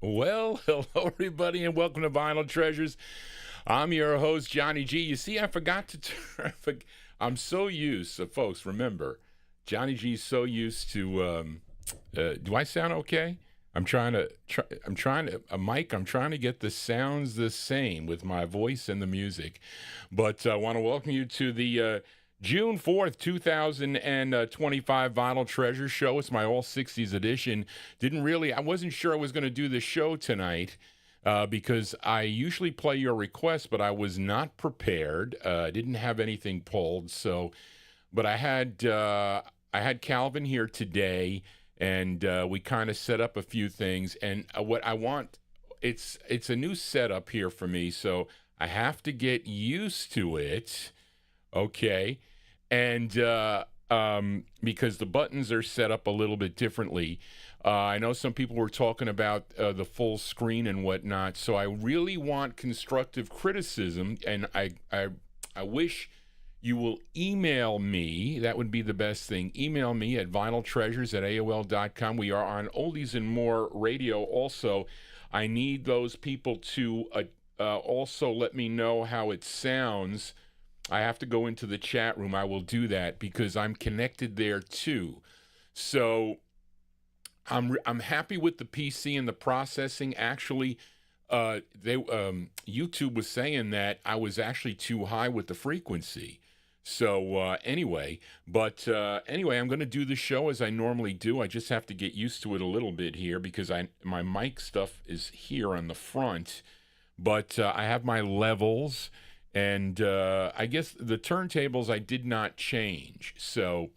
Well, hello everybody, and welcome to Vinyltreasures. I'm your host, Johnny G. You see, I forgot to turn. I'm so used, folks. Remember, Johnny G's so used to. Do I sound okay? I'm trying to. Mike. I'm trying to get the sounds the same with my voice and the music, but I want to welcome you to the. June 4th, 2025 Vinyltreasure show. It's my all 60s edition. I wasn't sure I was going to do the show tonight because I usually play your requests, but I was not prepared. I didn't have anything pulled. But I had Calvin here today, and we kind of set up a few things. And what I want, it's a new setup here for me, so I have to get used to it. Okay. And because the buttons are set up a little bit differently. I know some people were talking about the full screen and whatnot. So I really want constructive criticism. And I wish you will email me. That would be the best thing. Email me at vinyltreasures@aol.com. We are on Oldies and More Radio also. I need those people to also let me know how it sounds. I have to go into the chat room. I will do that because I'm connected there too. So I'm happy with the PC and the processing. Actually, YouTube was saying that I was actually too high with the frequency. So anyway, I'm going to do the show as I normally do. I just have to get used to it a little bit here because my mic stuff is here on the front, but I have my levels. And I guess the turntables I did not change. So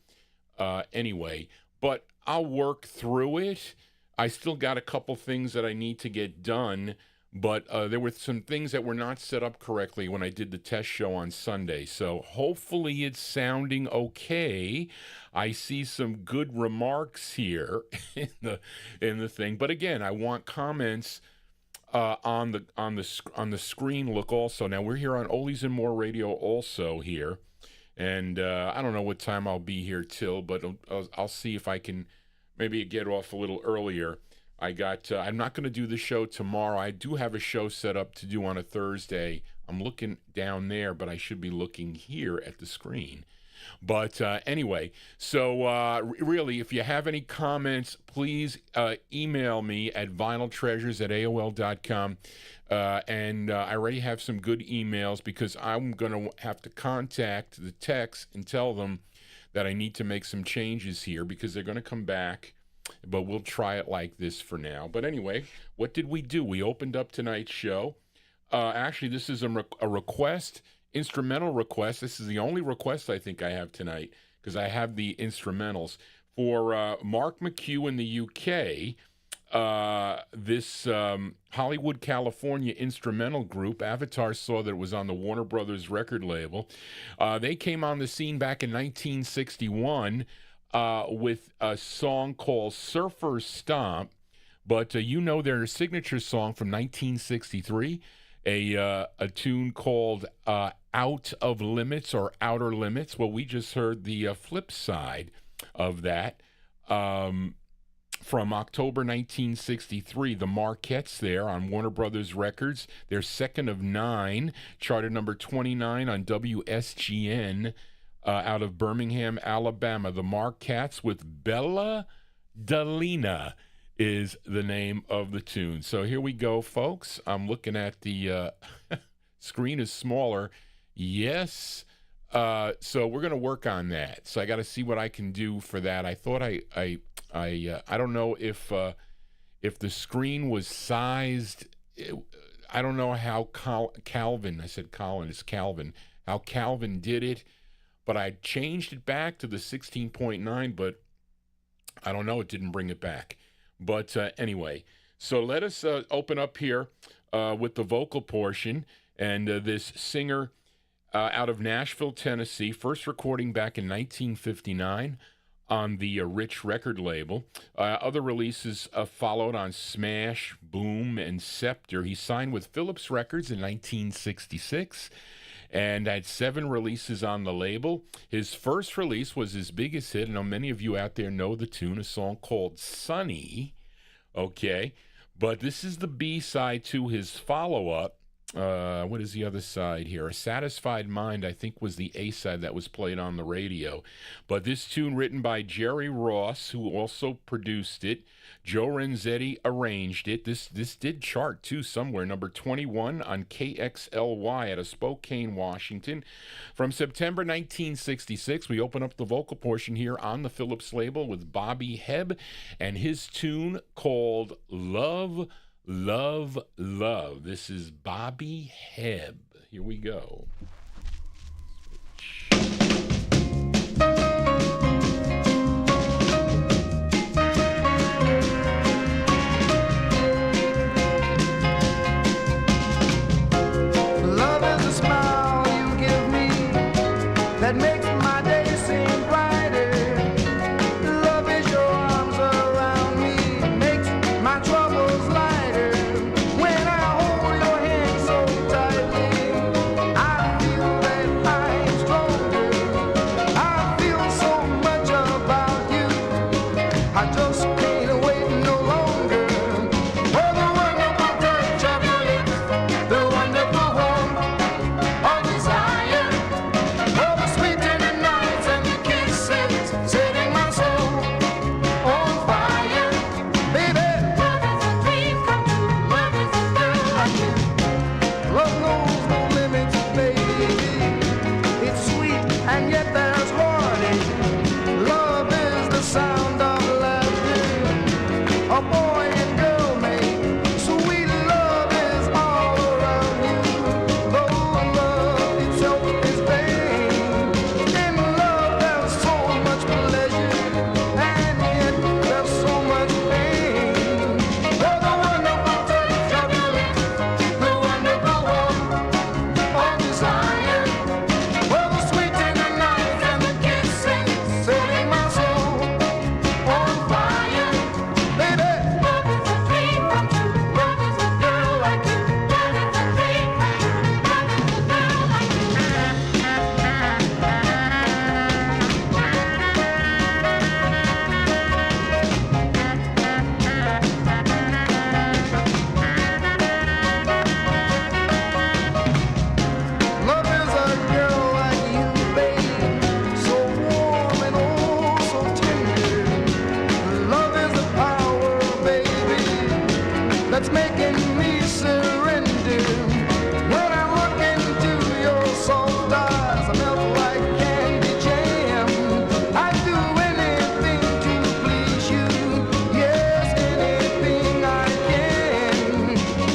anyway, but I'll work through it. I still got a couple things that I need to get done, but there were some things that were not set up correctly when I did the test show on Sunday. So hopefully it's sounding okay. I see some good remarks here in the thing. But again, I want comments on the screen look also. Now we're here on Oldies and More Radio also here, and I don't know what time I'll be here till, but I'll see if I can maybe get off a little earlier. I'm not going to do the show tomorrow. I do have a show set up to do on a Thursday. I'm looking down there, but I should be looking here at the screen. But anyway, so really, if you have any comments, please email me at vinyltreasures@aol.com. And I already have some good emails because I'm going to have to contact the techs and tell them that I need to make some changes here because they're going to come back. But we'll try it like this for now. But anyway, what did we do? We opened up tonight's show. Actually, this is a request. Instrumental request. This is the only request I think I have tonight because I have the instrumentals for Mark McHugh in the UK. This Hollywood, California instrumental group, Avatar, saw that it was on the Warner Brothers record label. They came on the scene back in 1961 with a song called Surfer Stomp, but their signature song from 1963. A tune called Out of Limits or Outer Limits. Well, we just heard the flip side of that from October 1963. The Marquettes there on Warner Brothers Records. Their second of 9, charted number 29 on WSGN out of Birmingham, Alabama. The Marquettes with Bella Dalina is the name of the tune. So here we go, folks. I'm looking at the screen is smaller. Yes. So we're going to work on that. So I got to see what I can do for that. I thought I don't know if the screen was sized. I don't know how Calvin, I said Colin, it's Calvin, how Calvin did it, but I changed it back to the 16.9, but I don't know, it didn't bring it back. But anyway, so let us open up here with the vocal portion. And this singer out of Nashville, Tennessee, first recording back in 1959 on the Rich record label. Other releases followed on Smash, Boom, and Scepter. He signed with Philips Records in 1966 and had 7 releases on the label. His first release was his biggest hit. I know many of you out there know the tune, a song called Sunny. Okay. But this is the B-side to his follow-up. What is the other side here? A Satisfied Mind, I think, was the A-side that was played on the radio. But this tune, written by Jerry Ross, who also produced it. Joe Renzetti arranged it. This did chart, too, somewhere. Number 21 on KXLY out of Spokane, Washington. From September 1966, we open up the vocal portion here on the Phillips label with Bobby Hebb and his tune called Love, Love, Love. This is Bobby Hebb. Here we go. Love is a smile you give me that makes my day seem brighter. Love is your arms around me, makes my troubles lighter. When I hold your hand so tightly, I feel that I am stronger. I feel so much about you, I just can't wait no longer. Oh, the wonderful touch of your lips, the wonderful warmth of desire, oh, the sweet tender nights and the kisses setting my soul on fire. Baby, love is a dream come true. Love is a girl like you. Love knows no limits, baby. It's sweet and yet there's heartache. Love is the sound of laughter a boy and girl make. Sweet love is all around you. Though love itself is vain, in love there's so much pleasure, and yet there's so much pain. Oh, the wonderful touch of your lips, the wonderful warmth of desire, oh, the sweet tender nights and the kisses setting my soul on fire. Baby, love is a dream come true. Love is a girl like you. Love is a dream come true. Love is a girl like you. Love is a girl like you, babe, so warm and oh so tender. Love is the power, baby, that's making me surrender. When I look into your soft eyes, I melt like candy jam. I do anything to please you, yes, anything I can.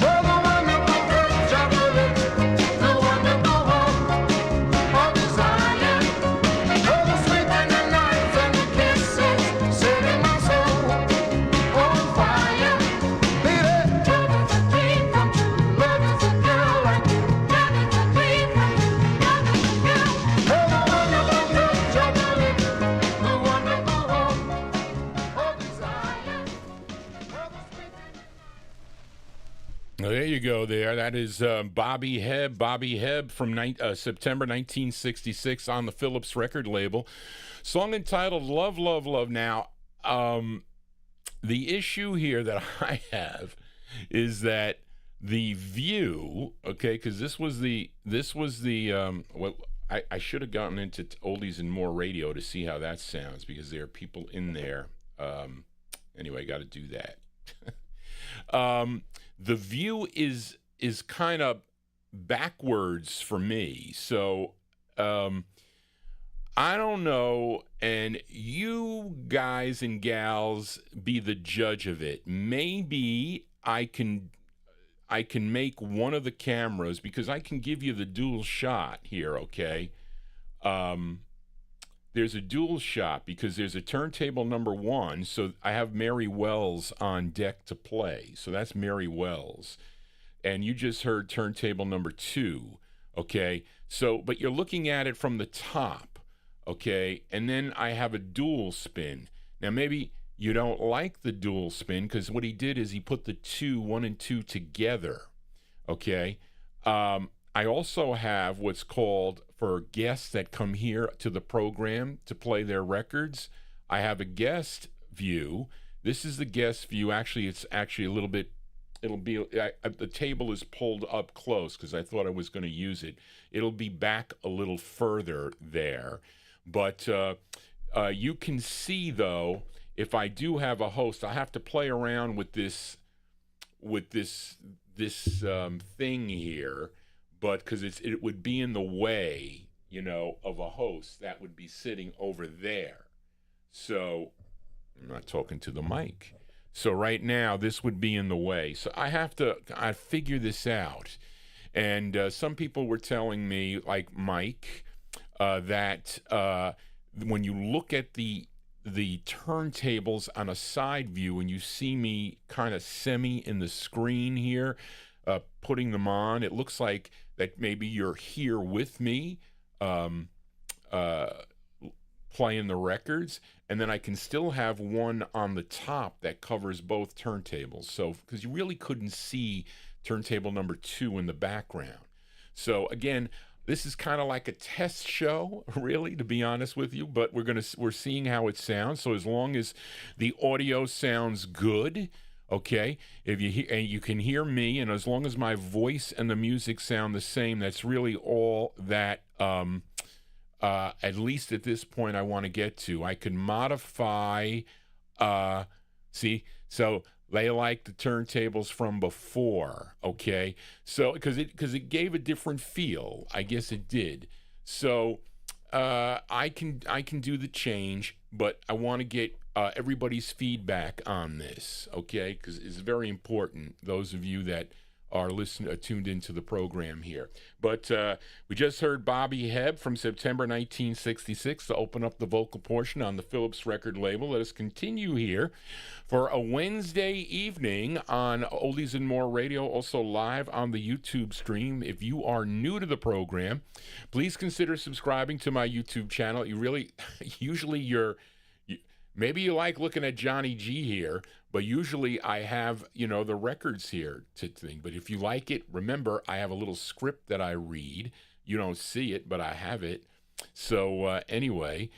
Oh, the wonderful touch of your lips, the wonderful warmth of desire, oh, the sweet tender nights and the kisses setting my soul on fire. Baby, love is a dream come true. Love is a girl like you. Love is a dream come true. Love is a girl. Oh, the wonderful touch of your lips, the wonderful warmth of desire, oh, the sweet tender. Well, there you go there. That is Bobby Hebb. Bobby Hebb from September 1966 on the Phillips record label. Song entitled Love, Love, Love. Now, the issue here that I have is that the View, okay, because this was the well, I should have gotten into oldies and more radio to see how that sounds, because there are people in there. Anyway, got to do that. The View is kind of backwards for me, so I don't know, and you guys and gals be the judge of it. Maybe I can make one of the cameras, because I can give you the dual shot here, okay? There's a dual shot because there's a turntable number 1, so I have Mary Wells on deck to play. So that's Mary Wells. And you just heard turntable number 2, okay? So, but you're looking at it from the top, okay? And then I have a dual spin. Now, maybe you don't like the dual spin, because what he did is he put the 1 and 2 together, okay? I also have what's called, for guests that come here to the program to play their records, I have a guest view This is the guest view. Actually, it's actually a little bit. It'll be the table is pulled up close because I thought I was going to use it. It'll be back a little further there, but you can see though if I do have a host, I have to play around with this thing here, but because it would be in the way, you know, of a host that would be sitting over there. So I'm not talking to the mic. So right now, this would be in the way. So I figure this out. And some people were telling me, like Mike, that when you look at the turntables on a side view and you see me kind of semi in the screen here, putting them on, it looks like that maybe you're here with me, playing the records, and then I can still have one on the top that covers both turntables. So, because you really couldn't see turntable number 2 in the background. So again, this is kind of like a test show, really, to be honest with you, but we're seeing how it sounds. So as long as the audio sounds good, okay, if you hear, and you can hear me, and as long as my voice and the music sound the same, that's really all that at least at this point I want to get to. I can modify, see, so they like the turntables from before, okay? So, because it gave a different feel, I guess it did. So, I can do the change, but I want to get everybody's feedback on this, okay? Because it's very important, those of you that are tuned into the program here. But we just heard Bobby Hebb from September 1966 to open up the vocal portion on the Phillips record label. Let us continue here for a Wednesday evening on Oldies and More Radio, also live on the YouTube stream. If you are new to the program, please consider subscribing to my YouTube channel. You really, usually maybe you like looking at Johnny G here, but usually I have, you know, the records here to think. But if you like it, remember, I have a little script that I read. You don't see it, but I have it. So anyway,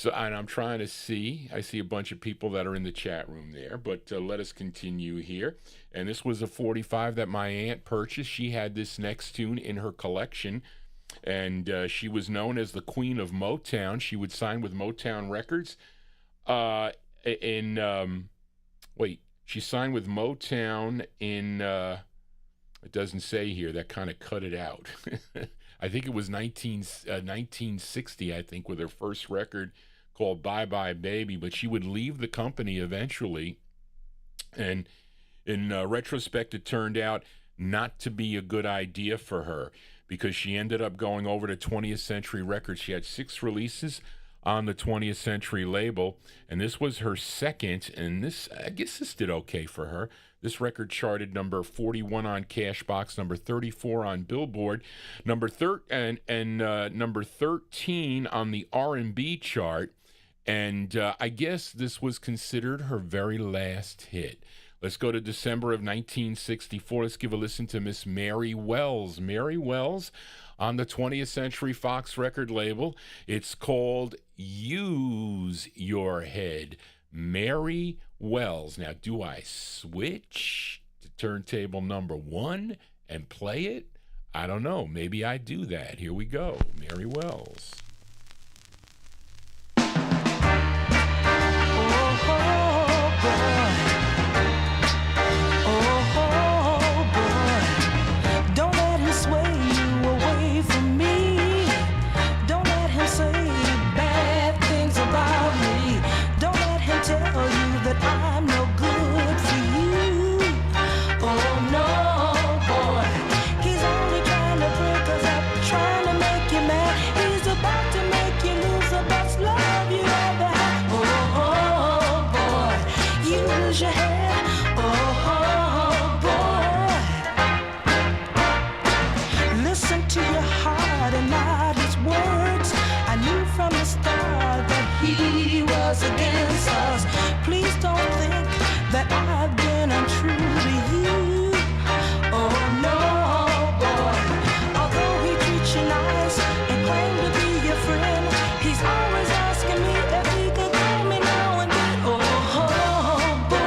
and I'm trying to see. I see a bunch of people that are in the chat room there, but let us continue here. And this was a 45 that my aunt purchased. She had this next tune in her collection, and she was known as the Queen of Motown. She would sign with Motown Records. She signed with Motown in, it doesn't say here, that kind of cut it out. I think it was 1960, I think, with her first record called Bye Bye Baby, but she would leave the company eventually, and in retrospect, it turned out not to be a good idea for her, because she ended up going over to 20th Century Records. She had 6 releases on the 20th Century label, and this was her second, and this, I guess this did okay for her. This record charted number 41 on Cashbox, number 34 on Billboard, number 13 on the R&B chart, and I guess this was considered her very last hit. Let's go to December of 1964. Let's give a listen to Miss Mary Wells. Mary Wells on the 20th Century Fox record label. It's called Use Your Head. Mary Wells. Now, do I switch to turntable number 1 and play it? I don't know. Maybe I do that. Here we go. Mary Wells. Against us. Please don't think that I've been untrue to you. Oh no, boy. Although he treats you nice and claims to be your friend, he's always asking me if he could call me now and then. Oh boy.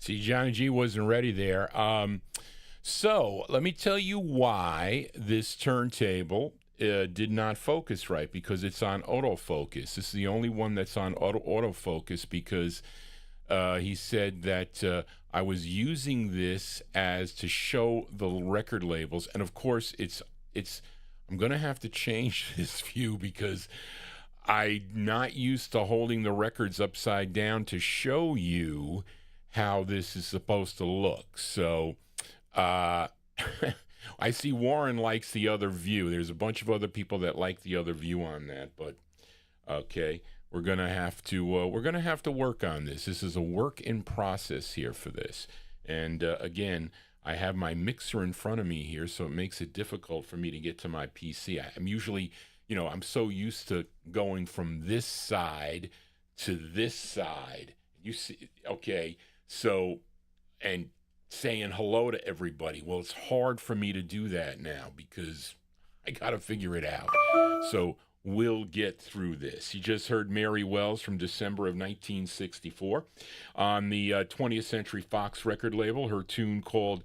See, Johnny G wasn't ready there. So let me tell you why this turntable did not focus right, because it's on autofocus. This is the only one that's on autofocus because he said that I was using this as to show the record labels, and of course it's I'm going to have to change this view because I'm not used to holding the records upside down to show you how this is supposed to look. So I see Warren likes the other view. There's a bunch of other people that like the other view on that, but okay, we're gonna have to work on this. This is a work in process here for this, and again, I have my mixer in front of me here, so it makes it difficult for me to get to my PC. I'm usually, I'm so used to going from this side to this side. You see, okay, so and saying hello to everybody. Well, it's hard for me to do that now because I got to figure it out. So we'll get through this. You just heard Mary Wells from December of 1964 on the 20th Century Fox record label, her tune called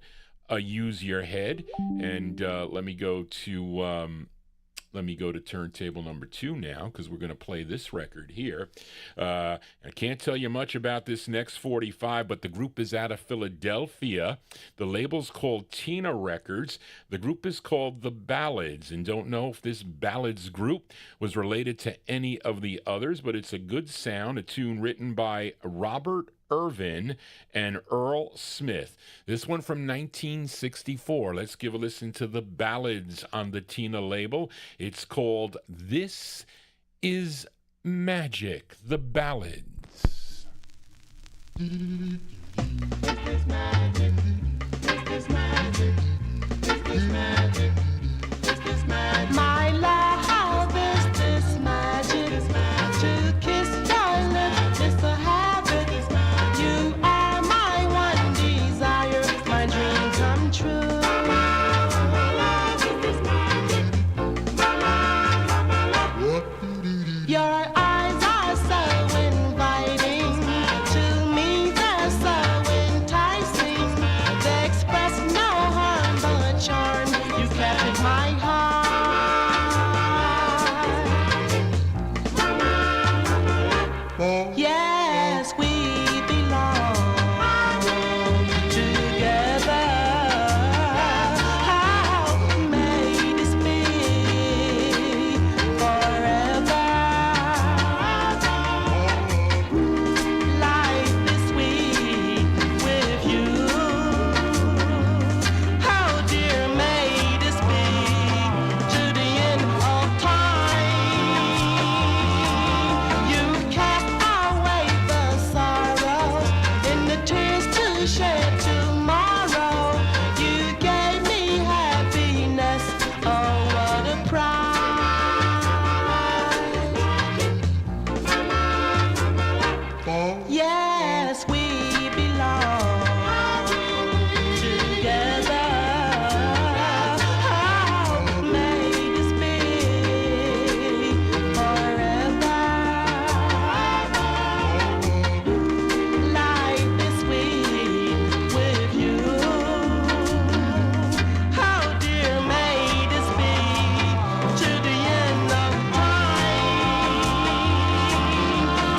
Use Your Head. And let me go to turntable number 2 now, because we're going to play this record here. I can't tell you much about this next 45, but the group is out of Philadelphia. The label's called Tina Records. The group is called the Ballads, and don't know if this Ballads group was related to any of the others, but it's a good sound, a tune written by Robert Irvin and Earl Smith. This one from 1964. Let's give a listen to the Ballads on the Tina label. It's called This Is Magic, the Ballads. This is magic. This is magic. This is magic. This is magic. My love is this magic. To kiss your lips is a habit. You are my one desire, my dream come true. Your eyes are so inviting, to me they're so enticing. They express no harm but charm, you captured my heart. Yes, we belong together. How may this be forever? Life is sweet with you. How dear may this be to the end of time? You cast away the sorrows and the tears to shed tomorrow. You gave me happiness, oh what a prize. Yes, we belong together. How may this be forever? Life is sweet with you. How dear may this be to the end of time?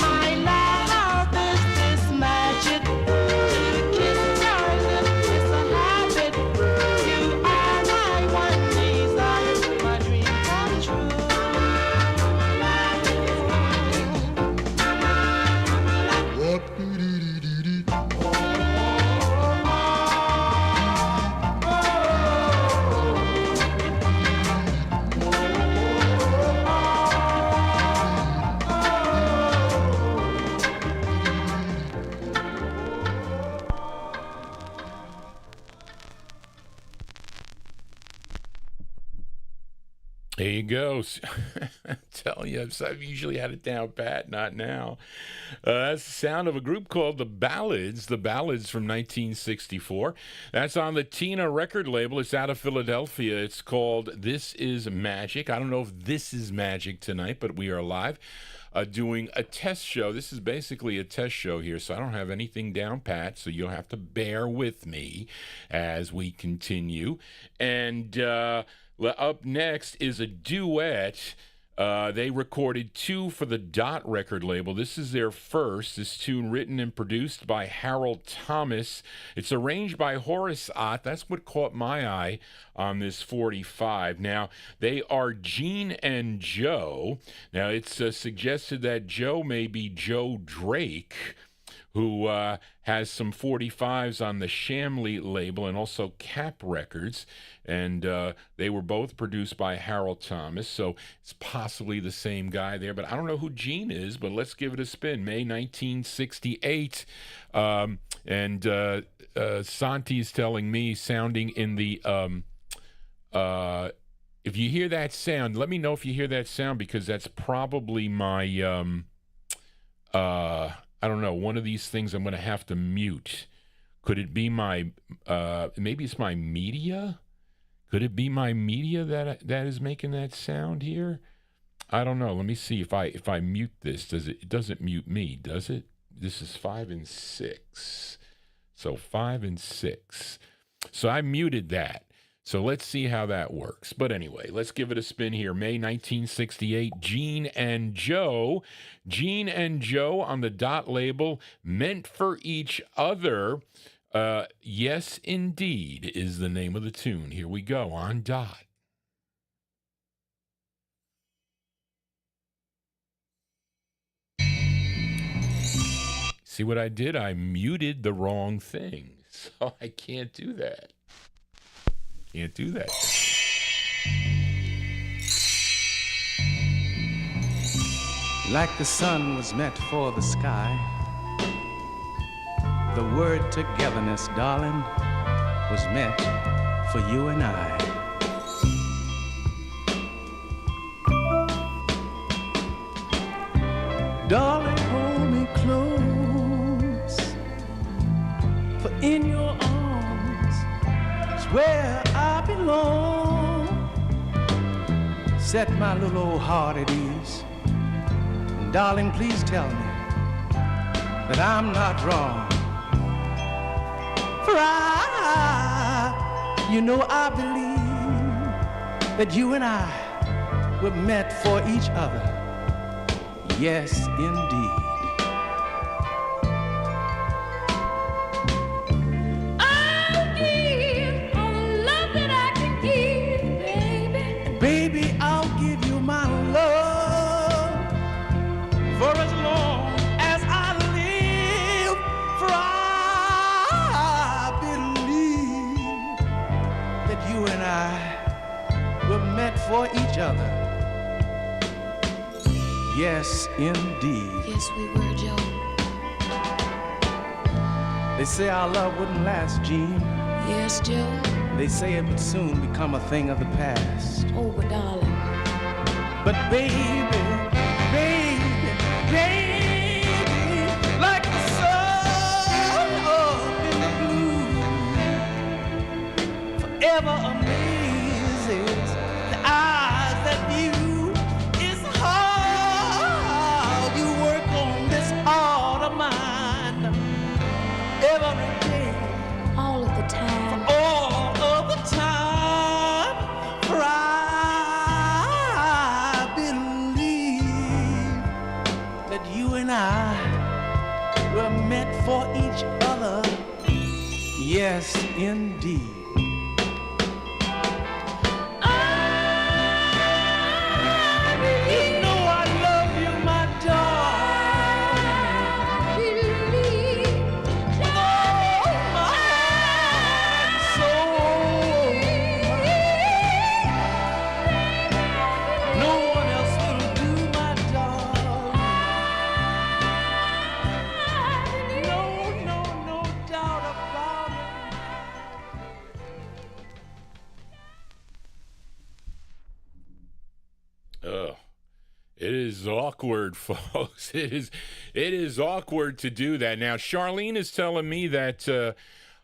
My love is this magic. To kiss your lips is a habit. You are my one desire, my dream come true. There you go. Tell you, I've usually had it down pat, not now. That's the sound of a group called the Ballads from 1964. That's on the Tina record label. It's out of Philadelphia. It's called This Is Magic. I don't know if this is magic tonight, but we are live. doing a test show. This is basically a test show here, so I don't have anything down pat, so you'll have to bear with me as we continue. And up next is a duet. They recorded 2 for the Dot record label. This is their first. This tune written and produced by Harold Thomas. It's arranged by Horace Ott. That's what caught my eye on this 45. Now, they are Gene and Joe. Now, it's suggested that Joe may be Joe Drake, who has some 45s on the Shamley label and also Cap Records. And they were both produced by Harold Thomas, so it's possibly the same guy there. But I don't know who Gene is, but let's give it a spin. May 1968. And Santi's telling me, sounding in the... if you hear that sound, let me know if you hear that sound, because that's probably my... I don't know, one of these things I'm going to have to mute. Could it be my... maybe it's my media? Could it be my media that is making that sound here? I don't know. Let me see if I mute this. It doesn't mute me, does it? This is 5 and 6. So 5 and 6. So I muted that. So let's see how that works. But anyway, let's give it a spin here. May 1968, Gene and Joe. Gene and Joe on the Dot label, Meant for Each Other. Yes, Indeed is the name of the tune. Here we go on Dot. See what I did? I muted the wrong thing. So I can't do that. Can't do that. Like the sun was meant for the sky, the word togetherness, darling, was meant for you and I. Darling, hold me close, for in your arms is where I belong. Set my little old heart at ease, and darling, please tell me that I'm not wrong. For you know I believe that you and I were meant for each other. Yes, indeed. I'll give all the love that I can give, baby. Baby, I'll give you my love for as long as I live. For I believe that you and I were meant for each other. Yes, indeed. Yes, we were, Joe. They say our love wouldn't last, Jean. Yes, Joe. They say it would soon become a thing of the past. Oh, but darling. But baby, baby, baby, like the sun up in the blue, forever amazes the eyes that view. It's how you work on this heart of mine every day, All of the time. all of the time. For I believe that you and I were meant for each other. Yes, indeed. You know I love you, my darling, with all my heart and soul. No one else will do, my darling. No doubt about it. Oh, it is awkward, folks. It is awkward to do that. Now, Charlene is telling me that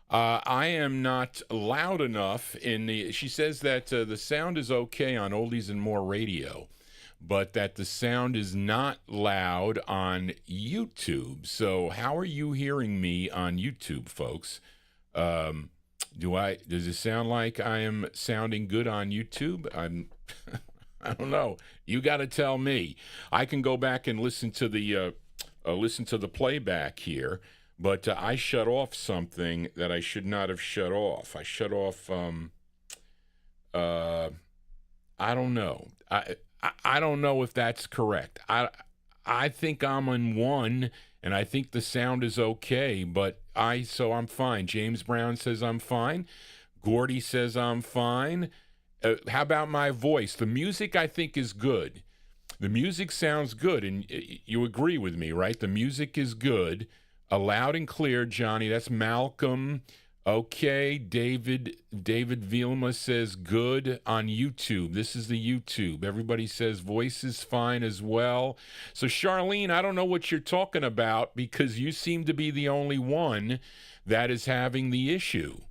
I am not loud enough in the. She says that the sound is okay on Oldies and More radio, but that the sound is not loud on YouTube. So how are you hearing me on YouTube, folks? Does it sound like I am sounding good on YouTube? I don't know. You got to tell me. I can go back and listen to the playback here, but I shut off something that I should not have shut off. I shut off. I don't know. I don't know if that's correct. I think I'm on one, and I think the sound is okay, but so I'm fine. James Brown says I'm fine. Gordy says I'm fine. How about my voice? The music, I think, is good. The music sounds good, and you agree with me, right? The music is good. Loud and clear, Johnny. That's Malcolm. Okay, David Vilma says good on YouTube. This is the YouTube. Everybody says voice is fine as well. So, Charlene, I don't know what you're talking about because you seem to be the only one that is having the issue.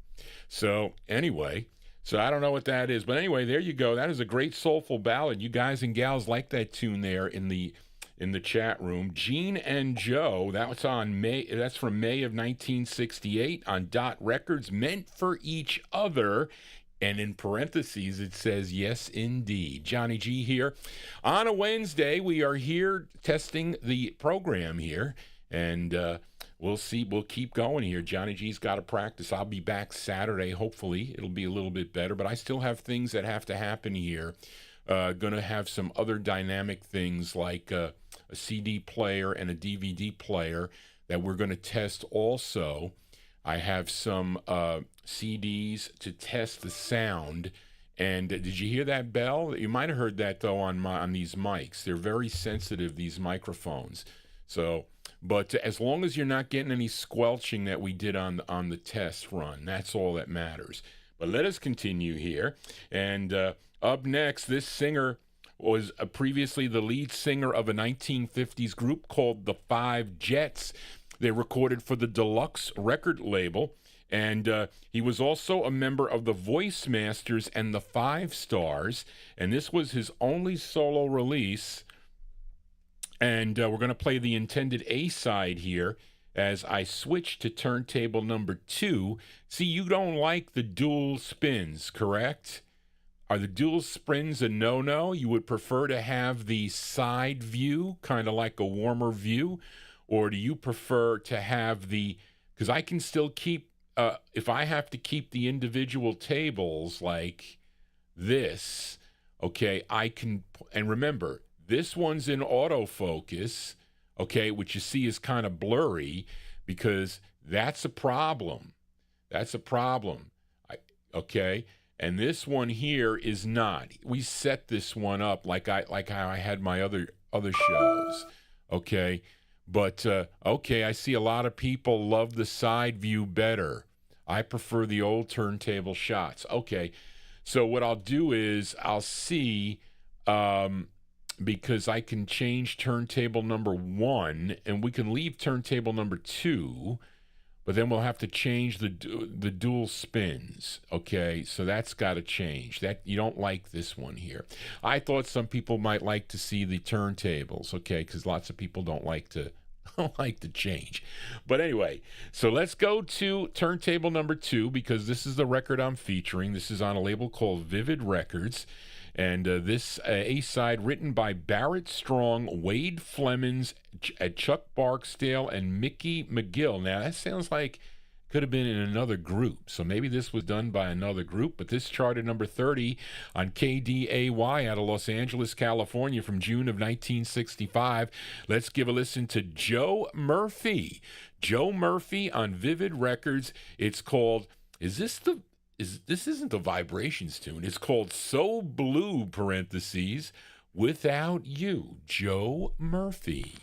So, anyway... So I don't know what that is. But anyway, there you go. That is a great soulful ballad. You guys and gals like that tune there in the chat room. Gene and Joe, that's from May of 1968 on Dot Records, Meant for Each Other. And in parentheses, it says, yes, indeed. Johnny G here. On a Wednesday, we are here testing the program here. And we'll see. We'll keep going here. Johnny G's got to practice. I'll be back Saturday. Hopefully, it'll be a little bit better. But I still have things that have to happen here. Going to have some other dynamic things like a CD player and a DVD player that we're going to test also. I have some CDs to test the sound. And did you hear that bell? You might have heard that, though, on these mics. They're very sensitive, these microphones. So... But as long as you're not getting any squelching that we did on the test run, that's all that matters. But let us continue here. And up next, this singer was previously the lead singer of a 1950s group called the Five Jets. They recorded for the Deluxe record label. And he was also a member of the Voice Masters and the Five Stars. And this was his only solo release. And we're going to play the intended A-side here as I switch to turntable number 2. See, you don't like the dual spins, correct? Are the dual spins a no-no? You would prefer to have the side view, kind of like a warmer view? Or do you prefer to have because I can still keep, if I have to keep the individual tables like this, okay, I can, and remember, this one's in autofocus, okay, which you see is kind of blurry because that's a problem. That's a problem, okay? And this one here is not. We set this one up like how I had my other shows, okay? But, okay, I see a lot of people love the side view better. I prefer the old turntable shots. Okay, so what I'll do is I'll see... because I can change turntable number 1, and we can leave turntable number 2, but then we'll have to change the dual spins, okay? So that's got to change. That you don't like this one here. I thought some people might like to see the turntables, okay, because lots of people don't like to change. But anyway, so let's go to turntable number 2 because this is the record I'm featuring. This is on a label called Vivid Records. And this A-side written by Barrett Strong, Wade Flemings, Chuck Barksdale, and Mickey McGill. Now, that sounds like it could have been in another group. So maybe this was done by another group. But this charted number 30 on KDAY out of Los Angeles, California from June of 1965. Let's give a listen to Joe Murphy. Joe Murphy on Vivid Records. It's called, this isn't the Vibrations tune. It's called So Blue, parentheses, Without You. Joe Murphy.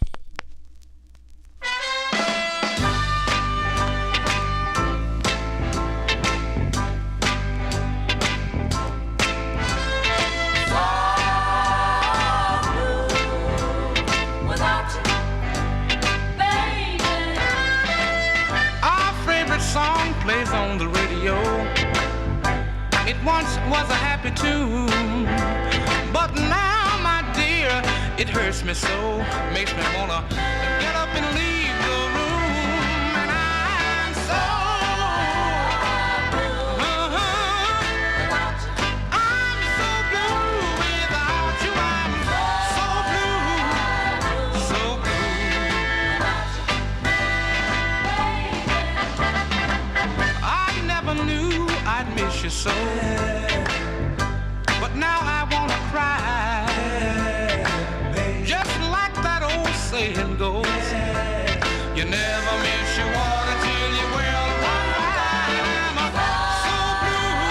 Song plays on the radio. It once was a happy tune, but now, my dear, hurts me so, makes me wanna get up and leave the room. And I'm so blue. I'm so blue without you. I'm so blue, so blue. I never knew I'd miss you so, but now I wanna cry. Just like that old saying goes, you never miss your water till you well run dry. I'm so blue,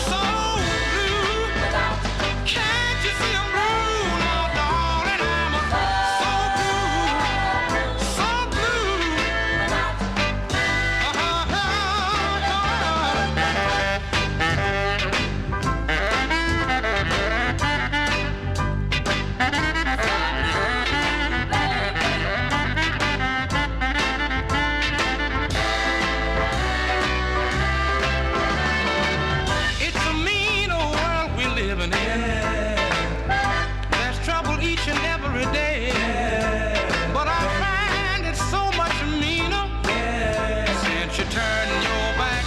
so blue. Can't you see I'm blue now, darling? I'm so blue, so blue. It's a mean old world we're living in. There's trouble each and every day. But I find it so much meaner since you turned your back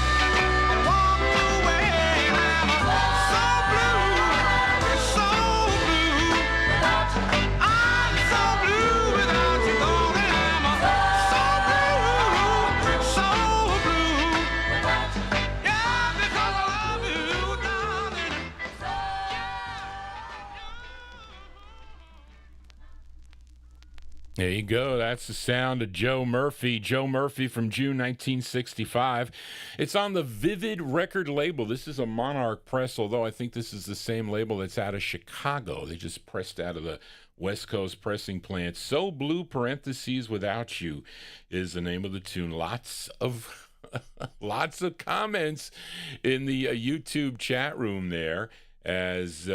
and walked away. I'm so blue, so blue. I'm so blue without you, darling. I'm so blue, so blue. Yeah, because I love you, darling. There you go. That's the sound of Joe Murphy. Joe Murphy from June 1965. It's on the Vivid record label. This is a Monarch press, although I think this is the same label that's out of Chicago. They just pressed out of the West Coast pressing plant. So Blue, parentheses, Without You is the name of the tune. Lots of lots of comments in the YouTube chat room there. As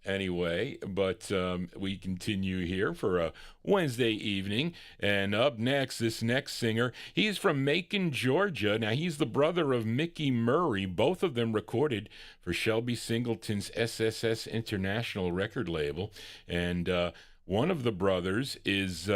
anyway, but we continue here for a Wednesday evening. And up next, this next singer, he's from Macon, Georgia. Now, he's the brother of Mickey Murray. Both of them recorded for Shelby Singleton's SSS International record label. And one of the brothers is...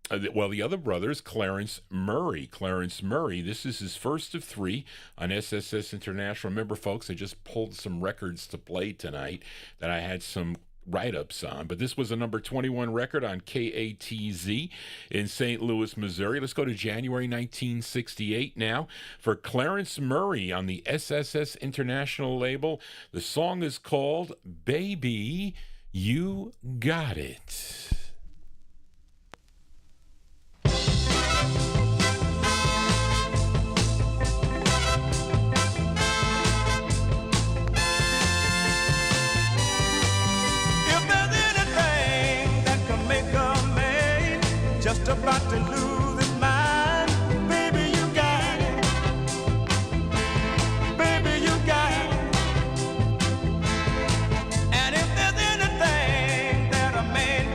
the other brother is Clarence Murray. Clarence Murray, this is his first of three on SSS International. Remember, folks, I just pulled some records to play tonight that I had some write-ups on. But this was a number 21 record on KATZ in St. Louis, Missouri. Let's go to January 1968 now for Clarence Murray on the SSS International label. The song is called Baby, You Got It. About to lose his mind, baby, you got it. Baby, you got it. And if there's anything that a man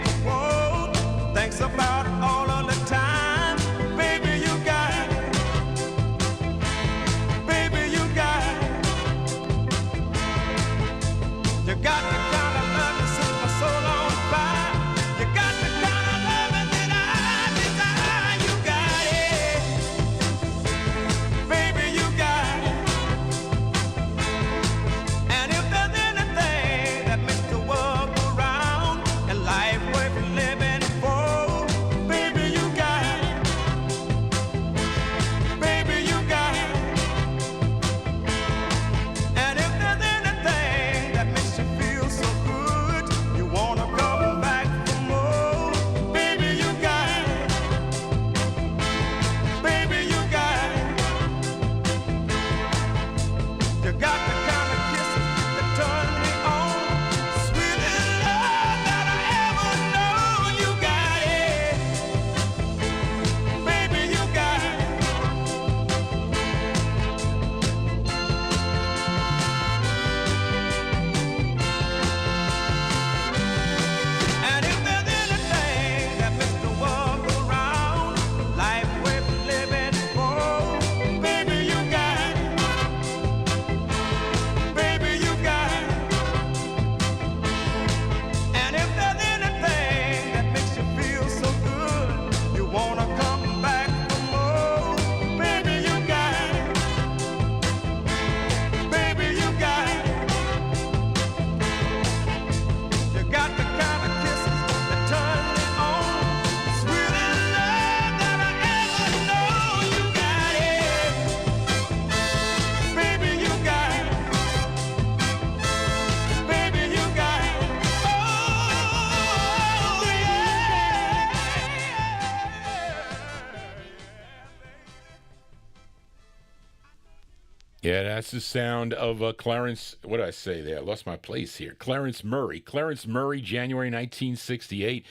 Yeah, that's the sound of Clarence. What did I say there? I lost my place here. Clarence Murray. Clarence Murray, January 1968.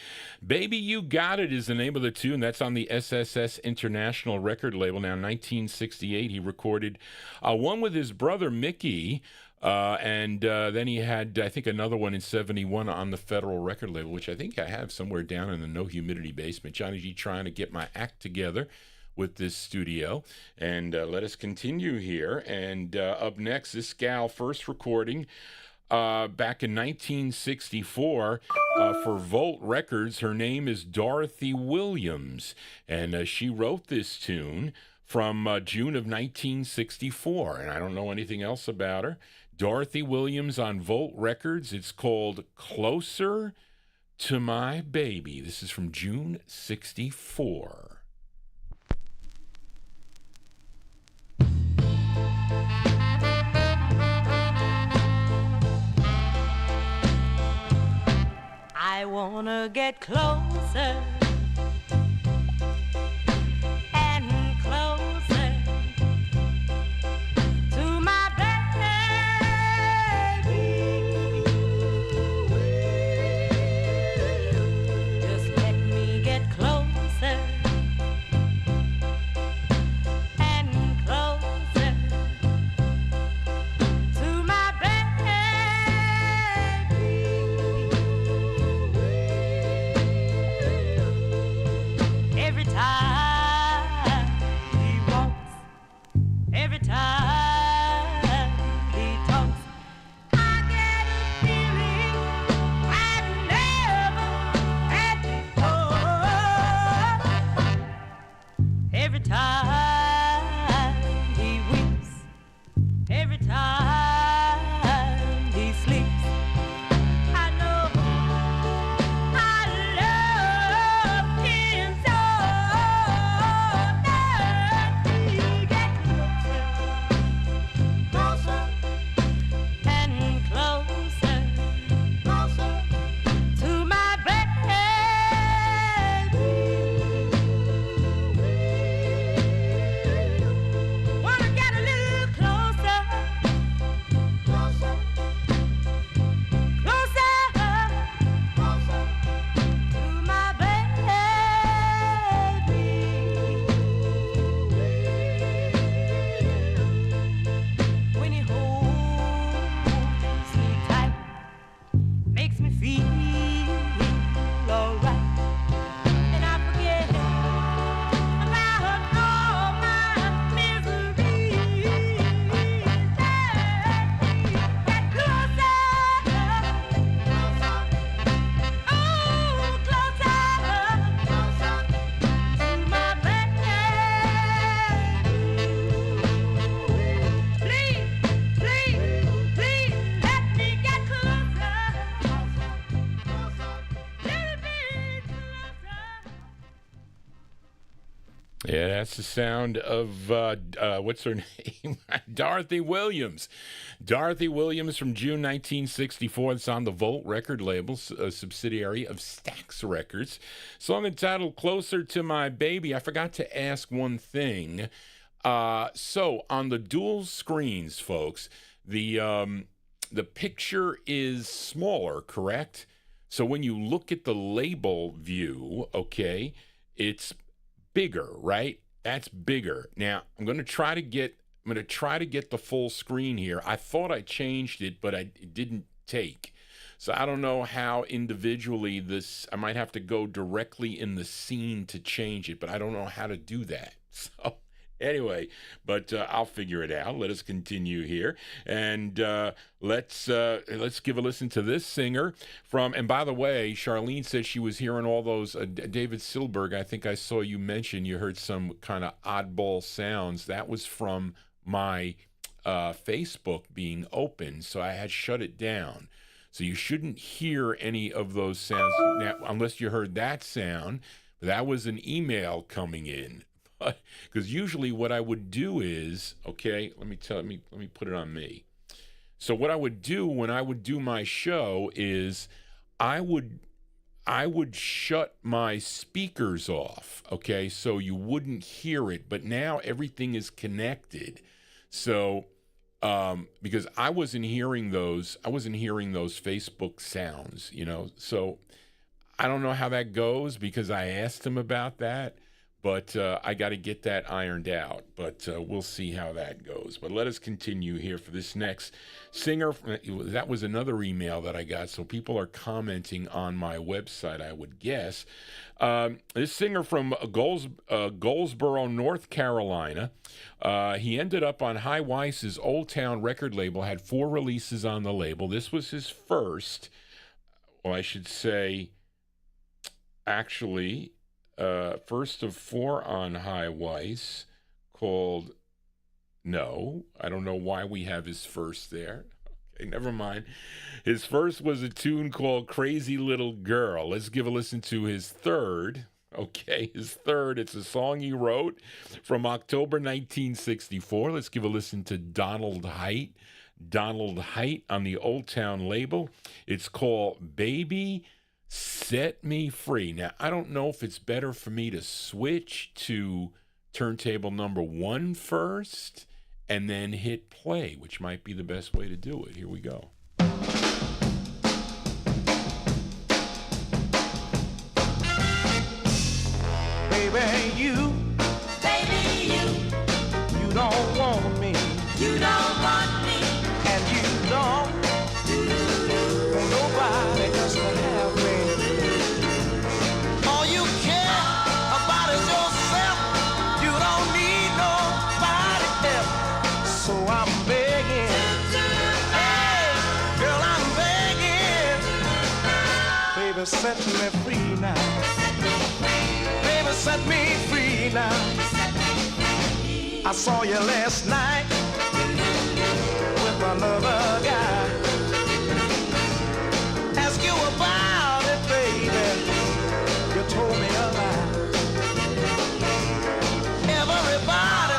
Baby You Got It is the name of the tune. That's on the SSS International record label. Now, 1968, he recorded one with his brother Mickey. And then he had, I think, another one in 71 on the Federal record label, which I think I have somewhere down in the No Humidity basement. Johnny G trying to get my act together with this studio. And let us continue here. And up next, this gal first recording back in 1964 for Volt Records. Her name is Dorothy Williams. And she wrote this tune from June of 1964. And I don't know anything else about her. Dorothy Williams on Volt Records. It's called Closer to My Baby. This is from June 64. I wanna get closer and closer to my baby. Just let me get closer and closer to my baby. Every time he walks, every time he talks, I get a feeling I never had before. Every time he weeps, every time he sleeps, I know I love him so. Let me get closer, closer and closer, closer to my baby. Wanna get a little closer, closer, closer, closer to my baby. When he holds me tight, makes me feel alright, and I forget about all my misery. Get closer, oh, closer, closer to my baby. Please, please, please, let me get closer, closer, closer, little bit closer. Yeah, that's the sound of, what's her name? Dorothy Williams. Dorothy Williams from June 1964. It's on the Volt record label, a subsidiary of Stax Records. Song entitled Closer to My Baby. I forgot to ask one thing. So on the dual screens, folks, the picture is smaller, correct? So when you look at the label view, okay, it's bigger, right? That's bigger. Now I'm going to try to get the full screen here. I thought I changed it, but it didn't take. So I don't know how individually I might have to go directly in the scene to change it, but I don't know how to do that. So anyway, but I'll figure it out. Let us continue here, and let's give a listen to this singer from. And by the way, Charlene said she was hearing all those. David Silberg, I think I saw you mention you heard some kind of oddball sounds. That was from my Facebook being open, so I had shut it down. So you shouldn't hear any of those sounds now, unless you heard that sound. That was an email coming in. Because usually what I would do is, okay, let me put it on me. So what I would do when I would do my show is I would shut my speakers off, okay, so you wouldn't hear it. But now everything is connected. So because I wasn't hearing those Facebook sounds, So I don't know how that goes because I asked him about that, but I got to get that ironed out. But we'll see how that goes. But let us continue here for this next singer. That was another email that I got, so people are commenting on my website, I would guess. This singer from Goldsboro, North Carolina, he ended up on High Weiss's Old Town record label, had 4 releases on the label. This was his first, well, I should say, actually, first of 4 on High Weiss, called, no, I don't know why we have his first there. Okay, never mind. His first was a tune called Crazy Little Girl. Let's give a listen to his third. Okay, his third. It's a song he wrote from October 1964. Let's give a listen to Donald Height. Donald Height on the Old Town label. It's called Baby Set Me Free. Now, I don't know if it's better for me to switch to turntable number 1 first and then hit play, which might be the best way to do it. Here we go. Baby, you don't want me. You don't want me. And you don't want nobody else to have me. All you care about is yourself. You don't need nobody else. So I'm begging. Hey, girl, I'm begging. Baby, set me free now. Baby, set me free now. I saw you last night with another guy. Ask you about it, baby. You told me a lie. Everybody,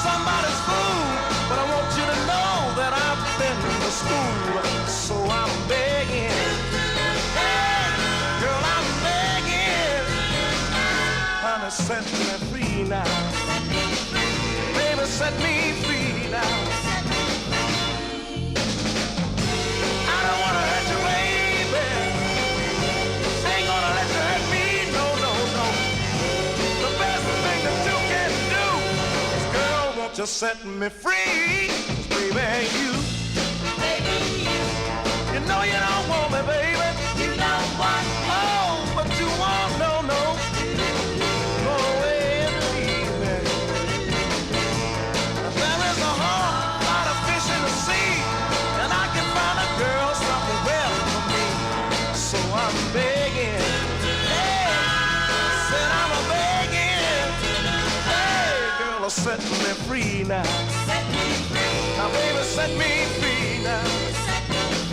somebody's fool, but I want you to know that I've been to school. So I'm begging. Hey, girl, I'm begging. Honey, set me free now. Baby, set me free now. I don't wanna hurt you, baby. Ain't gonna let you hurt me, no, no, no. The best thing that you can do is, girl, won't you set me free? 'Cause baby, you know you don't want me, baby. You don't want me. Oh, but you want, no, no. Go away and leave me. There is a whole lot of fish in the sea, and I can find a girl something well for me. So I'm begging. Hey, said I'm a begging. Hey, girl, set me free now. Set me free. Now, baby, set me free now.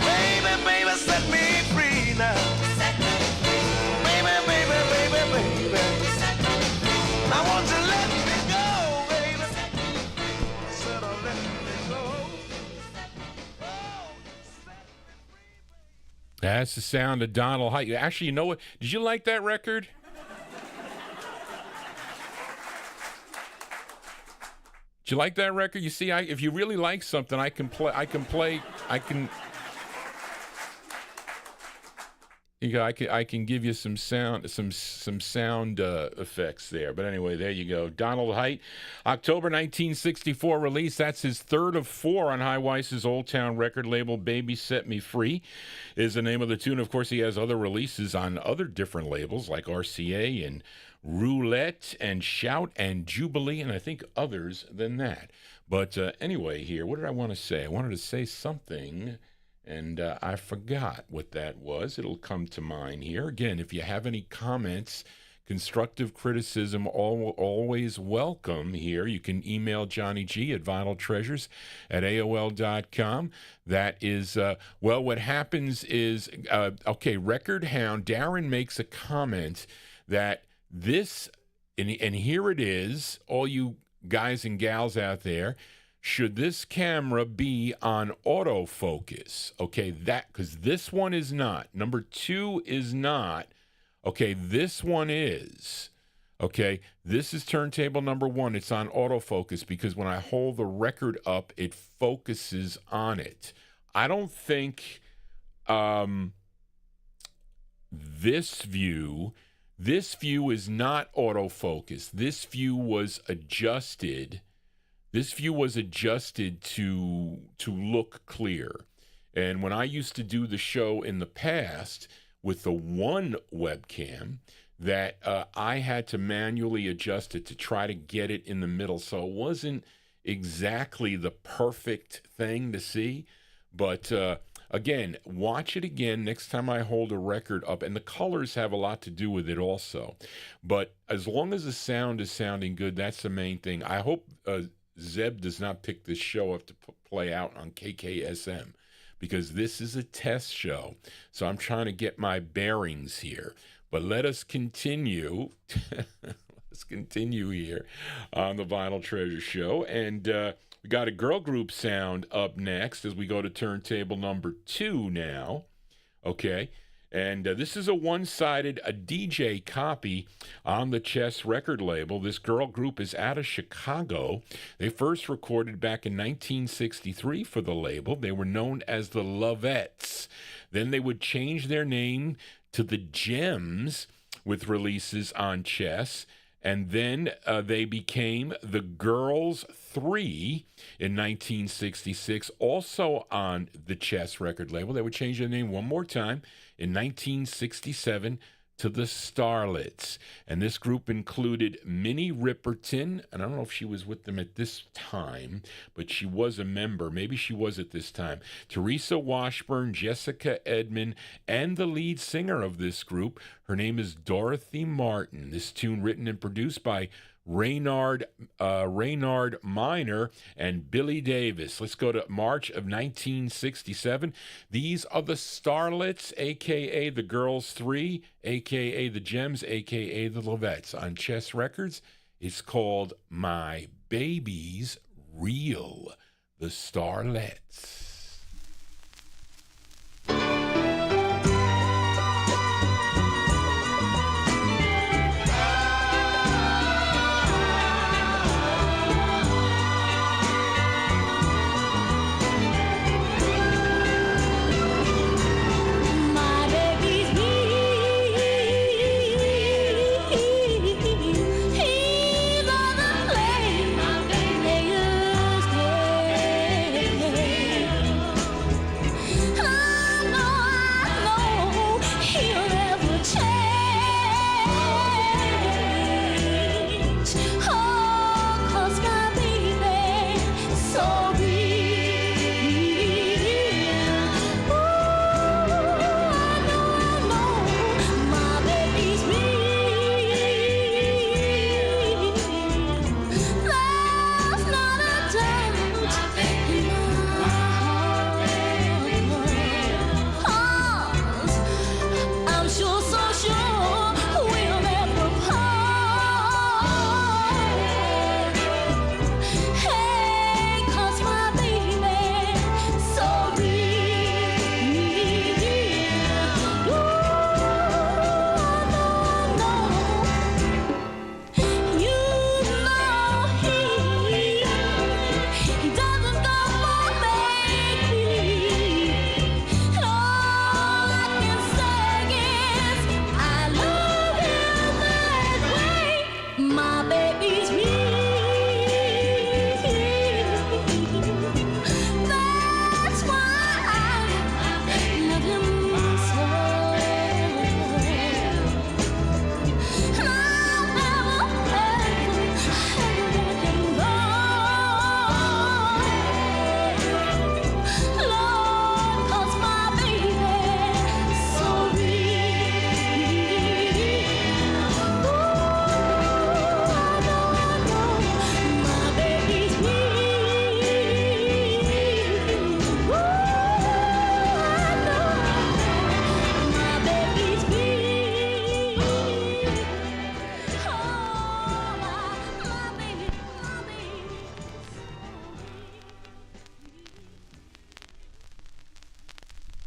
Baby, baby, set me free now. Set me free. Baby, baby, baby, baby. Set me free. I want you to let me go, baby. I said, let me go. Oh, set me free. That's the sound of Donald Height. Actually, you know what? Did you like that record? Did you like that record? You see, if you really like something, I can play. I can give you some sound, some sound effects there. But anyway, there you go. Donald Height, October 1964 release. That's his third of 4 on High Weiss's Old Town record label. Baby Set Me Free is the name of the tune. Of course, he has other releases on other different labels like RCA and Roulette and Shout and Jubilee, and I think others than that. But anyway, here, what did I want to say? I wanted to say something, and I forgot what that was. It'll come to mind here. Again, if you have any comments, constructive criticism, always welcome here. You can email Johnny G at Vinyltreasures at AOL.com. That is, well, what happens is, okay, Record Hound, Darren makes a comment that this, and here it is, all you guys and gals out there, should this camera be on autofocus? Okay, because this one is not. Number 2 is not. Okay, this one is. Okay, this is turntable number 1. It's on autofocus because when I hold the record up, it focuses on it. I don't think this view is not autofocus. This view was adjusted. This view was adjusted to look clear. And when I used to do the show in the past with the one webcam, that I had to manually adjust it to try to get it in the middle. So it wasn't exactly the perfect thing to see. But again, watch it again next time I hold a record up. And the colors have a lot to do with it also. But as long as the sound is sounding good, that's the main thing. I hope Zeb does not pick this show up to play out on KKSM, because this is a test show. So I'm trying to get my bearings here. But let us continue. Let's continue here on the Vinyltreasure show. And we got a girl group sound up next as we go to turntable number 2 now. Okay. And this is a one-sided, a DJ copy on the Chess record label. This girl group is out of Chicago. They first recorded back in 1963 for the label. They were known as the Lovettes. Then they would change their name to the Gems with releases on Chess. And then they became the Girls 3 in 1966, also on the Chess record label. They would change their name one more time in 1967 to the Starlets. And this group included Minnie Riperton, and I don't know if she was with them at this time, but she was a member. Maybe she was at this time. Teresa Washburn, Jessica Edmond, and the lead singer of this group. Her name is Dorothy Martin. This tune written and produced by Raynard Miner and Billy Davis. Let's go to March of 1967. These are the Starlets, a.k.a. the Girls 3, a.k.a. the Gems, a.k.a. the Lovettes. On Chess Records, it's called My Baby's Real, the Starlets.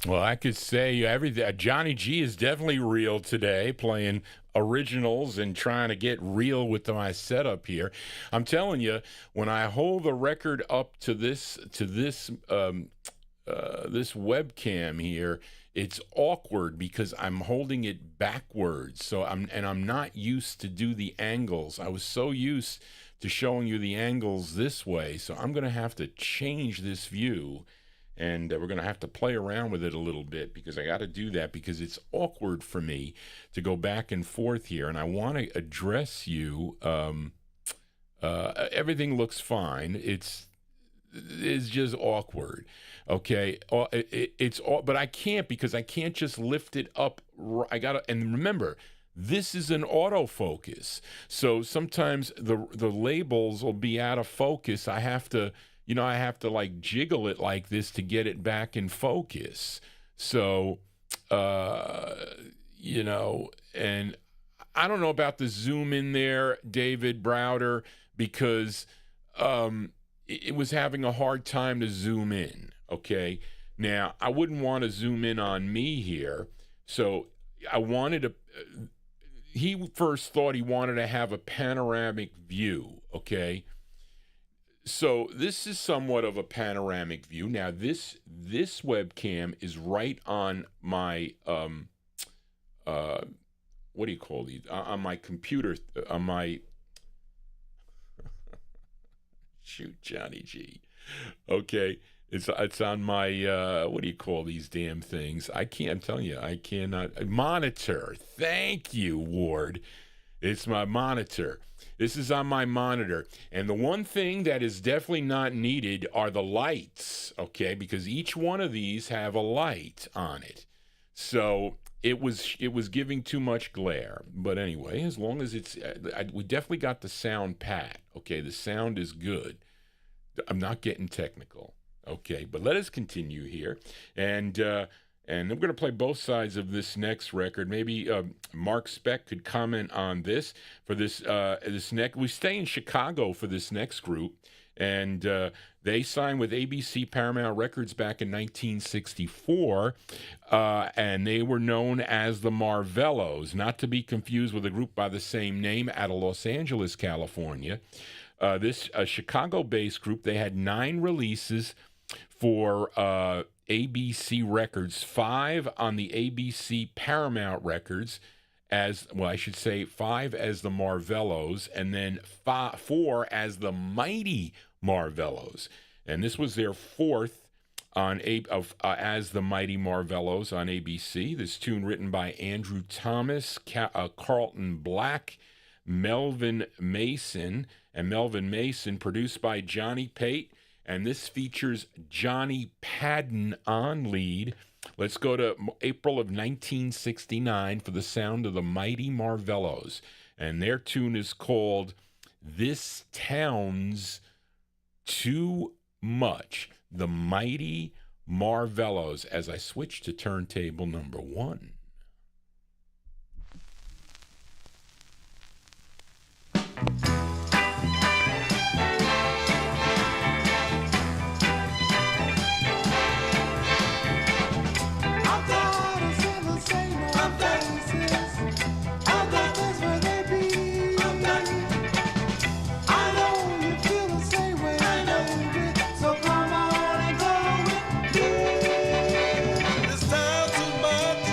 Well, I could say everything. Johnny G is definitely real today, playing originals and trying to get real with my setup here. I'm telling you, when I hold the record up to this webcam here, it's awkward because I'm holding it backwards. So I'm not used to do the angles. I was so used to showing you the angles this way. So I'm going to have to change this view, and we're going to have to play around with it a little bit because I got to do that because it's awkward for me to go back and forth here. And I want to address you. Everything looks fine. It's just awkward. Okay. It's but I can't because I can't just lift it up. I got to, and remember, this is an autofocus. So sometimes the labels will be out of focus. I have to like jiggle it like this to get it back in focus. So, and I don't know about the zoom in there, David Browder, because it was having a hard time to zoom in. Okay. Now, I wouldn't want to zoom in on me here. So I wanted to, he first thought he wanted to have a panoramic view. Okay. So this is somewhat of a panoramic view. Now, this webcam is right on my, what do you call these? On my computer, on my, shoot, Johnny G. Okay. It's on my, what do you call these damn things? I'm telling you, I cannot. Monitor. Thank you, Ward. It's my monitor. This is on my monitor. And the one thing that is definitely not needed are the lights, okay? Because each one of these have a light on it. So it was giving too much glare. But anyway, as long as it's, we definitely got the sound pat, okay? The sound is good. I'm not getting technical. Okay, but let us continue here, and I'm going to play both sides of this next record. Maybe Mark Speck could comment on this for this next. We stay in Chicago for this next group, and they signed with ABC Paramount Records back in 1964, and they were known as the Marvelettes, not to be confused with a group by the same name out of Los Angeles, California. This Chicago-based group, they had 9 releases for ABC Records, 5 on the ABC Paramount Records, 5 as the Marvelettes, and then 4 as the Mighty Marllos. And this was their 4th on as the Mighty Marllos on ABC. This tune written by Andrew Thomas, Carlton Black, Melvin Mason, produced by Johnny Pate. And this features Johnny Padden on lead. Let's go to April of 1969 for the sound of the Mighty Marllos. And their tune is called This Town's Too Much. The Mighty Marllos, as I switch to turntable number 1. This town too much.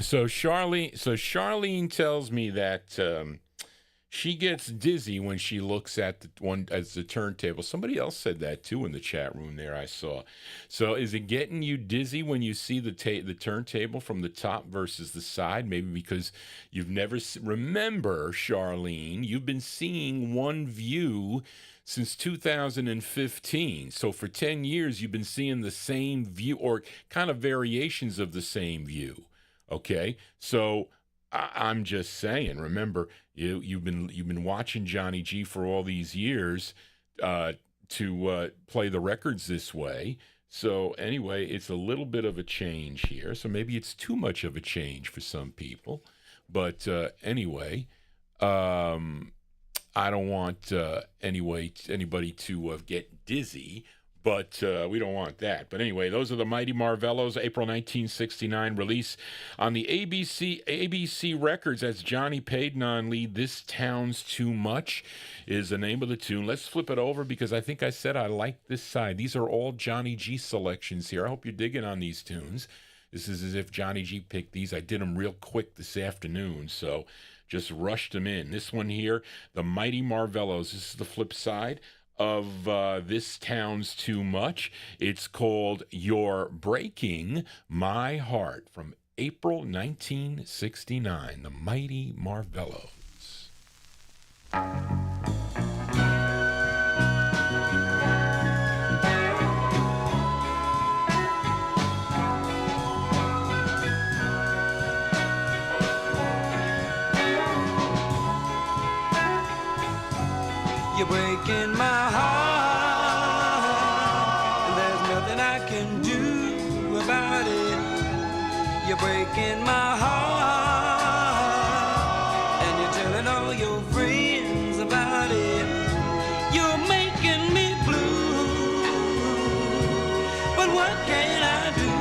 Charlene tells me that she gets dizzy when she looks at the turntable. Somebody else said that too in the chat room there, I saw. So is it getting you dizzy when you see the turntable from the top versus the side? Maybe because you've never remember, Charlene, you've been seeing one view since 2015. So for 10 years, you've been seeing the same view or kind of variations of the same view. Okay, so I'm just saying. Remember, you've been watching Johnny G for all these years to play the records this way. So anyway, it's a little bit of a change here. So maybe it's too much of a change for some people. But anyway, I don't want anybody to get dizzy, but we don't want that. But anyway, those are the Mighty Marvellos, April 1969 release on the ABC Records. That's Johnny Payton on lead. This Town's Too Much is the name of the tune. Let's flip it over because I think I said I like this side. These are all Johnny G selections here. I hope you're digging on these tunes. This is as if Johnny G picked these. I did them real quick this afternoon, so just rushed them in. This one here, the Mighty Marvellos. This is the flip side of This Town's Too Much. It's called You're Breaking My Heart from April 1969, the Mighty Marvellos. You're breaking my heart, and there's nothing I can do about it. You're breaking my heart, and you're telling all your friends about it. You're making me blue, but what can I do?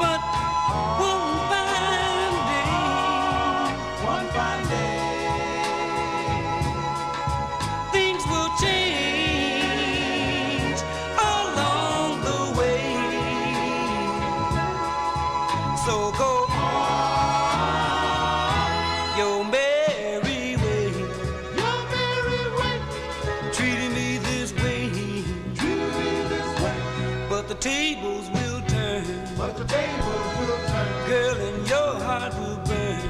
But one fine day, things will change along the way. So go on your merry way, treating me this way, but the tables will turn, girl, and your heart will burn.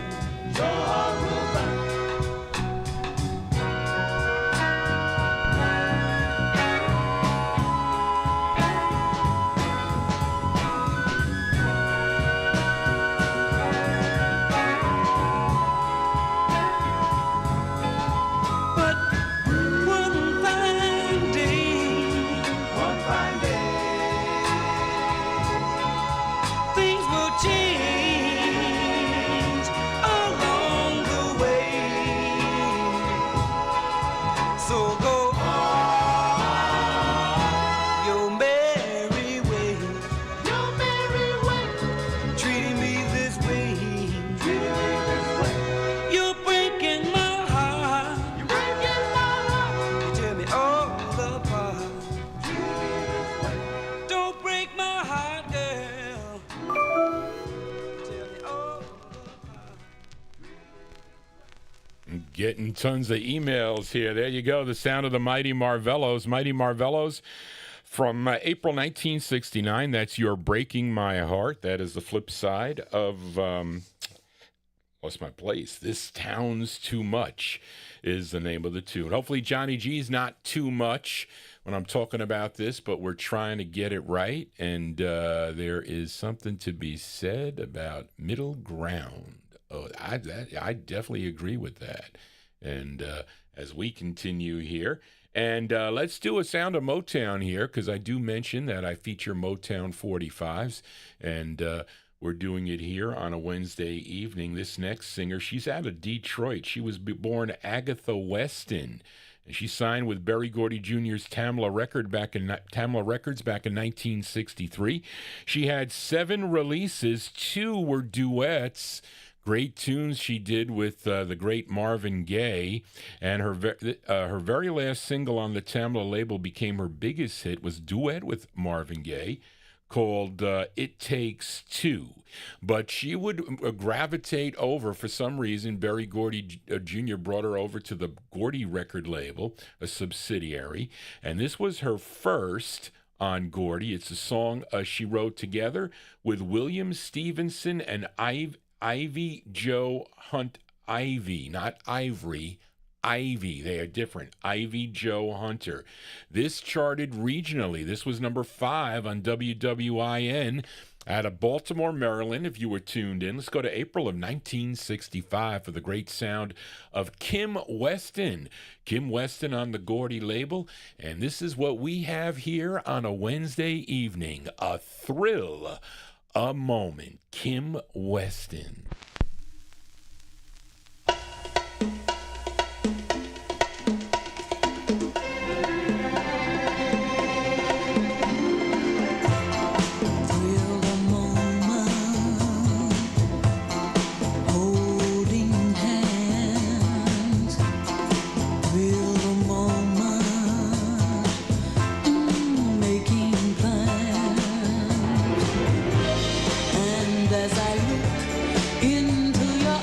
But one fine day, things will change along the way. So go on your merry way, treating me this way. You're breaking my heart, you tear me all apart. Don't break my heart, girl. Tear me all apart. Getting tons of emails here. There you go. The sound of the Mighty Marvellos. Mighty Marvellos from April 1969. That's You're Breaking My Heart. That is the flip side of lost my place. This Town's Too Much is the name of the tune. Hopefully Johnny G's not too much when I'm talking about this, but we're trying to get it right. And there is something to be said about middle ground. Oh, I definitely agree with that. And as we continue here, and let's do a sound of Motown here, because I do mention that I feature Motown 45s, and we're doing it here on a Wednesday evening. This next singer, she's out of Detroit. She was born Agatha Weston, and she signed with Berry Gordy Jr.'s Tamla Records back in 1963. She had 7 releases. 2 were duets. Great tunes she did with the great Marvin Gaye, and her very last single on the Tamla label became her biggest hit, was Duet with Marvin Gaye, called It Takes Two. But she would gravitate over, for some reason, Berry Gordy Jr. brought her over to the Gordy record label, a subsidiary, and this was her first on Gordy. It's a song she wrote together with William Stevenson and Ivy Jo Hunt. Ivy, not Ivory. Ivy, they are different. Ivy Jo Hunter. This charted regionally. This was number 5 on WWIN out of Baltimore, Maryland, if you were tuned in. Let's go to April of 1965 for the great sound of Kim Weston. Kim Weston on the Gordy label. And this is what we have here on a Wednesday evening. A thrill, a moment. Kim Weston. As I look into your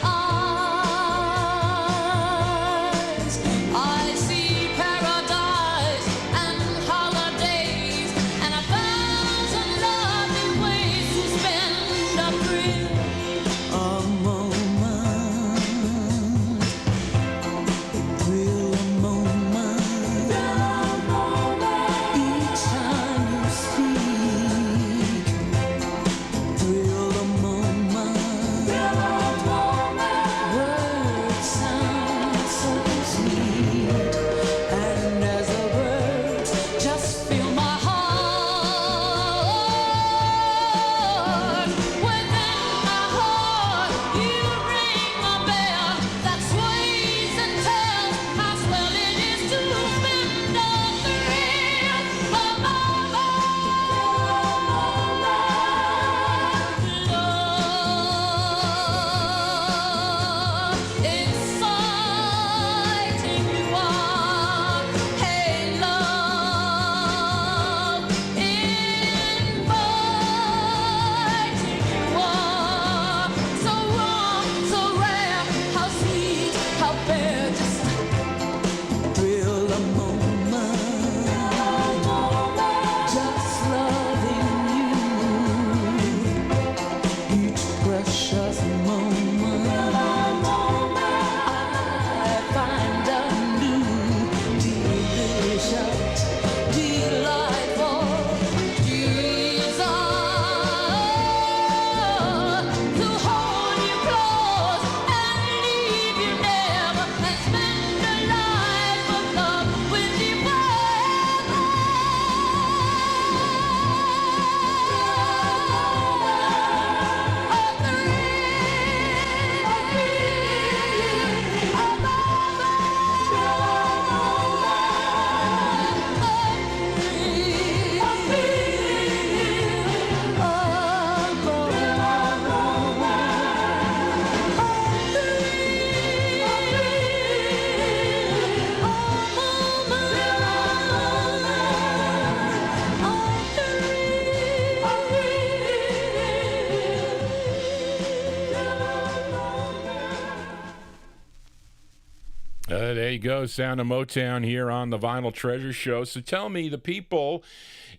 There you go, Sound of Motown here on the Vinyltreasure Show. So tell me, the people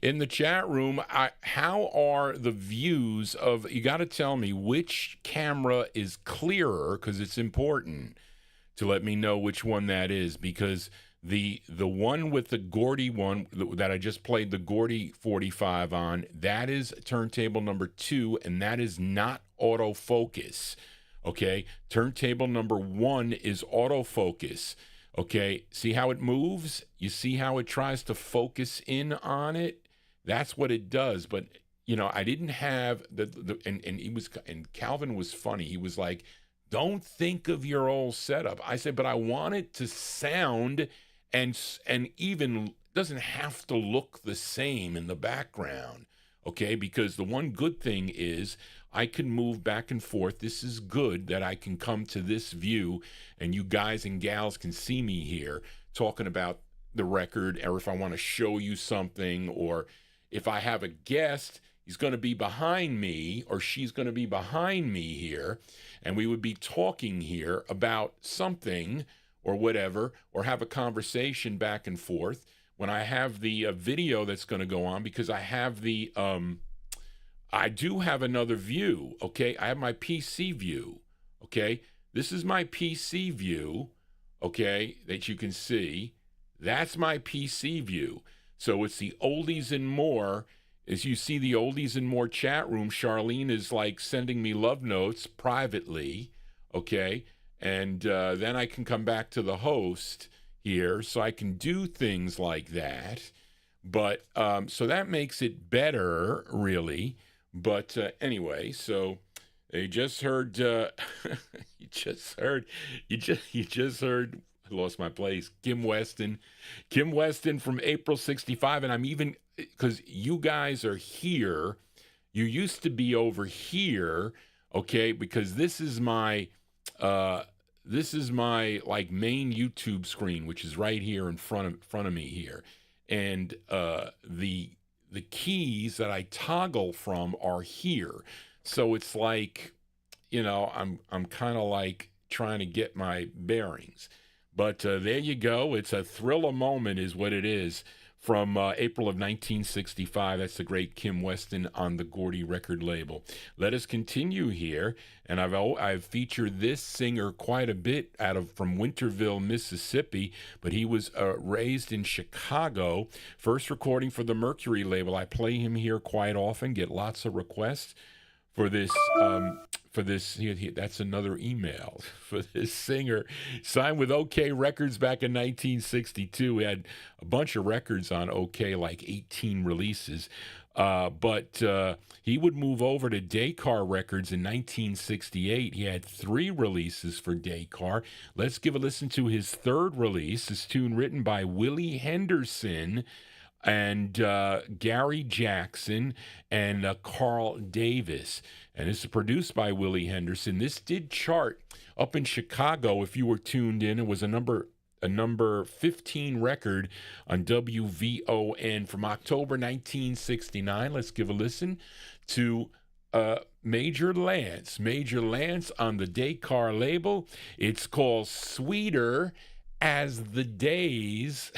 in the chat room, how are the views of, you got to tell me which camera is clearer, because it's important to let me know which one that is, because the one with the Gordy one that I just played the Gordy 45 on, that is turntable number 2, and that is not autofocus. Okay, turntable number 1 is autofocus. Okay, see how it moves? You see how it tries to focus in on it? That's what it does. But you know, I didn't have and Calvin was funny. He was like, "Don't think of your old setup." I said, "But I want it to sound and even doesn't have to look the same in the background." Okay, because the one good thing is I can move back and forth. This is good that I can come to this view and you guys and gals can see me here talking about the record, or if I want to show you something, or if I have a guest. he's going to be behind me, or she's going to be behind me here, and we would be talking here about something or whatever, or have a conversation back and forth. When I have the video that's going to go on, because I have the, I do have another view, okay? I have my PC view, okay? This is my PC view, okay, that you can see. That's my PC view. So it's the oldies and more. As you see the oldies and more chat room, Charlene is like sending me love notes privately, okay? And then I can come back to the host here, so I can do things like that. But so that makes it better, really. But anyway, so you just heard, you just heard. I lost my place. Kim Weston from April '65, and I'm even, because you guys are here. You used to be over here, okay? Because this is my like main YouTube screen, which is right here in front of me here, and the keys that I toggle from are here. So it's like, you know, I'm kind of like trying to get my bearings. But there you go. It's a thriller moment is what it is, from April of 1965. That's the great Kim Weston on the Gordy record label. Let us continue here. And I've featured this singer quite a bit from Winterville, Mississippi, but he was raised in Chicago. First recording for the Mercury label. I play him here quite often, get lots of requests for this. That's another email for this singer. Signed with OK Records back in 1962. We had a bunch of records on OK, like 18 releases. But he would move over to Descar Records in 1968. He had 3 releases for Descar. Let's give a listen to his third release. This tune written by Willie Henderson and Gary Jackson and Carl Davis. And this is produced by Willie Henderson. This did chart up in Chicago, if you were tuned in. It was a number 15 record on WVON from October 1969. Let's give a listen to Major Lance on the Descar label. It's called Sweeter as the Days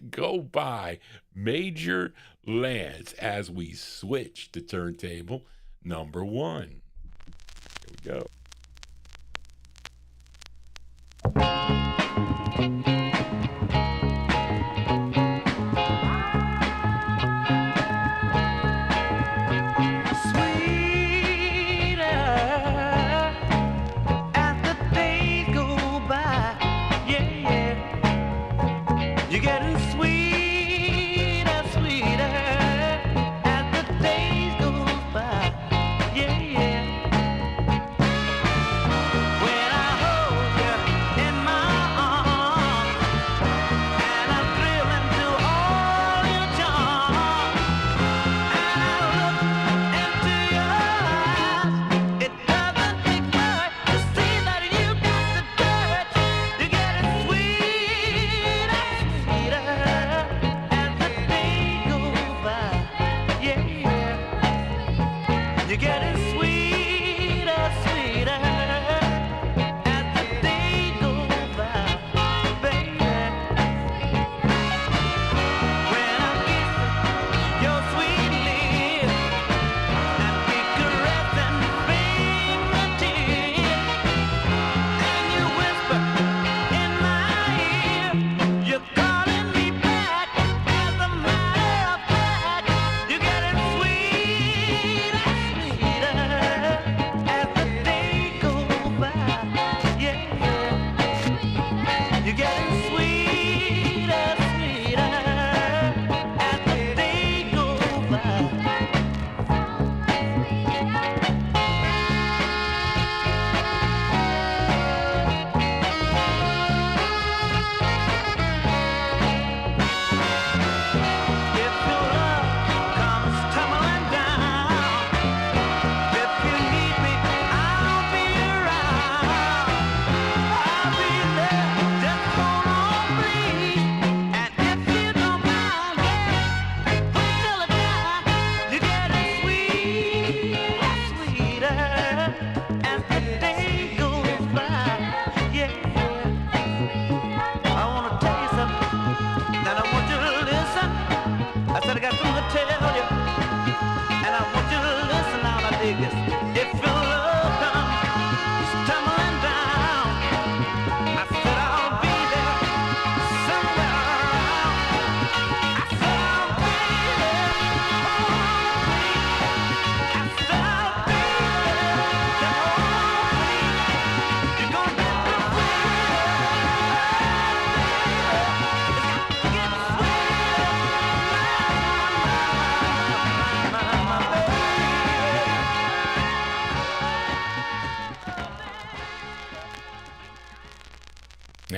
Go By. Major Lance, as we switch to turntable number 1. Here we go. You get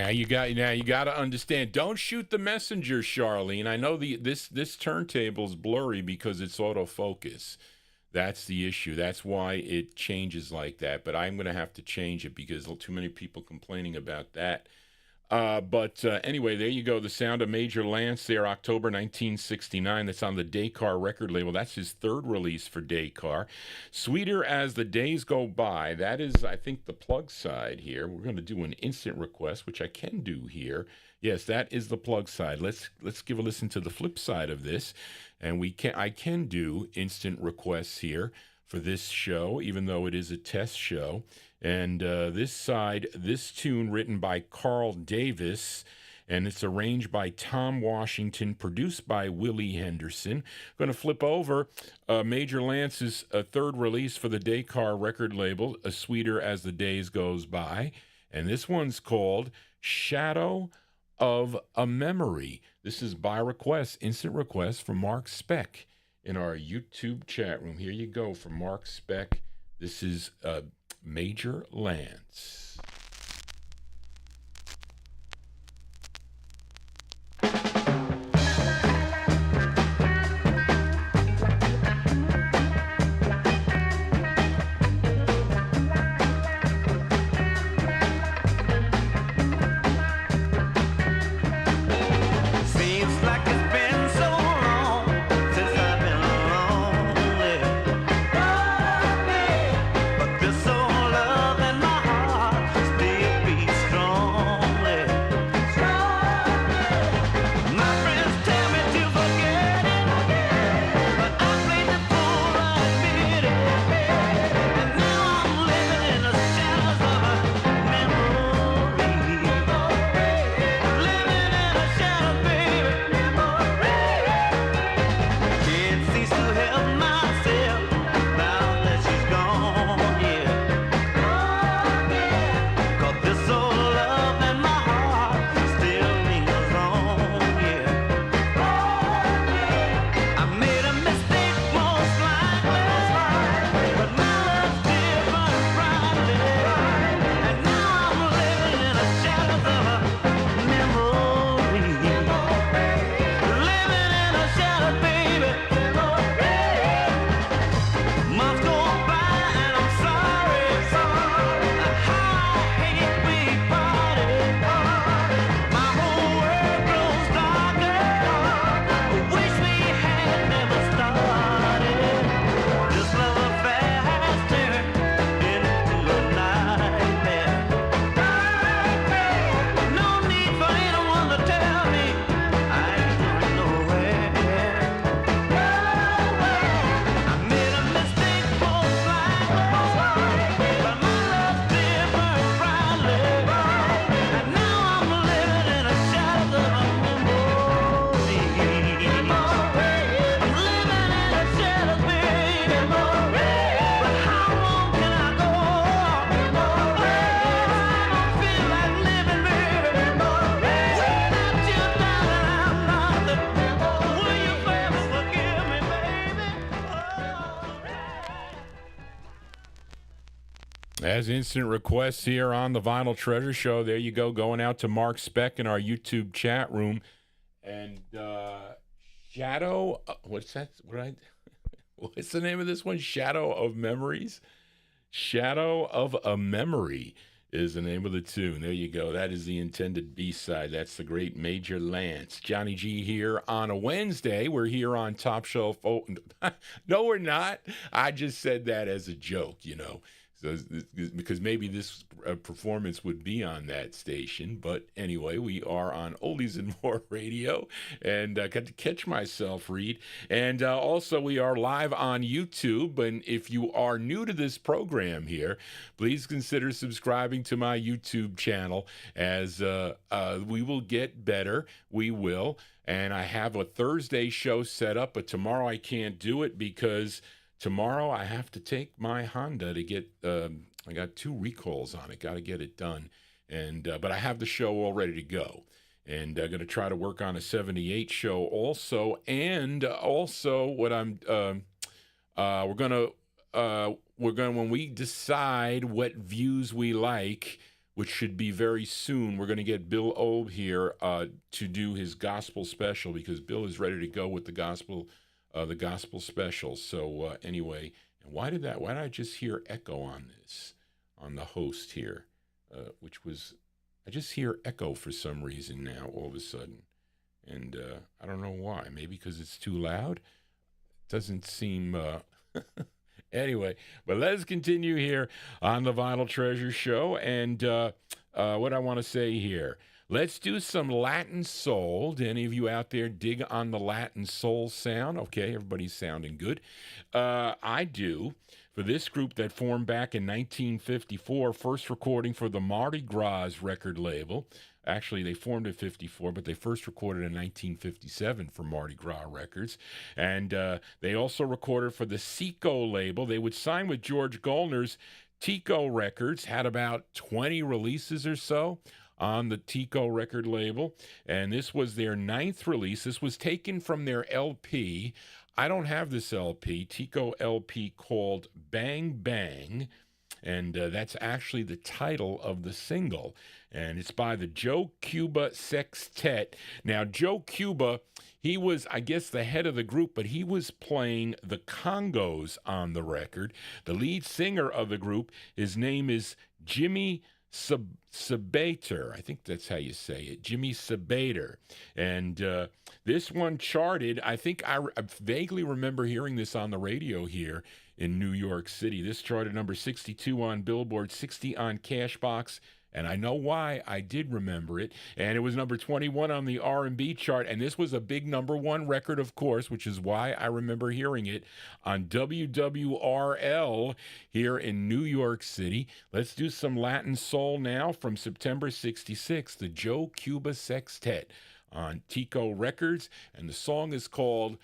Now you got to understand. Don't shoot the messenger, Charlene. I know this turntable's blurry because it's autofocus. That's the issue. That's why it changes like that. But I'm going to have to change it because too many people complaining about that. But anyway, there you go. The sound of Major Lance there, October 1969. That's on the Descar record label. That's his third release for Descar. Sweeter As the Days Go By. That is, I think, the plug side here. We're going to do an instant request, which I can do here. Yes, that is the plug side. Let's give a listen to the flip side of this. And I can do instant requests here for this show, even though it is a test show. And this side, this tune written by Carl Davis, and it's arranged by Tom Washington, produced by Willie Henderson. Going to flip over Major Lance's third release for the Descar record label, A Sweeter As the Days Goes By. And this one's called Shadow of a Memory. This is by request, instant request from Mark Speck in our YouTube chat room. Here you go from Mark Speck. This is Major Lance. Seems like it's been so long since I've been lonely. But this old love in my heart still beats strongly. My friends tell me to forget it, but I played the fool, I admit it. And now I'm living in the shadows of a memory. Living in a shadow, baby. Can't cease to help myself now that she's gone, yeah. 'Cause this old love in my heart still lingers on, yeah. I made a mistake most likely, but my love's different brightly. And now I'm living in the shadows of a memory. Living in a shadow, baby. Months go by and I'm sorry. How I hate we parted. My whole world grows darker. Wish we had never started. This love affair has turned into a nightmare. No need for anyone to tell me I ain't going nowhere. I made a mistake most likely, but my love's different brightly. And now I'm living in a shadow of a memory. I'm living in a shadow, baby. But how long can I go on? I don't feel like living, baby. Without you, darling, I'm nothing. Will you forever forgive me, baby? As instant requests here on the Vinyl Treasure Show, there you go, going out to Mark Speck in our YouTube chat room. And Shadow, what's that? What's the name of this one? Shadow of Memories? Shadow of a Memory is the name of the tune. There you go. That is the intended B-side. That's the great Major Lance. Johnny G here on a Wednesday. We're here on Top Shelf. Oh, no, we're not. I just said that as a joke, you know. So, because maybe this performance would be on that station. But anyway, we are on Oldies and More Radio. And I got to catch myself, Reed. And also, we are live on YouTube. And if you are new to this program here, please consider subscribing to my YouTube channel, as we will get better. We will. And I have a Thursday show set up, but tomorrow I can't do it because tomorrow I have to take my Honda to get, I got 2 recalls on it. Got to get it done. And but I have the show all ready to go. And I'm going to try to work on a 78 show also. And also what I'm, we're going to, when we decide what views we like, which should be very soon. We're going to get Bill Obe here to do his gospel special because Bill is ready to go with the gospel special. So anyway, and why did I just hear echo on this, on the host here, I just hear echo for some reason now all of a sudden. And I don't know why. Maybe because it's too loud? Doesn't seem... Anyway, but let's continue here on the Vinyltreasure Show. And what I want to say here, let's do some Latin soul. Do any of you out there dig on the Latin soul sound? Okay, everybody's sounding good. I do. For this group that formed back in 1954, first recording for the Mardi Gras record label. Actually, they formed in 54, but they first recorded in 1957 for Mardi Gras Records. And they also recorded for the Seco label. They would sign with George Goldner's Tico Records, had about 20 releases or so on the Tico record label. And this was their 9th release. This was taken from their LP. I don't have this LP, Tico LP called Bang Bang. And that's actually the title of the single. And it's by the Joe Cuba Sextet. Now, Joe Cuba, he was, I guess, the head of the group, but he was playing the congos on the record. The lead singer of the group, his name is Jimmy Sabater. I think that's how you say it, Jimmy Sabater. And this one charted, I think I vaguely remember hearing this on the radio here in New York City. This charted number 62 on Billboard, 60 on Cashbox, and I know why. I did remember it. And it was number 21 on the R&B chart, and this was a big number 1 record, of course, which is why I remember hearing it on WWRL here in New York City. Let's do some Latin soul now from September 66, the Joe Cuba Sextet on Tico Records, and the song is called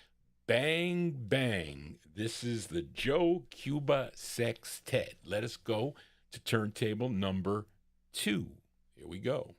Bang Bang. This is the Joe Cuba Sextet. Let us go to turntable number 2. Here we go.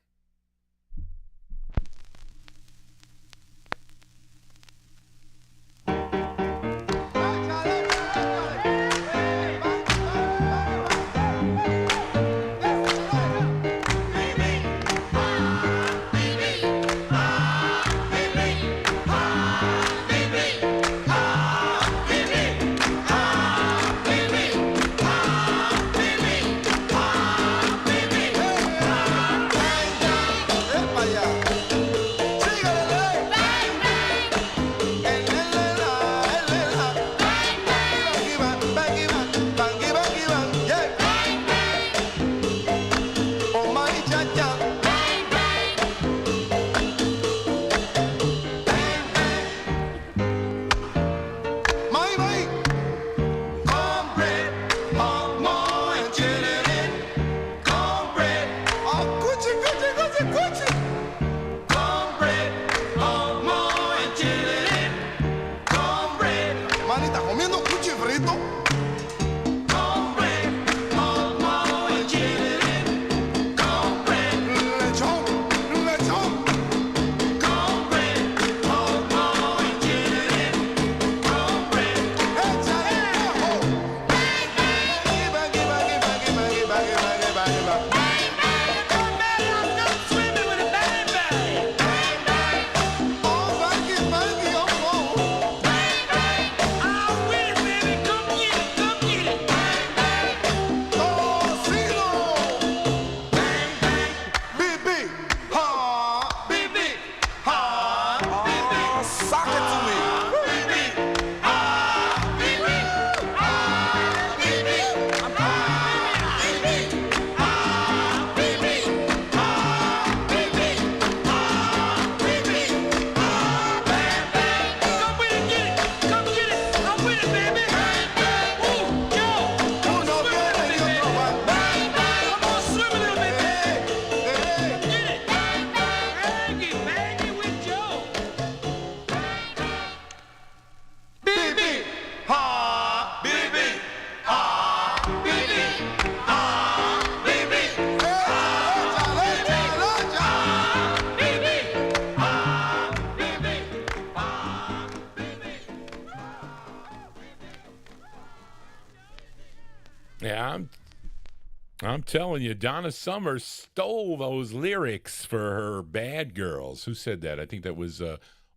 I'm telling you, Donna Summer stole those lyrics for her Bad Girls. Who said that? I think that was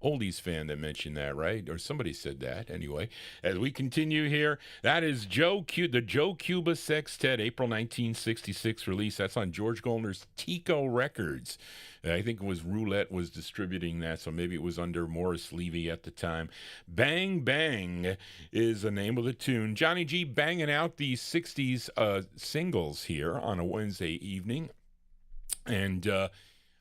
Oldies fan that mentioned that, right? Or somebody said that. Anyway, as we continue here, that is the Joe Cuba Sextet, April 1966 release. That's on George Goldner's Tico Records. I think it was Roulette was distributing that, so maybe it was under Morris Levy at the time. Bang Bang is the name of the tune. Johnny G banging out these 60s singles here on a Wednesday evening. And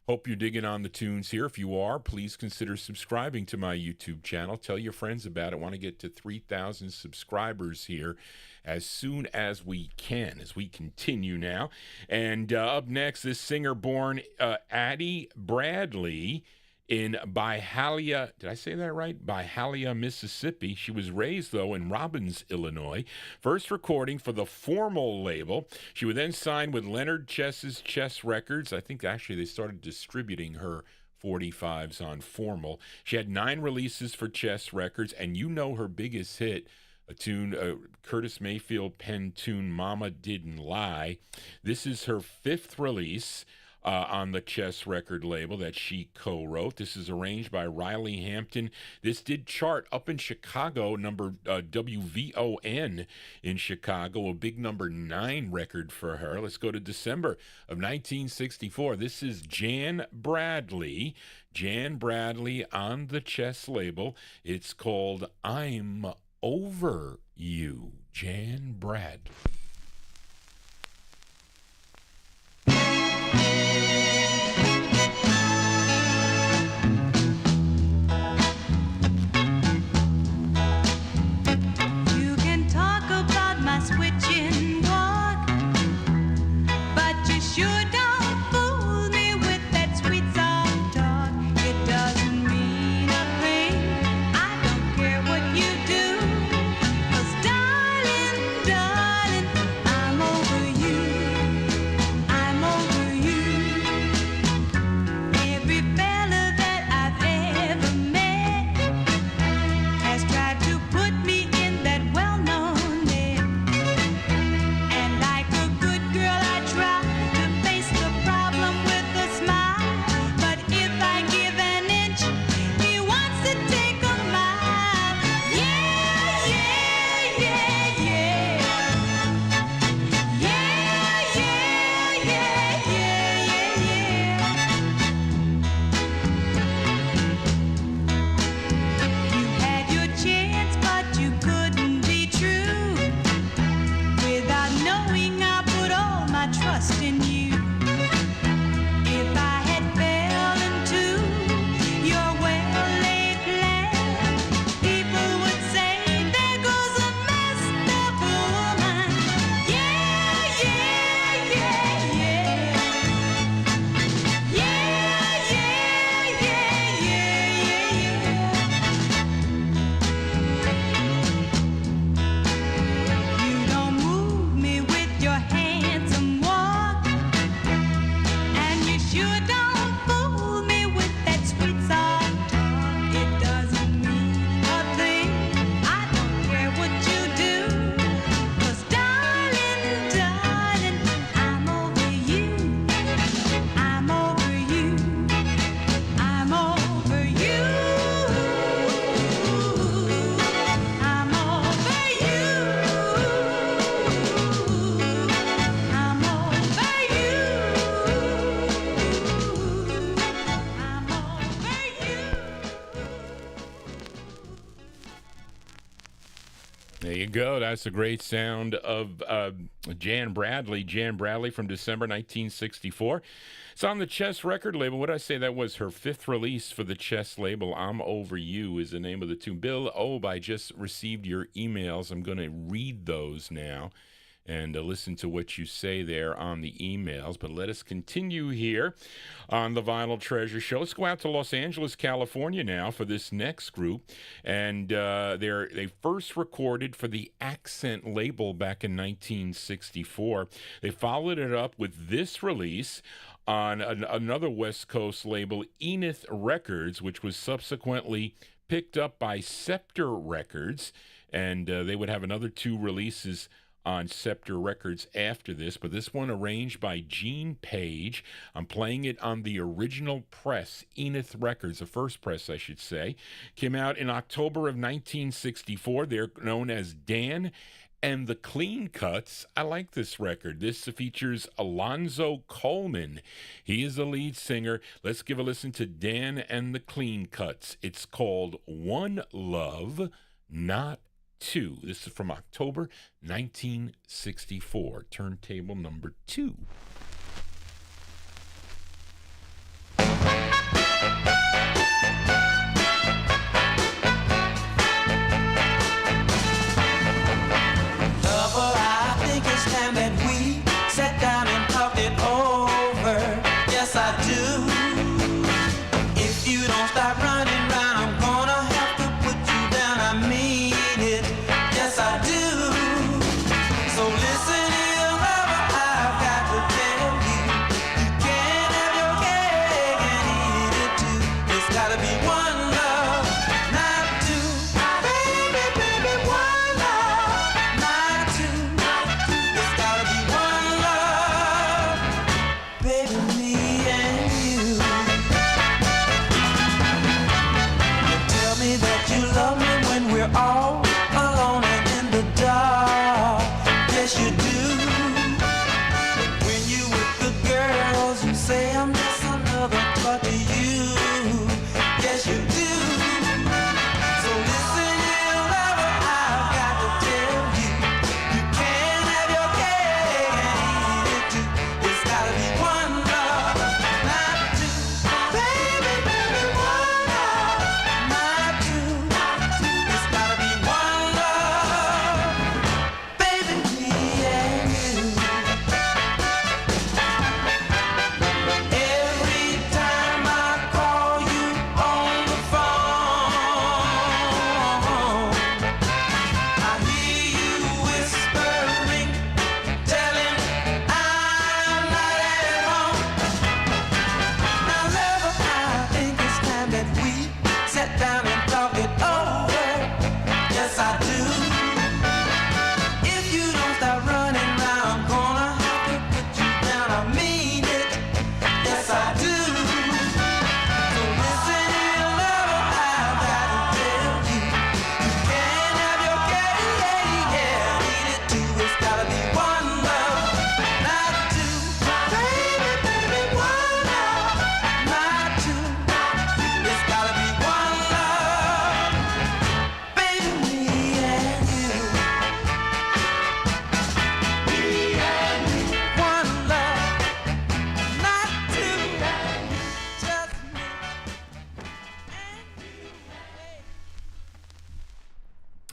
hope you're digging on the tunes here. If you are, please consider subscribing to my YouTube channel. Tell your friends about it. I want to get to 3,000 subscribers here as soon as we can, as we continue now. And up next, this singer born Addie Bradley in Byhalia, did I say that right? Byhalia, Mississippi. She was raised, though, in Robbins, Illinois. First recording for the Formal label. She would then sign with Leonard Chess's Chess Records. I think actually they started distributing her 45s on Formal. She had 9 releases for Chess Records, and you know her biggest hit, a tune, Curtis Mayfield penned tune, Mama Didn't Lie. This is her 5th release on the Chess record label that she co-wrote. This is arranged by Riley Hampton. This did chart up in Chicago, number WVON in Chicago, a big number 9 record for her. Let's go to December of 1964. This is Jan Bradley. Jan Bradley on the Chess label. It's called I'm Over You. Jan Bradley. You can talk about my switching walk, but you sure don't fool me with that sweet soft talk. It doesn't mean a thing. I don't care what you do, 'cause darling, darling, I'm over you. I'm over you. Every fella that I've ever met has tried to put me in that well-known net. And like a good girl, I try to face the problem with a smile. But if I give an inch, he wants to take a mile. Yeah, yeah, yeah, yeah. Yeah, yeah, yeah, yeah, yeah, yeah. You had your chance, but you couldn't be true. Without knowing, I put all my trust in you. If I had fell into your well-laid plan, people would say, there goes a messed up woman. Yeah, yeah, yeah, yeah. Yeah, yeah, yeah, yeah, yeah. You don't move me with your handsome walk, and you sure don't fool me with that sweet soft talk. It doesn't mean a thing. I don't care what you do, 'cause darling, darling, I'm over you. I'm over you. I'm over you. I'm over you. I'm over you. There you go. That's the great sound of Jan Bradley. Jan Bradley from December 1964. It's on the Chess record label. What did I say? That was her 5th release for the Chess label. I'm Over You is the name of the tune. Bill Obe, I just received your emails. I'm going to read those now and listen to what you say there on the emails. But let us continue here on the Vinyltreasure Show. Let's go out to Los Angeles, California now for this next group. And they first recorded for the Accent label back in 1964. They followed it up with this release on another West Coast label, Enith Records, which was subsequently picked up by Scepter Records. And they would have another 2 releases on Scepter Records after this, but this one arranged by Gene Page. I'm playing it on the original press, Enith Records, the first press, I should say. Came out in October of 1964. They're known as Dan and the Clean Cuts. I like this record. This features Alonzo Coleman. He is the lead singer. Let's give a listen to Dan and the Clean Cuts. It's called One Love, Not Two. This is from October 1964. Turntable number 2.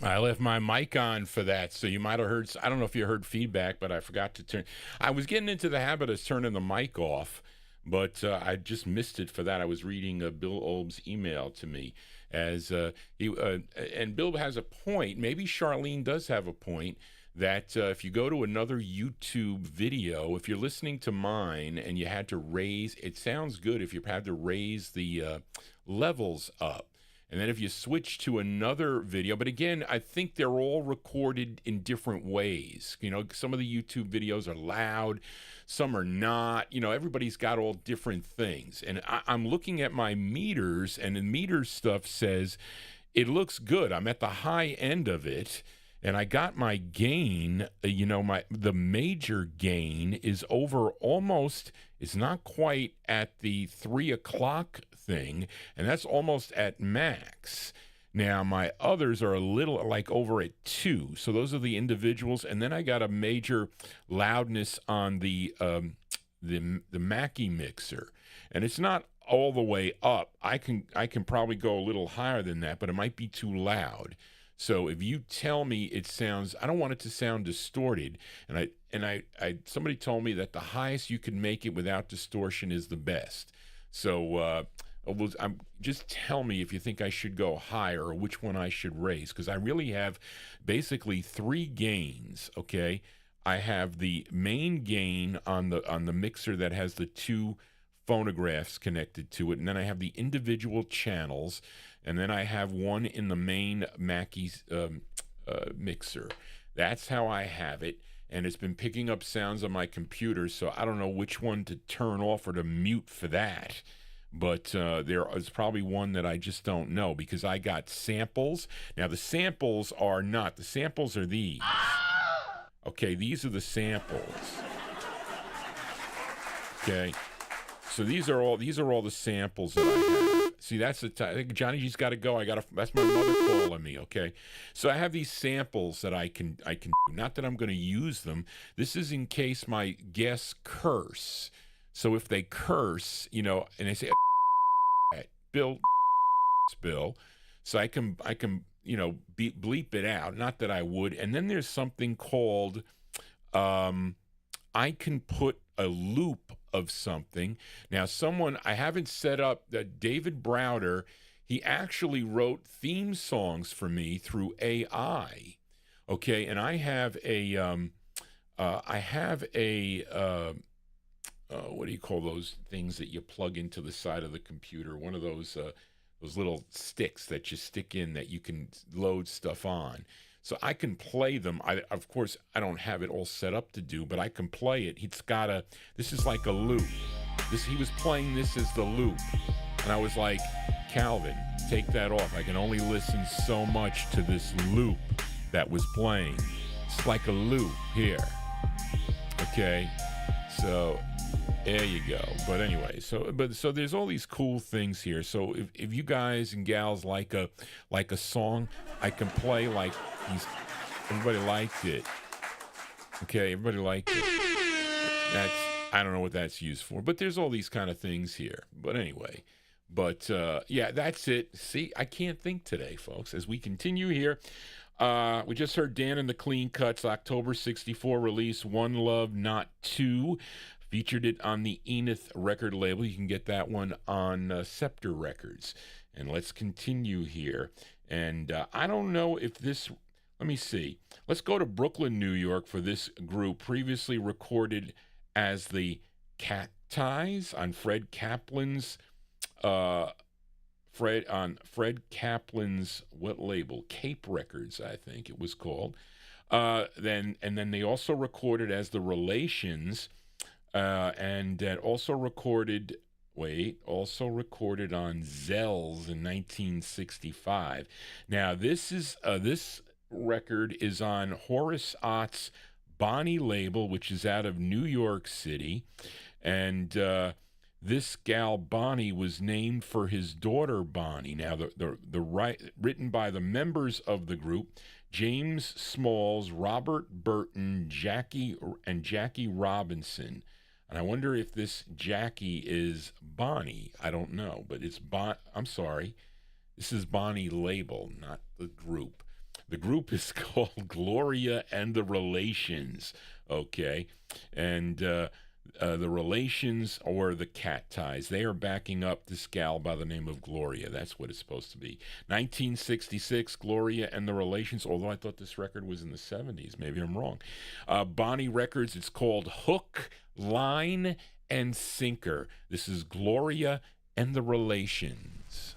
I left my mic on for that, so you might have heard, I don't know if you heard feedback, but I forgot to turn. I was getting into the habit of turning the mic off, but I just missed it for that. I was reading Bill Olb's email to me, as and Bill has a point. Maybe Charlene does have a point, that if you go to another YouTube video, if you're listening to mine and you had to raise, it sounds good if you had to raise the levels up. And then if you switch to another video, but again, I think they're all recorded in different ways. You know, some of the YouTube videos are loud, some are not. You know, everybody's got all different things. And I'm looking at my meters, and the meter stuff says it looks good. I'm at the high end of it, and I got my gain, you know, the major gain is over almost, it's not quite at the 3 o'clock thing, and that's almost at max. Now my others are a little like over at 2, so those are the individuals, and then I got a major loudness on the Mackie mixer, and it's not all the way up. I can probably go a little higher than that, but it might be too loud. So if you tell me it sounds, I don't want it to sound distorted, and I somebody told me that the highest you can make it without distortion is the best. So just tell me if you think I should go higher or which one I should raise, because I really have basically 3 gains. Okay, I have the main gain on the mixer that has the 2 phonographs connected to it, and then I have the individual channels, and then I have one in the main Mackie's mixer. That's how I have it. And it's been picking up sounds on my computer, so I don't know which one to turn off or to mute for that. But there is probably one that I just don't know because I got samples. Now, the samples are not. The samples are these. Okay, these are the samples. Okay. So these are all the samples that I have. See, that's the time. I think Johnny G's got to go. That's my mother calling me. Okay, so I have these samples that I can do. Not that I'm going to use them. This is in case my guests curse. So if they curse, and they say Bill, so I can bleep it out. Not that I would. And then there's something called I can put a loop of something. Now, I haven't set up that David Browder, he actually wrote theme songs for me through AI. Okay, and I have what do you call those things that you plug into the side of the computer? One of those little sticks that you stick in that you can load stuff on. So I can play them. Of course, I don't have it all set up to do, but I can play it. This is like a loop. He was playing this as the loop. And I was like, Calvin, take that off. I can only listen so much to this loop that was playing. It's like a loop here. Okay? So there you go. But anyway, so there's all these cool things here. So if you guys and gals like a song, I can play like everybody liked it. Okay, everybody liked it. I don't know what that's used for, but there's all these kind of things here. But anyway, yeah, that's it. See, I can't think today, folks. As we continue here, we just heard Dan and the Clean Cuts, October 64 release, One Love, Not Two. Featured it on the Enith record label. You can get that one on Scepter Records. And let's continue here. And I don't know if this... Let me see. Let's go to Brooklyn, New York for this group, previously recorded as the Cacti's on Fred Kaplan's... Fred Kaplan's, what label? Cape Records, I think it was called. Then they also recorded as the Relations... and that also recorded on Zell's in 1965. Now, this record is on Horace Ott's Bonnie label, which is out of New York City. And this gal, Bonnie, was named for his daughter, Bonnie. Now, written by the members of the group, James Smalls, Robert Burton, Jackie Robinson. And I wonder if this Jackie is Bonnie. I don't know, but I'm sorry. This is Bonnie label, not the group. The group is called Gloria and the Relations, okay? And the Relations or the Cacti's, they are backing up this gal by the name of Gloria. That's what it's supposed to be. 1966, Gloria and the Relations, although I thought this record was in the 70s. Maybe I'm wrong. Bonnie Records, it's called Hook, Line, and Sinker. This is Gloria and the Relations.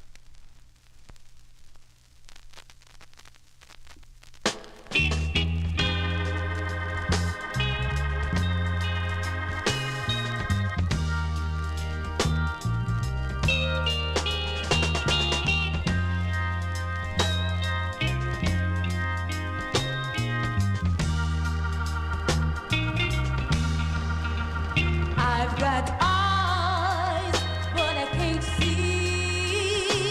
I've got eyes, but I can't see.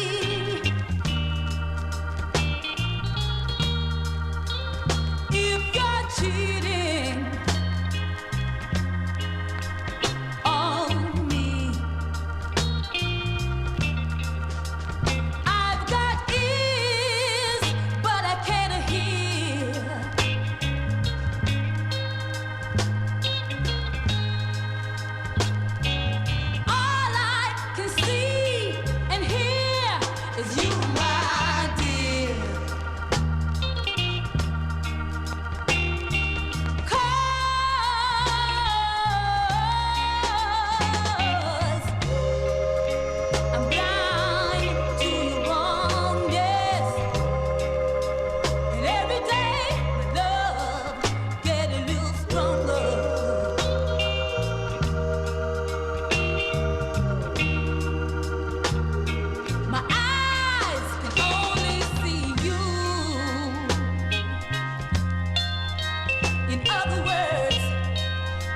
In other words,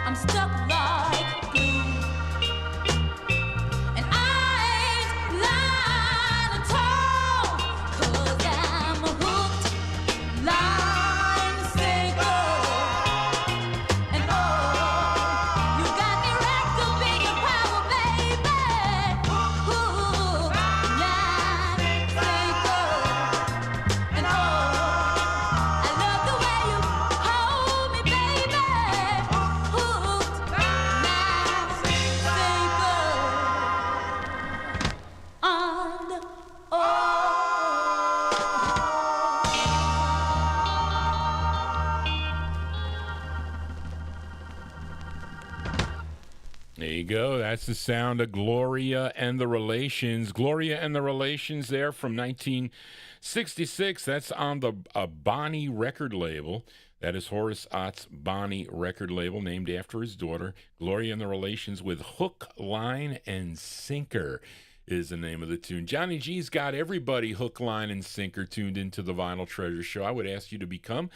I'm stuck like glue. And I ain't lying at all, 'cause I'm hooked, line, sinker. And oh, you got me wrapped up in your power, baby. Hooked, line, sinker. And oh, I love the way you hold me, baby. Hooked, line, sinker. And oh. There you go. That's the sound of Gloria and the Relations. Gloria and the Relations there from 1966. That's on the Bonnie record label. That is Horace Ott's Bonnie record label, named after his daughter. Gloria and the Relations with Hook, Line, and Sinker is the name of the tune. Johnny G's got everybody hook, line, and sinker tuned into the Vinyltreasure show. I would ask you to become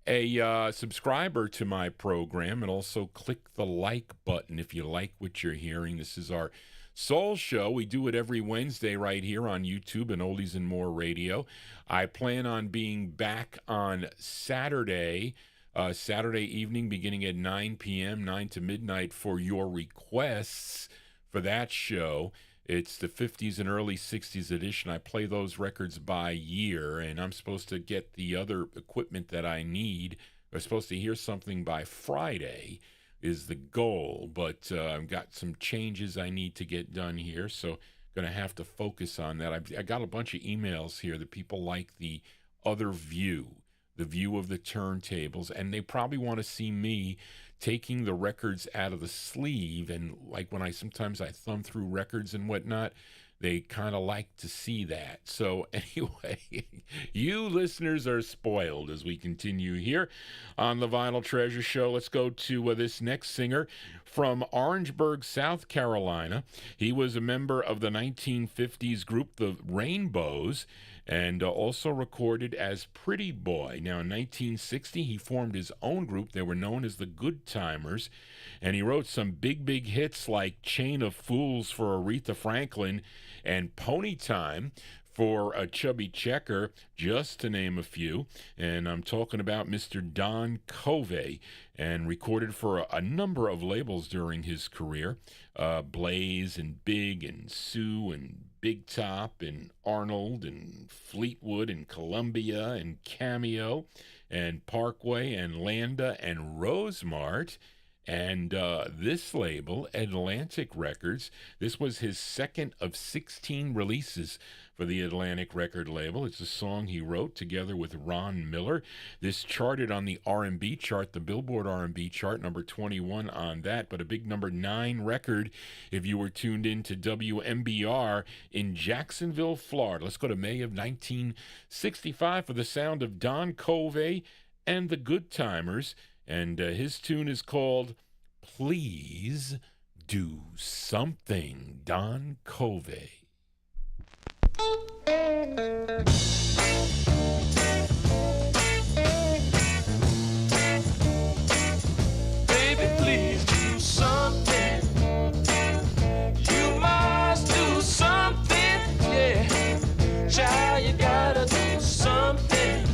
a subscriber to my program and also click the like button if you like what you're hearing. This is our Soul Show. We do it every Wednesday right here on YouTube and Oldies and More Radio. I plan on being back on Saturday evening beginning at 9 p.m., 9 to midnight for your requests for that show. It's the 50s and early 60s edition. I play those records by year, and I'm supposed to get the other equipment that I need. I'm supposed to hear something by Friday is the goal, but I've got some changes I need to get done here, so going to have to focus on that. I got a bunch of emails here that people like the other view, the view of the turntables, and they probably want to see me taking the records out of the sleeve. And like when I thumb through records and whatnot, they kind of like to see that. So anyway, you listeners are spoiled as we continue here on the Vinyltreasure show. Let's go to this next singer from Orangeburg, South Carolina. He was a member of the 1950s group the Rainbows, and also recorded as Pretty Boy. Now, in 1960, he formed his own group. They were known as the Good Timers, and he wrote some big, big hits like Chain of Fools for Aretha Franklin and Pony Time for a Chubby Checker, just to name a few. And I'm talking about Mr. Don Cove, and recorded for a number of labels during his career. Blaze and Big and Sue and Big Top and Arnold and Fleetwood and Columbia and Cameo and Parkway and Landa and Rosemart. And this label, Atlantic Records, this was his second of 16 releases for the Atlantic record label. It's a song he wrote together with Ron Miller. This charted on the R&B chart, the Billboard R&B chart, number 21 on that, but a big number 9 record if you were tuned in to WMBR in Jacksonville, Florida. Let's go to May of 1965 for the sound of Don Cove and the Good Timers. And his tune is called Please Do Something, Don Cove. Baby, please do something. You must do something, yeah. Child, you gotta do something.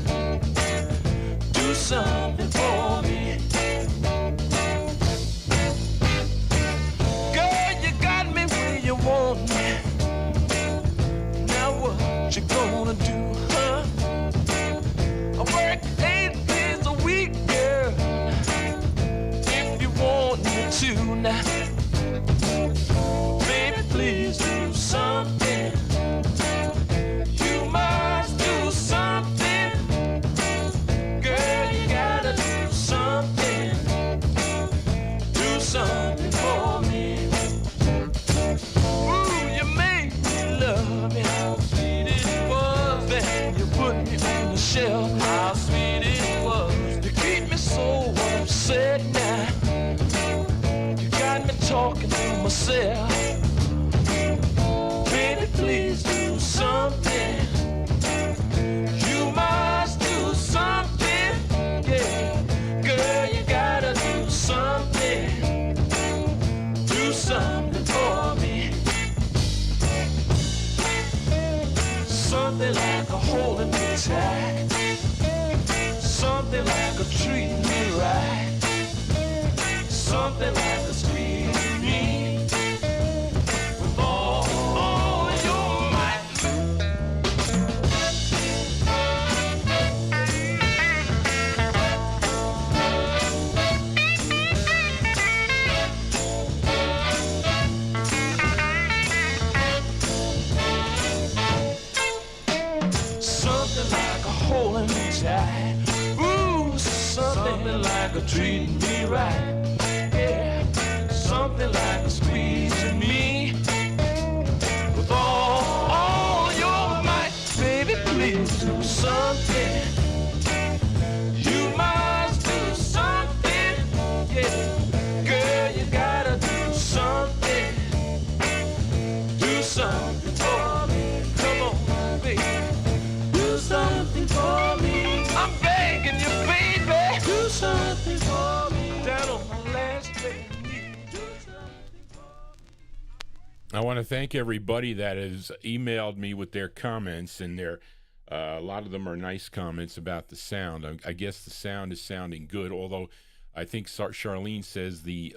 Do something for me. Girl, you got me where you want me. Now what you gonna do, huh? I work 8 days a week, girl, if you want me to now. Baby, please do something. You must do something. Girl, you gotta do something. Do something for me. Ooh, you make me love me. How sweet it was that you put me on the shelf. How sweet it was. You keep me so upset now. You got me talking to myself. Baby, please do something. You must do something. Yeah, girl, you something like a treating me right. Yeah, something like a squeezing me with all your might. Baby, please do something. You must do something. Yeah, girl, you gotta do something. Do something for me. Come on, baby. Do something for me. I'm begging you, baby. Do something for me. Down on my last day. Do something for me. I want to thank everybody that has emailed me with their comments, and a lot of them are nice comments about the sound. I guess the sound is sounding good, although I think Charlene says the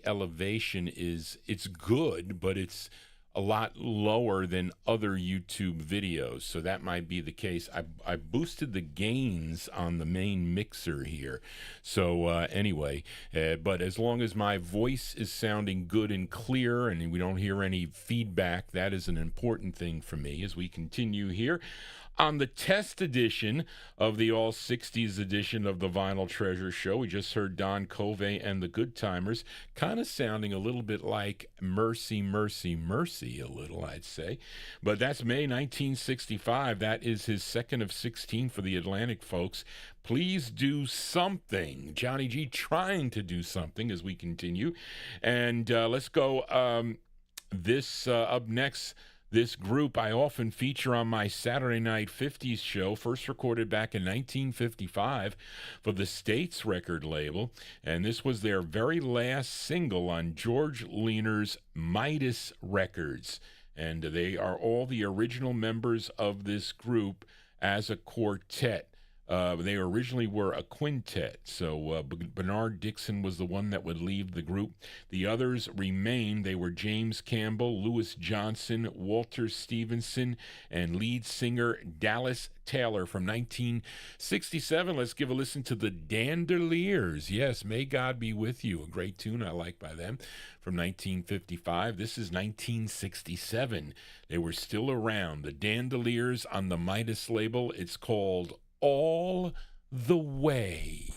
elevation it's good, but it's a lot lower than other YouTube videos, so that might be the case. I boosted the gains on the main mixer here, so anyway, but as long as my voice is sounding good and clear and we don't hear any feedback, that is an important thing for me as we continue here on the test edition of the All 60s edition of the Vinyltreasure Show. We just heard Don Cove and the Good Timers, kind of sounding a little bit like Mercy, Mercy, Mercy, a little, I'd say. But that's May 1965. That is his second of 16 for the Atlantic folks. Please do something. Johnny G trying to do something as we continue. And let's go up next. This group I often feature on my Saturday Night 50s show, first recorded back in 1955 for the States record label, and this was their very last single on George Leaner's Midas Records, and they are all the original members of this group as a quartet. They originally were a quintet, so Bernard Dixon was the one that would leave the group. The others remained. They were James Campbell, Louis Johnson, Walter Stevenson, and lead singer Dallas Taylor from 1967. Let's give a listen to the Dandelers. Yes, May God Be With You, a great tune I like by them from 1955. This is 1967. They were still around. The Dandelers on the Midas label. It's called All the Way.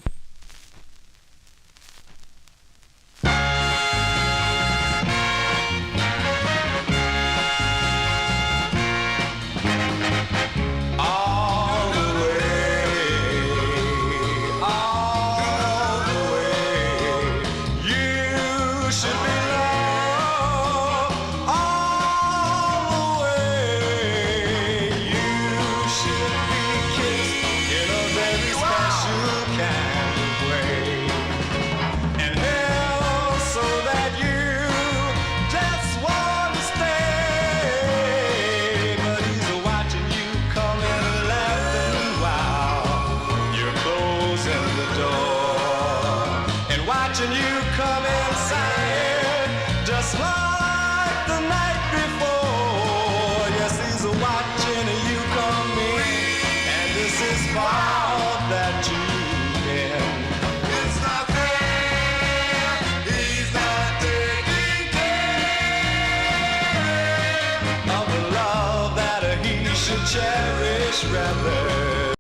Cherish rather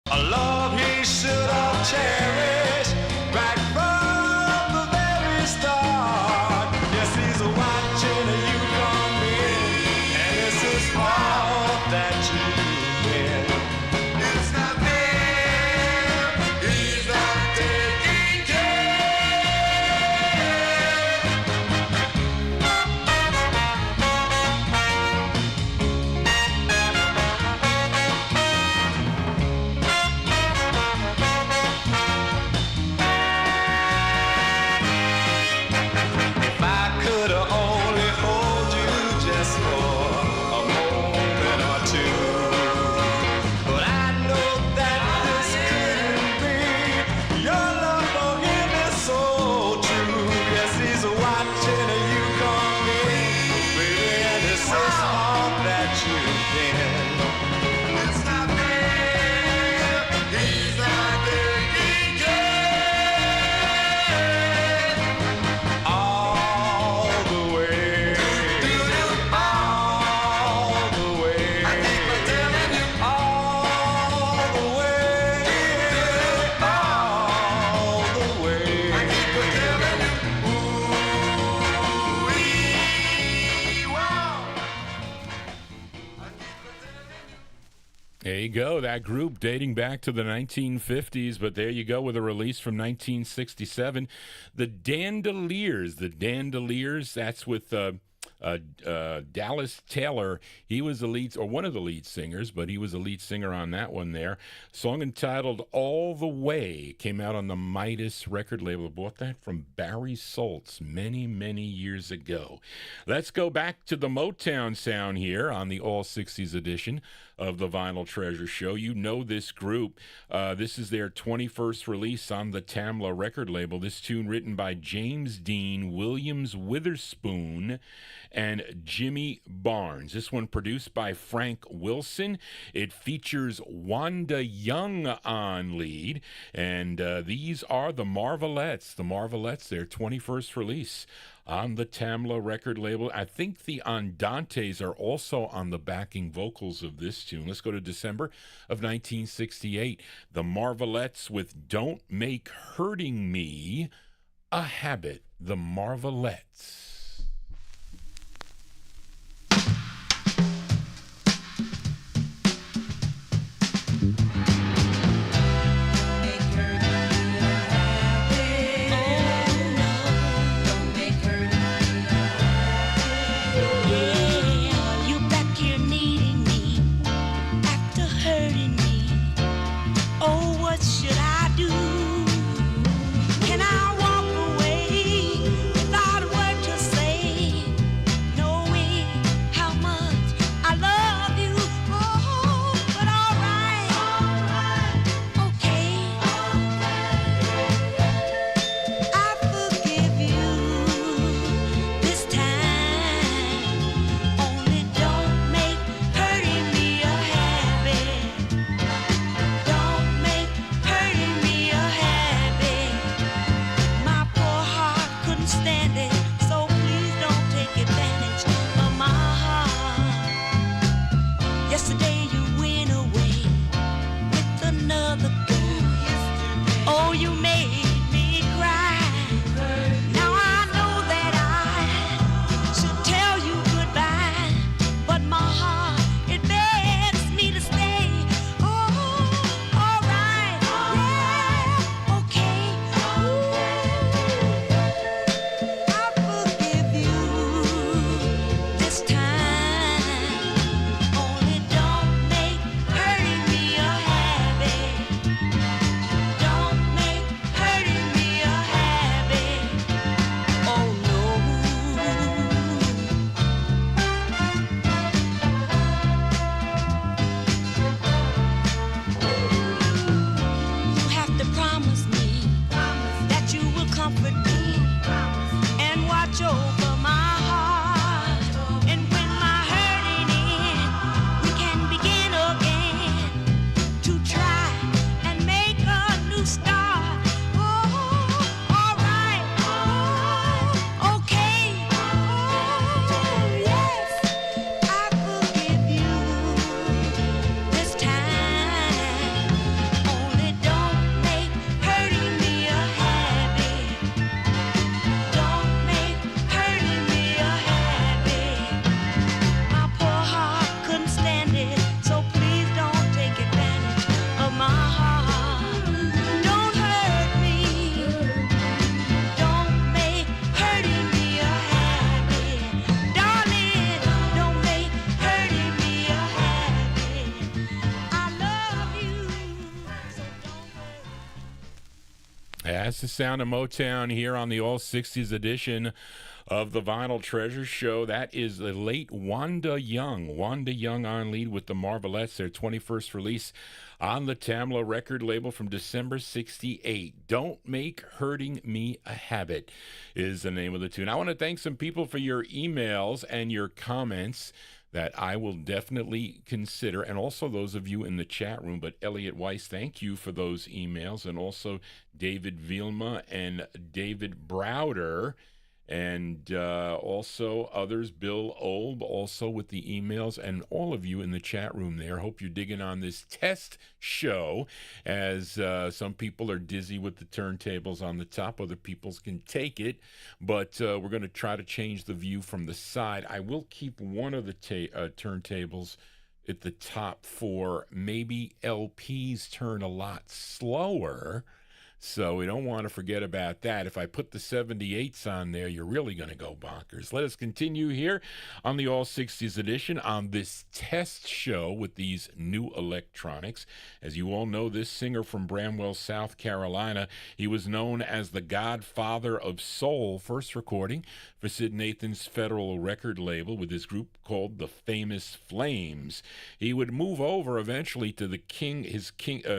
a love he should have cherished right from the very start. Yes, he's watching you come in, and it's his fault that you win. It's not fair, he's not taking care. go. That group dating back to the 1950s, but there you go with a release from 1967. The Dandelers. The Dandelers, that's with Dallas Taylor. He was the lead, or one of the lead singers, but he was the lead singer on that one there. Song entitled All the Way came out on the Midas record label. I bought that from Barry Soltz many, many years ago. Let's go back to the Motown sound here on the All 60s edition of the Vinyl Treasure Show. You know this group. This is their 21st release on the Tamla record label. This tune written by James Dean, Williams Witherspoon, and Jimmy Barnes. This one produced by Frank Wilson. It features Wanda Young on lead, and these are the Marvelettes. The Marvelettes, their 21st release on the Tamla record label. I think the Andantes are also on the backing vocals of this tune. Let's go to December of 1968. The Marvelettes with Don't Make Hurting Me a Habit. The Marvelettes. That's the sound of Motown here on the All 60s edition of the Vinyl Treasure Show. That is the late Wanda Young. Wanda Young on lead with the Marvelettes, their 21st release on the Tamla record label from December 68. Don't Make Hurting Me a Habit is the name of the tune. I want to thank some people for your emails and your comments that I will definitely consider, and also those of you in the chat room. But Elliot Weiss, thank you for those emails, and also David Vilma and David Browder, and also others, Bill Olb, also with the emails, and all of you in the chat room there. Hope you're digging on this test show, as some people are dizzy with the turntables on the top. Other people can take it, but we're going to try to change the view from the side. I will keep one of the turntables at the top 4. Maybe LPs turn a lot slower, so we don't want to forget about that. If I put the 78s on there, you're really going to go bonkers. Let us continue here on the All 60s edition on this test show with these new electronics. As you all know, this singer from Bramwell, South Carolina, he was known as the Godfather of Soul, first recording for Sid Nathan's Federal record label with his group called the Famous Flames. He would move over eventually to the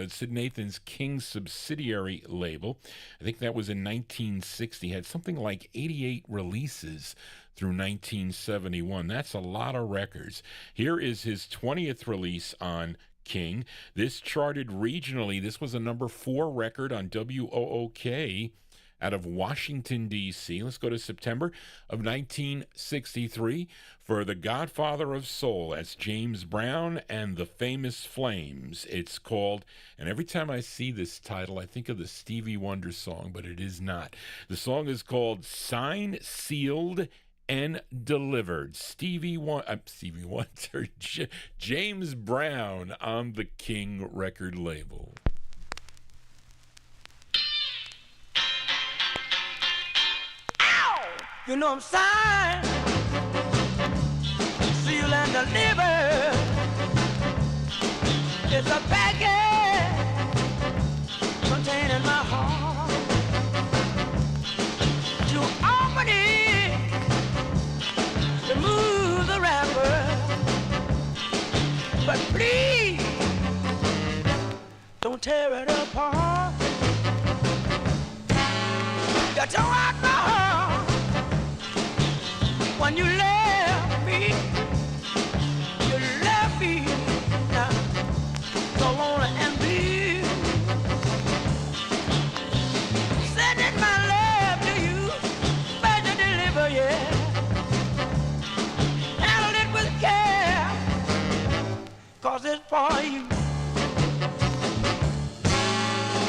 Sid Nathan's King subsidiary label. I think that was in 1960. Had something like 88 releases through 1971. That's a lot of records. Here is his 20th release on King. This charted regionally. This was a number 4 record on WOOK out of Washington, D.C. Let's go to September of 1963 for the Godfather of Soul. That's James Brown and the Famous Flames. It's called, and every time I see this title, I think of the Stevie Wonder song, but it is not. The song is called Signed, Sealed, and Delivered. Stevie Wonder, James Brown on the King record label. You know I'm signed, sealed and delivered. It's a package containing my heart. To open it, remove the wrapper, but please don't tear it apart. You tore out my heart when you left me. You left me now, so lonely and blue. Sending my love to you, but to deliver, yeah. Handle it with care, 'cause it's for you.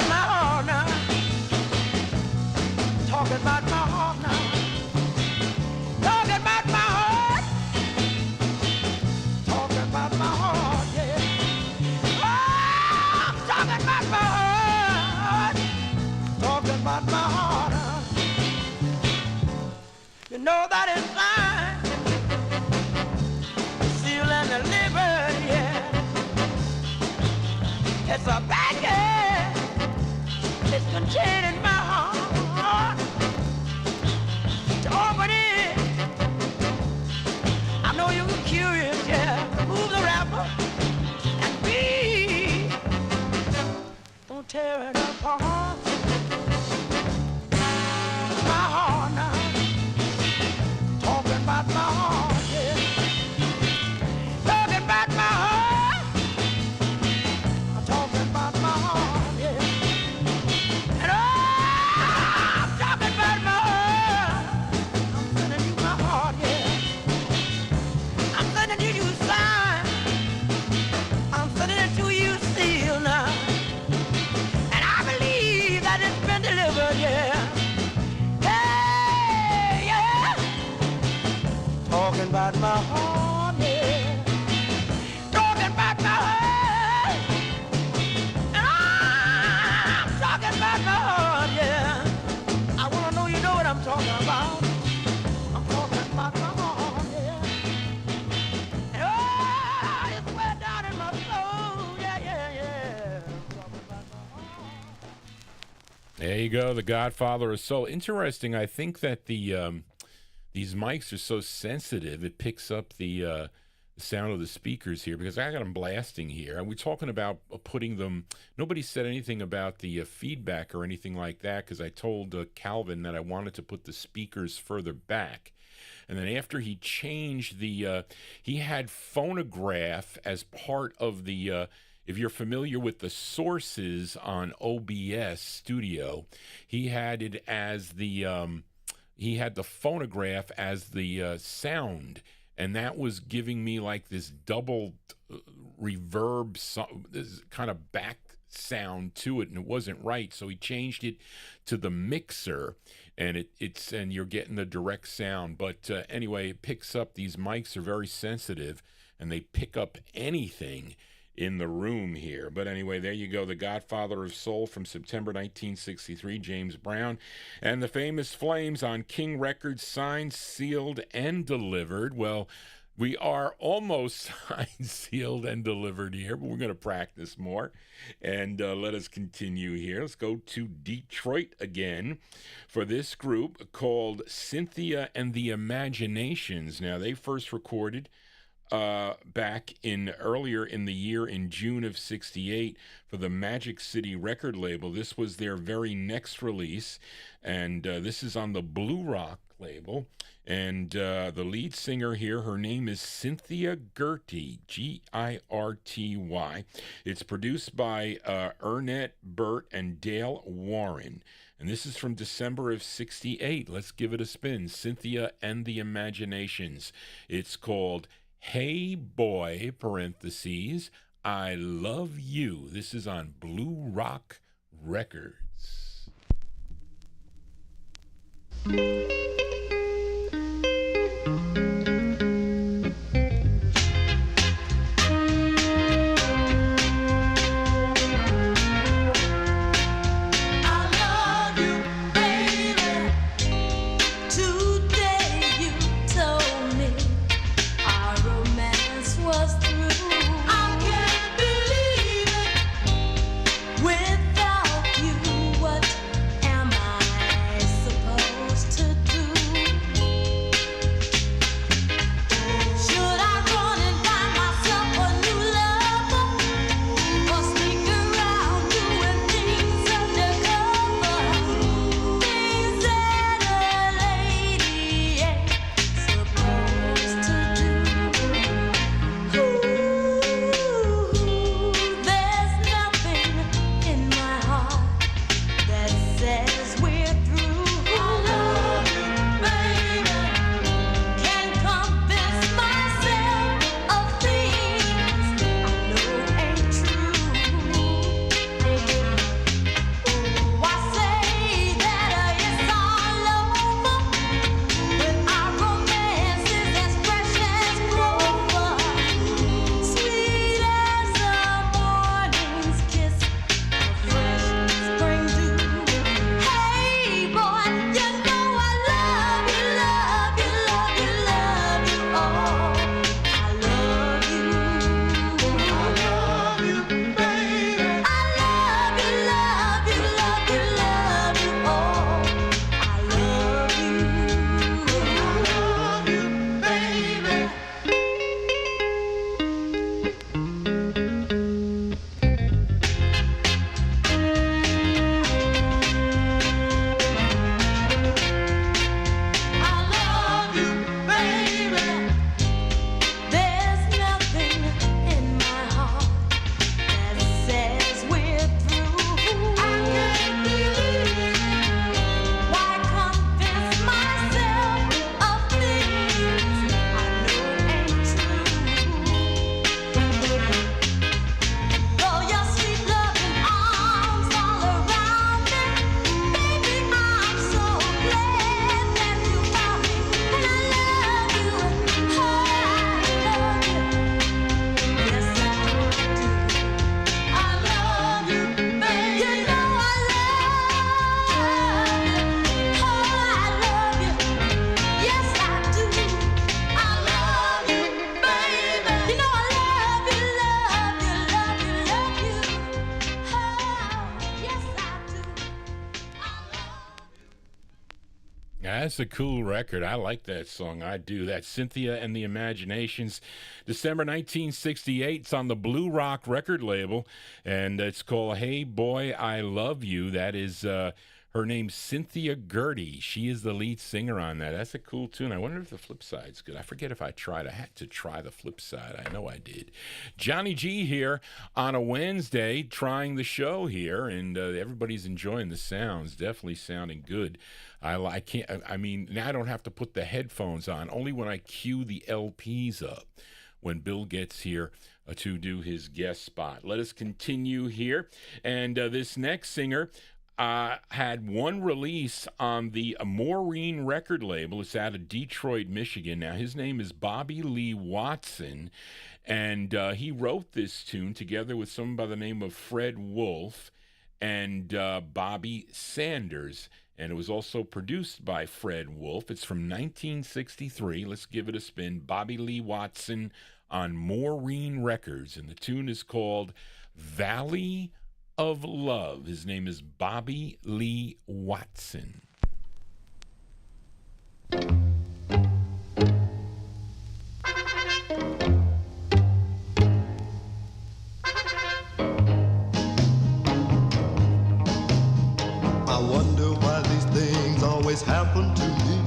My heart now, talking about my heart now. Talking about my heart. Talking about my heart, yeah. Oh, I'm talking about my heart. Talking about my heart. You know that it's fine. Sealed and delivered, yeah. It's a package. It's containing my heart. To open it, I know you're curious, yeah. Move the wrapper and be. Don't tear it apart. My heart now. Talking about my heart, yeah. Talking about my heart. I'm talking about my heart, yeah. And I'm talking about my heart. I'm sending you my heart, yeah. I'm sending you sign. I'm sending it to you seal now. And I believe that it's been delivered, yeah. Hey, yeah. Talking about my heart, yeah. Talking about my heart. And I'm talking about my heart, yeah. I wanna know you know what I'm talking about. I'm talking about my heart, yeah. And oh, it's way down in my soul, yeah, yeah, yeah. I'm talking about my heart. There you go, the Godfather of Soul. Interesting. I think that these mics are so sensitive, it picks up the sound of the speakers here, because I got them blasting here. And we're talking about putting them. Nobody said anything about the feedback or anything like that, because I told Calvin that I wanted to put the speakers further back. And then after he changed he had phonograph as part of the. If you're familiar with the sources on OBS Studio, he had it as he had the phonograph as the sound, and that was giving me like this double reverb, this kind of back sound to it, and it wasn't right. So he changed it to the mixer, and and you're getting the direct sound. But anyway, it picks up. These mics are very sensitive, and they pick up anything in the room here. But anyway, there you go. The Godfather of Soul from September 1963, James Brown. And the famous Flames on King Records, signed, sealed, and delivered. Well, we are almost signed, sealed, and delivered here, but we're going to practice more. And let us continue here. Let's go to Detroit again for this group called Cynthia and the Imaginations. Now, they first recorded back in earlier in the year in June of 68 for the Magic City record label. This was their very next release, and this is on the Blue Rock label. And the lead singer here, her name is Cynthia Girty, Girty. It's produced by Ernest Burt and Dale Warren. And this is from December of 68. Let's give it a spin. Cynthia and the Imaginations. It's called Hey Boy, parentheses, I Love You. This is on Blue Rock Records. Without you, what am I supposed to That's a cool record. I like that song. I do. That's Cynthia and the Imaginations. December 1968. It's on the Blue Rock record label, and it's called Hey Boy, I Love You. That is her name's Cynthia Girty. She is the lead singer on that. That's a cool tune. I wonder if the flip side's good. I forget if I tried. I had to try the flip side. I know I did. Johnny G here on a Wednesday, trying the show here, and everybody's enjoying the sounds. Definitely sounding good. I can't. I mean, now I don't have to put the headphones on. Only when I cue the LPs up. When Bill gets here to do his guest spot. Let us continue here. And this next singer, had one release on the Maureen record label. It's out of Detroit, Michigan. Now, his name is Bobby Lee Watson, and he wrote this tune together with someone by the name of Fred Wolf and Bobby Sanders. And it was also produced by Fred Wolf. It's from 1963. Let's give it a spin. Bobby Lee Watson on Maureen Records, and the tune is called Valley of Love. His name is Bobby Lee Watson. I wonder why these things always happen to me.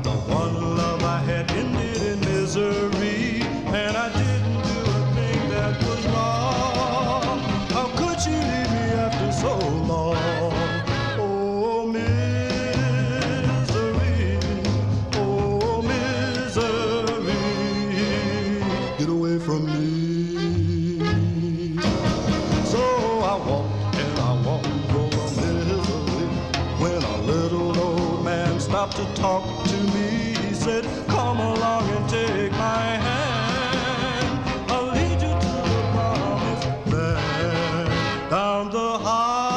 The one love I had ended in misery, and I didn't do a thing that was wrong. How could she leave me after so long? Oh, misery, oh, misery, get away from me. So I walked and I walked for a misery, when a little old man stopped to talk to me. He said, come along and take my hand, I'll lead you to the promised land. Down the highway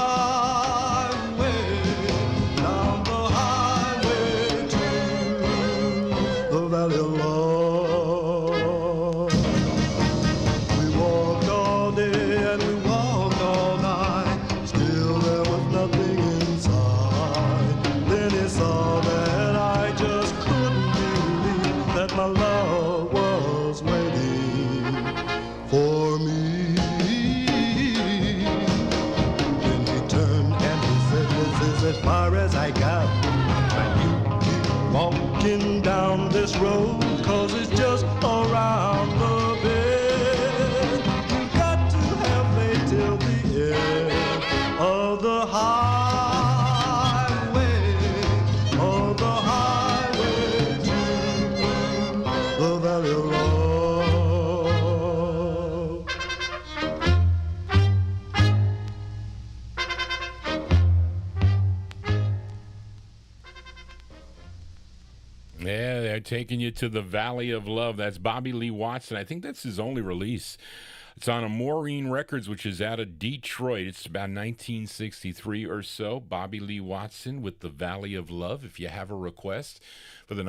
to the Valley of Love. We walked all day and we walked all night, still there was nothing inside. Then he saw that I just couldn't believe that my love was waiting for me. Then he turned and he said, this is as far as I got. And you keep walking down this road, 'cause it's just around the bend. You got to have faith till the end of the highway to the Valley of Love. Yeah, they're taking you to the Valley of Love. That's Bobby Lee Watson. I think that's his only release. It's on a Maureen Records, which is out of Detroit. It's about 1963 or so. Bobby Lee Watson with the Valley of Love. If you have a request for the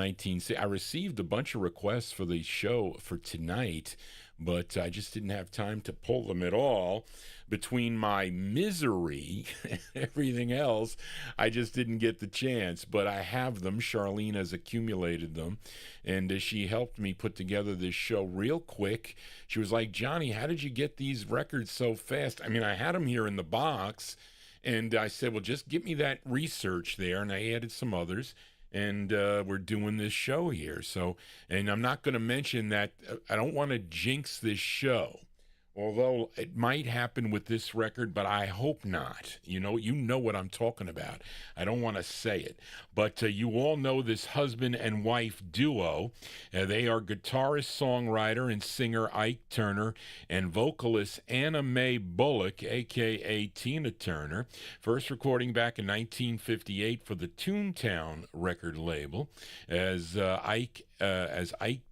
I received a bunch of requests for the show for tonight, but I just didn't have time to pull them at all. Between my misery and everything else, I just didn't get the chance, but I have them. Charlene has accumulated them, and she helped me put together this show real quick. She was like, Johnny, how did you get these records so fast? I mean, I had them here in the box, and I said, well, just get me that research there, and I added some others. And we're doing this show here. So, and I'm not going to mention that I don't want to jinx this show, although it might happen with this record, but I hope not. You know what I'm talking about. I don't want to say it. But you all know this husband and wife duo. They are guitarist, songwriter, and singer Ike Turner and vocalist Anna Mae Bullock, a.k.a. Tina Turner. First recording back in 1958 for the Toontown record label as Ike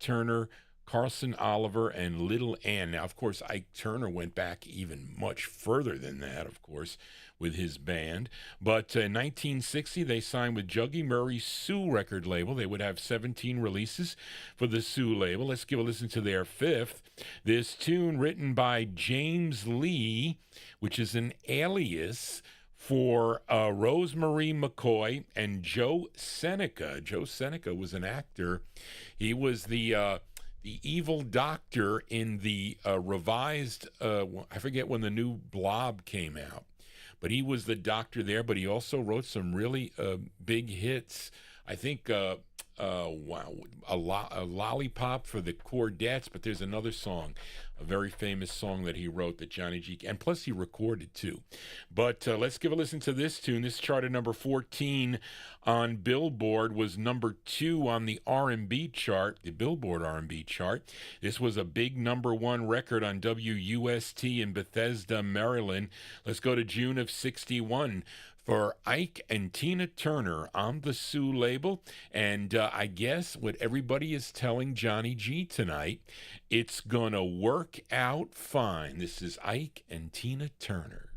Turner, Carson Oliver, and Little Ann. Now, of course, Ike Turner went back even much further than that, of course, with his band. But in 1960, they signed with Juggy Murray's Sue record label. They would have 17 releases for the Sue label. Let's give a listen to their fifth. This tune written by James Lee, which is an alias for Rosemary McCoy and Joe Seneca. Joe Seneca was an actor. He was the evil doctor in the revised, I forget when the new Blob came out, but he was the doctor there, but he also wrote some really big hits. I think a Lollipop for the Chordettes, but there's another song, a very famous song that he wrote that Johnny G, and plus he recorded too. But let's give a listen to this tune. This charted number 14 on Billboard, was number 2 on the R&B chart, the Billboard R&B chart. This was a big number 1 record on WUST in Bethesda, Maryland. Let's go to June of 61. for Ike and Tina Turner on the Sue label. And I guess what everybody is telling Johnny G tonight, it's going to work out fine. This is Ike and Tina Turner.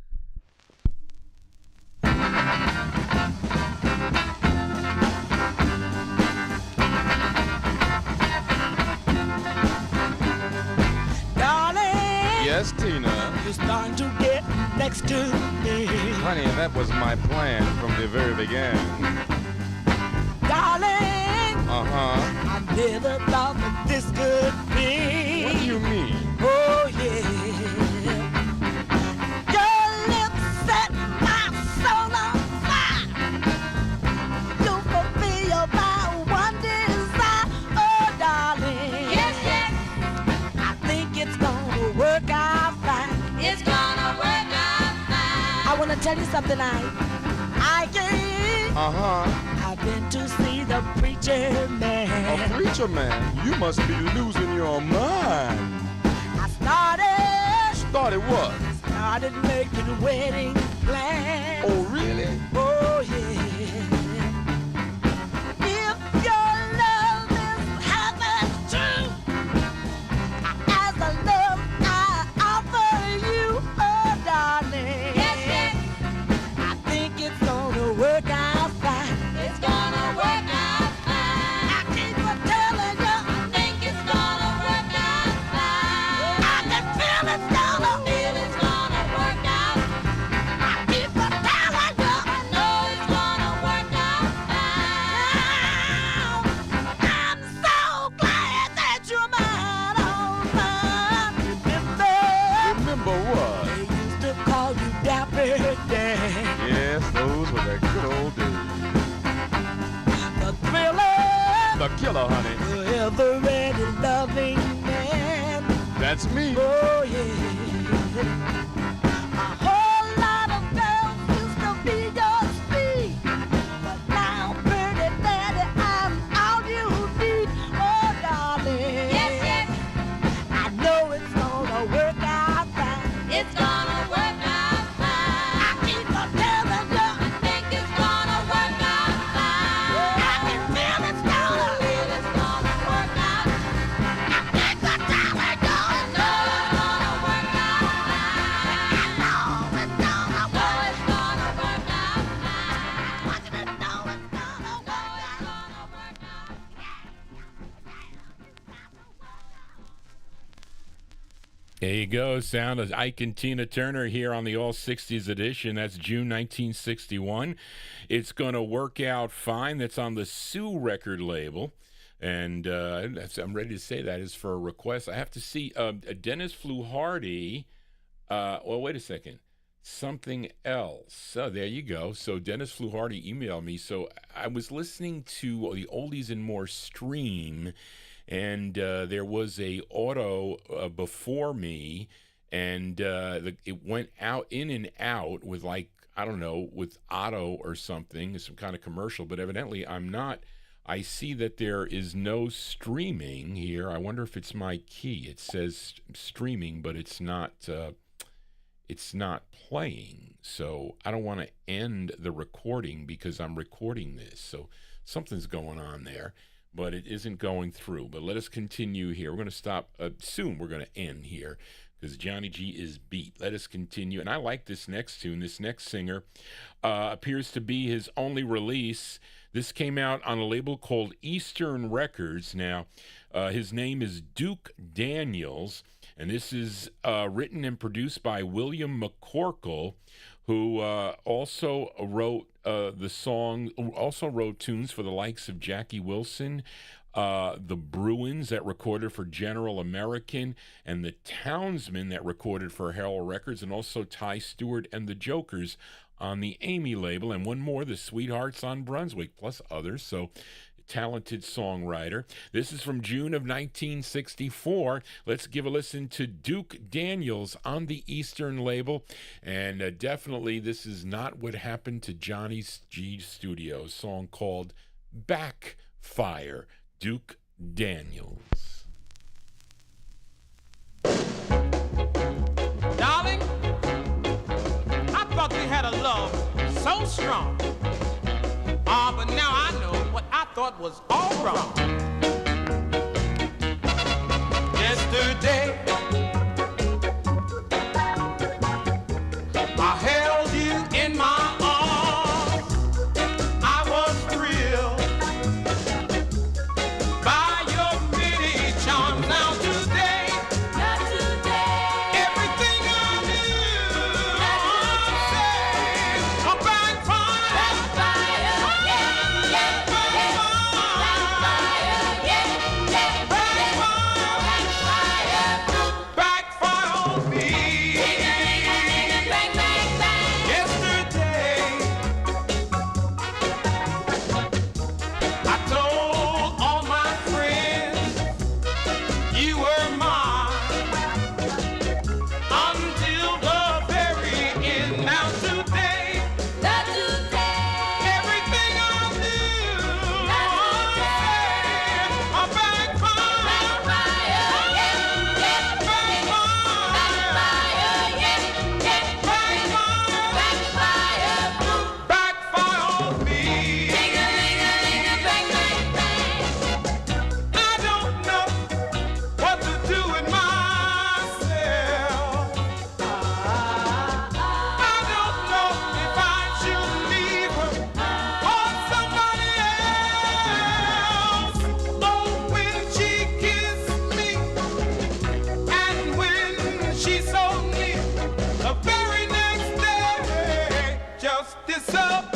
Yes, Tina. You're starting to get next to me. Honey, that was my plan from the very beginning. Darling. Uh-huh. I never thought that this could be. What do you mean? Oh, yeah. Your lips set my soul on fire. You fulfill my one desire. Oh, darling. Yes, yes, I think it's gonna work out fine. it's gonna work out fine. I wanna tell you something, I can't. Uh-huh. I've been to see the preacher man. A preacher man? You must be losing your mind. I Started what? started making wedding plans. Oh, really? Oh, yeah. If your love is half as true as the love I offer you, oh, darling. Yes, yes, I think it's gonna work out fine. it's gonna work out fine. I keep on telling you, I think it's gonna work out fine. I can feel it's gonna. Feel it's gonna work out. I keep on telling you, I know it's gonna work out fine. I'm so glad that you're mine, oh mine. Remember, Remember what? they used to call you Dapper Dan, Yes, those were the good old days. the thriller, The killer, honey. the ever-ready loving man. That's me. Oh yeah, a whole lot of girls used to be your speed, but now, pretty daddy, I'm all you need. Oh darling, Yes, yes, I know it's gonna work out fine. it's gonna work out fine. I keep on telling you, I think it's gonna work out fine. I can feel it's gonna. Feel it's gonna work out. I think the time is I going. know it's gonna work out fine. I know it's gonna Know work. it's gonna work out fine. I want you to know it's gonna Know work it's out. gonna work out. There you go. Sound of Ike and Tina Turner here on the All 60s edition. That's June 1961. It's going to work out fine. That's on the Sue record label. And I'm ready to say that is for a request. I have to see Dennis Fluharty. Well, wait a second. Something else. So there you go. So Dennis Fluharty emailed me. So I was listening to the Oldies and More stream, and there was a auto before me, and it went out in and out with, like, I don't know, with Otto or something, some kind of commercial, but evidently I'm not. I see that there is no streaming here. I wonder if it's my key. It says streaming, but it's not playing. So I don't want to end the recording because I'm recording this. So something's going on there, but it isn't going through. But let us continue here. We're going to stop soon. We're going to end here because Johnny G is beat. Let us continue. And I like this next tune. This next singer appears to be his only release. This came out on a label called Eastern Records. Now, his name is Duke Daniels, and this is written and produced by William McCorkle, who also wrote tunes for the likes of Jackie Wilson, the Bruins that recorded for General American, and the Townsmen that recorded for Herald Records, and also Ty Stewart and the Jokers on the Amy label, and one more, the Sweethearts on Brunswick, plus others. So talented songwriter. This is from June of 1964. Let's give a listen to Duke Daniels on the Eastern label. And definitely this is not what happened to Johnny G's studio. A song called Backfire. Duke Daniels. Darling, I thought we had a love so strong. But now I know what I thought was all wrong. Yesterday, I held you in my arms. I was thrilled by your many charms. Now today, everything I do, I'm backfire. Backfire on me. Yesterday, I told all my friends you were mine until the very end. Now today, everything I do, I'm backfire. Backfire on me. I don't know what to do with myself. I don't know if I should leave her or somebody else. Oh, when she kissed me and when she's so near, the very next day just disappeared.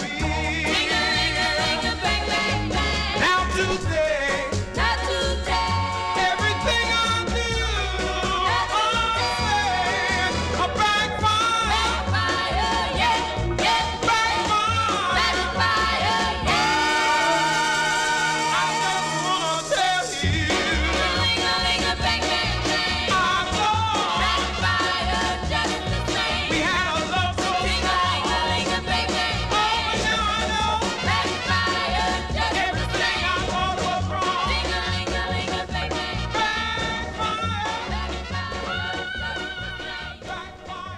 Now today, everything I do, I'm backfire. I just wanna tell you, I know we had a love so strong. Oh, now I know everything I thought was wrong.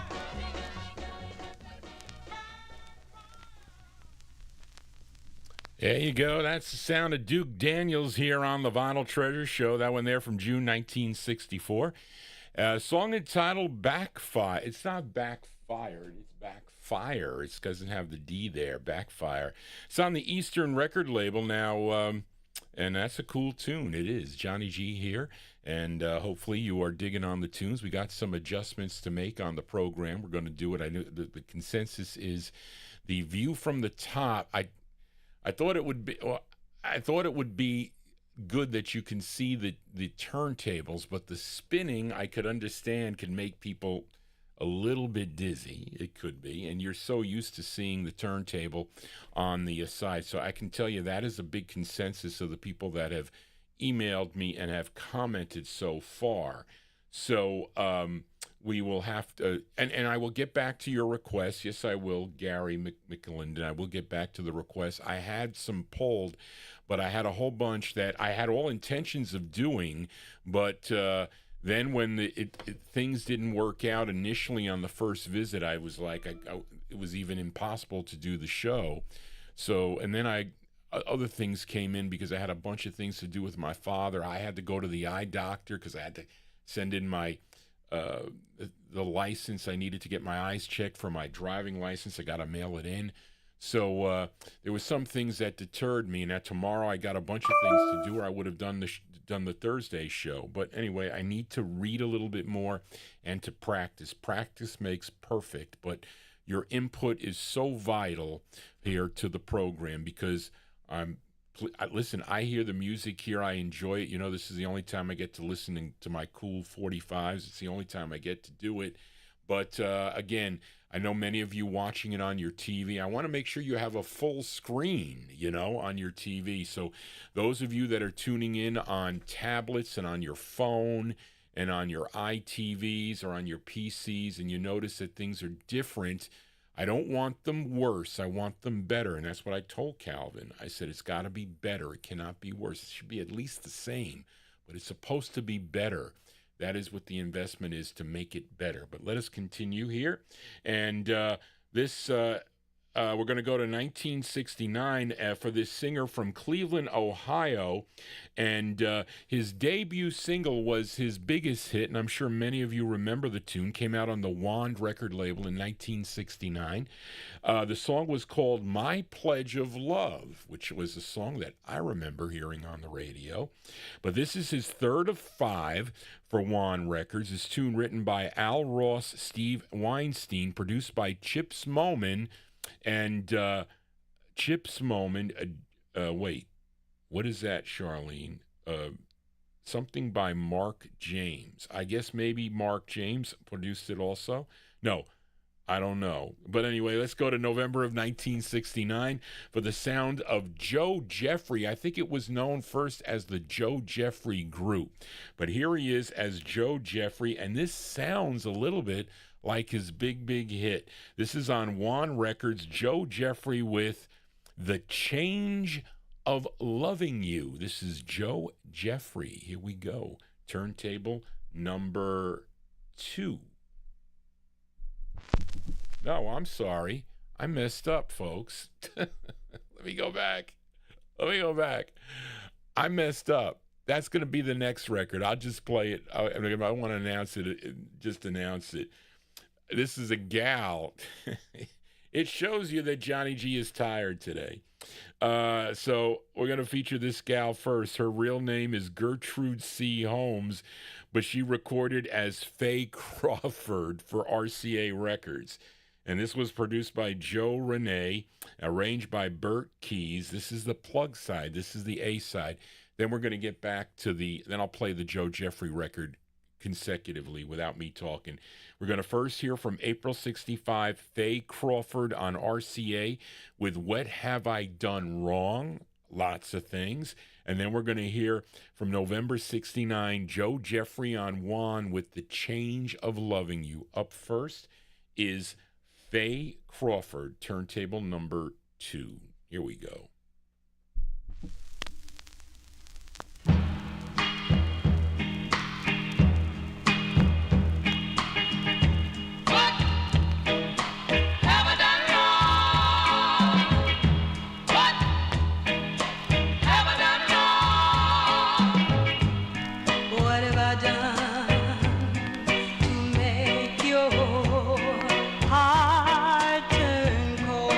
There you go. That's the sound of Duke Daniels here on the Vinyltreasure Show. That one there from June 1964. Song entitled Backfire. It's not backfired. It's backfire. It doesn't have the D there. Backfire. It's on the Eastern record label now, and that's a cool tune. It is. Johnny G here, and hopefully you are digging on the tunes. We got some adjustments to make on the program. We're going to do it. I knew the consensus is the view from the top. I thought it would be. Well, I thought it would be good that you can see the turntables, but the spinning I could understand can make people a little bit dizzy. It could be, and you're so used to seeing the turntable on the side. So I can tell you that is a big consensus of the people that have emailed me and have commented so far. So we will have to, and I will get back to your request. Yes, I will, Gary McClelland, and I will get back to the request. I had some pulled, but I had a whole bunch that I had all intentions of doing, but then when things didn't work out initially on the first visit, I was like, it was even impossible to do the show. So, and then other things came in because I had a bunch of things to do with my father. I had to go to the eye doctor because I had to send in my the license. I needed to get my eyes checked for my driving license. I got to mail it in. So there was some things that deterred me, and that tomorrow I got a bunch of things to do, or I would have done the Thursday show. But anyway, I need to read a little bit more and to practice. Practice makes perfect, but your input is so vital here to the program because listen, I hear the music here. I enjoy it. You know, this is the only time I get to listen to my cool 45s. It's the only time I get to do it. But again, I know many of you watching it on your TV. I want to make sure you have a full screen, you know, on your TV. So those of you that are tuning in on tablets and on your phone and on your iTVs or on your PCs, and you notice that things are different, I don't want them worse. I want them better. And that's what I told Calvin. I said, it's got to be better. It cannot be worse. It should be at least the same, but it's supposed to be better. That is what the investment is, to make it better. But let us continue here. And this We're going to go to 1969 for this singer from Cleveland, Ohio. And his debut single was his biggest hit, and I'm sure many of you remember the tune. Came out on the Wand record label in 1969. The song was called My Pledge of Love, which was a song that I remember hearing on the radio. But this is his third of 5 for Wand Records. This tune written by Al Ross, Steve Weinstein, produced by Chips Moman. And Chips Moman, wait, what is that, Charlene? Something by Mark James. I guess maybe Mark James produced it also. No, I don't know. But anyway, let's go to November of 1969 for the sound of Joe Jeffrey. I think it was known first as the Joe Jeffrey Group. But here he is as Joe Jeffrey, and this sounds a little bit like his big hit. This is on Wand Records, Joe Jeffrey with The Change of Loving You. This is Joe Jeffrey. Here we go. Turntable number 2. No, I'm sorry. I messed up, folks. Let me go back. I messed up. That's going to be the next record. I'll just play it. If I want to announce it, just announce it. This is a gal. It shows you that Johnny G is tired today. So we're going to feature this gal first. Her real name is Gertrude C. Holmes, but she recorded as FA Crawford for RCA Records. And this was produced by Joe Renee, arranged by Bert Keys. This is the plug side. This is the A side. Then we're going to get back to then I'll play the Joe Jeffrey record consecutively without me talking. We're going to first hear from April 65, FA Crawford on RCA with What Have I Done Wrong? Lots of things. And then we're going to hear from November 69, Joe Jeffrey on Wand with The Change of Loving You. Up first is FA Crawford, turntable number 2. Here we go. Heart turn cold.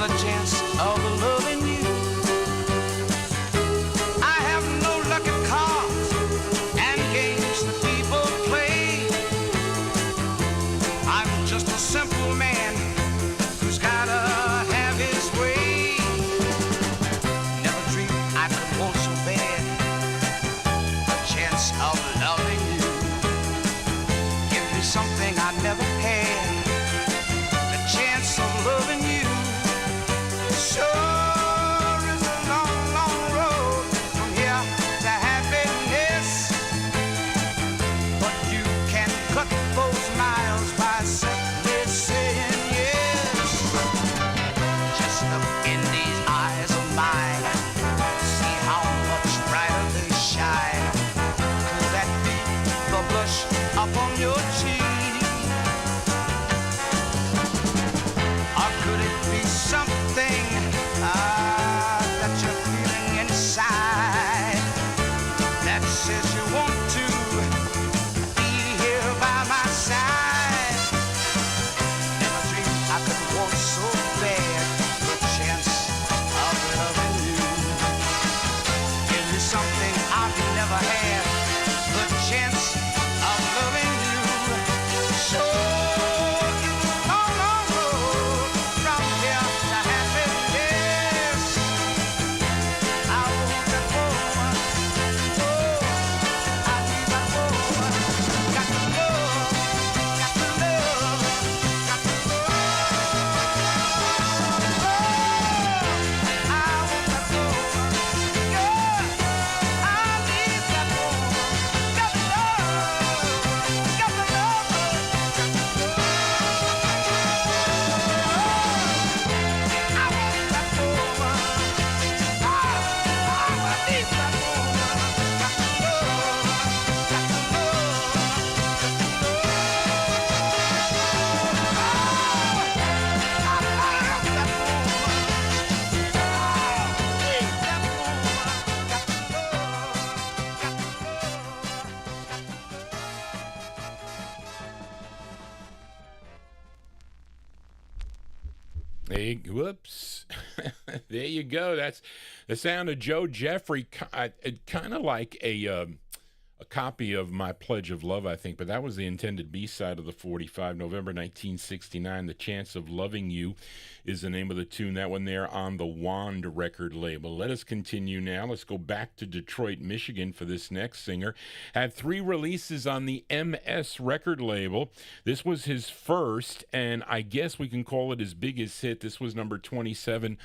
the chance of loving you. I have no lucky cards and games that people play. I'm just a simple man who's gotta have his way. Never dreamed I could want so bad a chance of loving you. Give me something I never had, the chance of loving you. Sure is a long, long road from here to happiness, but you can cut those miles by simply saying yes. Just look in these eyes of mine, see how much brighter they shine. Could that be the blush upon your cheek? Or could it be something that you're feeling inside that says you want to be here by my side? Never dreamed I could want so bad the chance of loving you. Give me something I've never had, the chance of loving you. Sure, it's a long, long road from here to happiness. I want that woman, oh, I need that woman. Got to love, got to love, got to love. I want that woman, yeah, I need that woman. Got to love, got to love, got to love. I want that woman. I need that woman. Got to love, got to Hey, whoops. There you go. That's the sound of Joe Jeffrey. Kind of like a copy of My Pledge of Love, I think, but that was the intended B-side of the 45, November 1969. The Chance of Loving You is the name of the tune. That one there on the Wand record label. Let us continue now. Let's go back to Detroit, Michigan for this next singer. Had 3 releases on the MS record label. This was his first, and I guess we can call it his biggest hit. This was number 27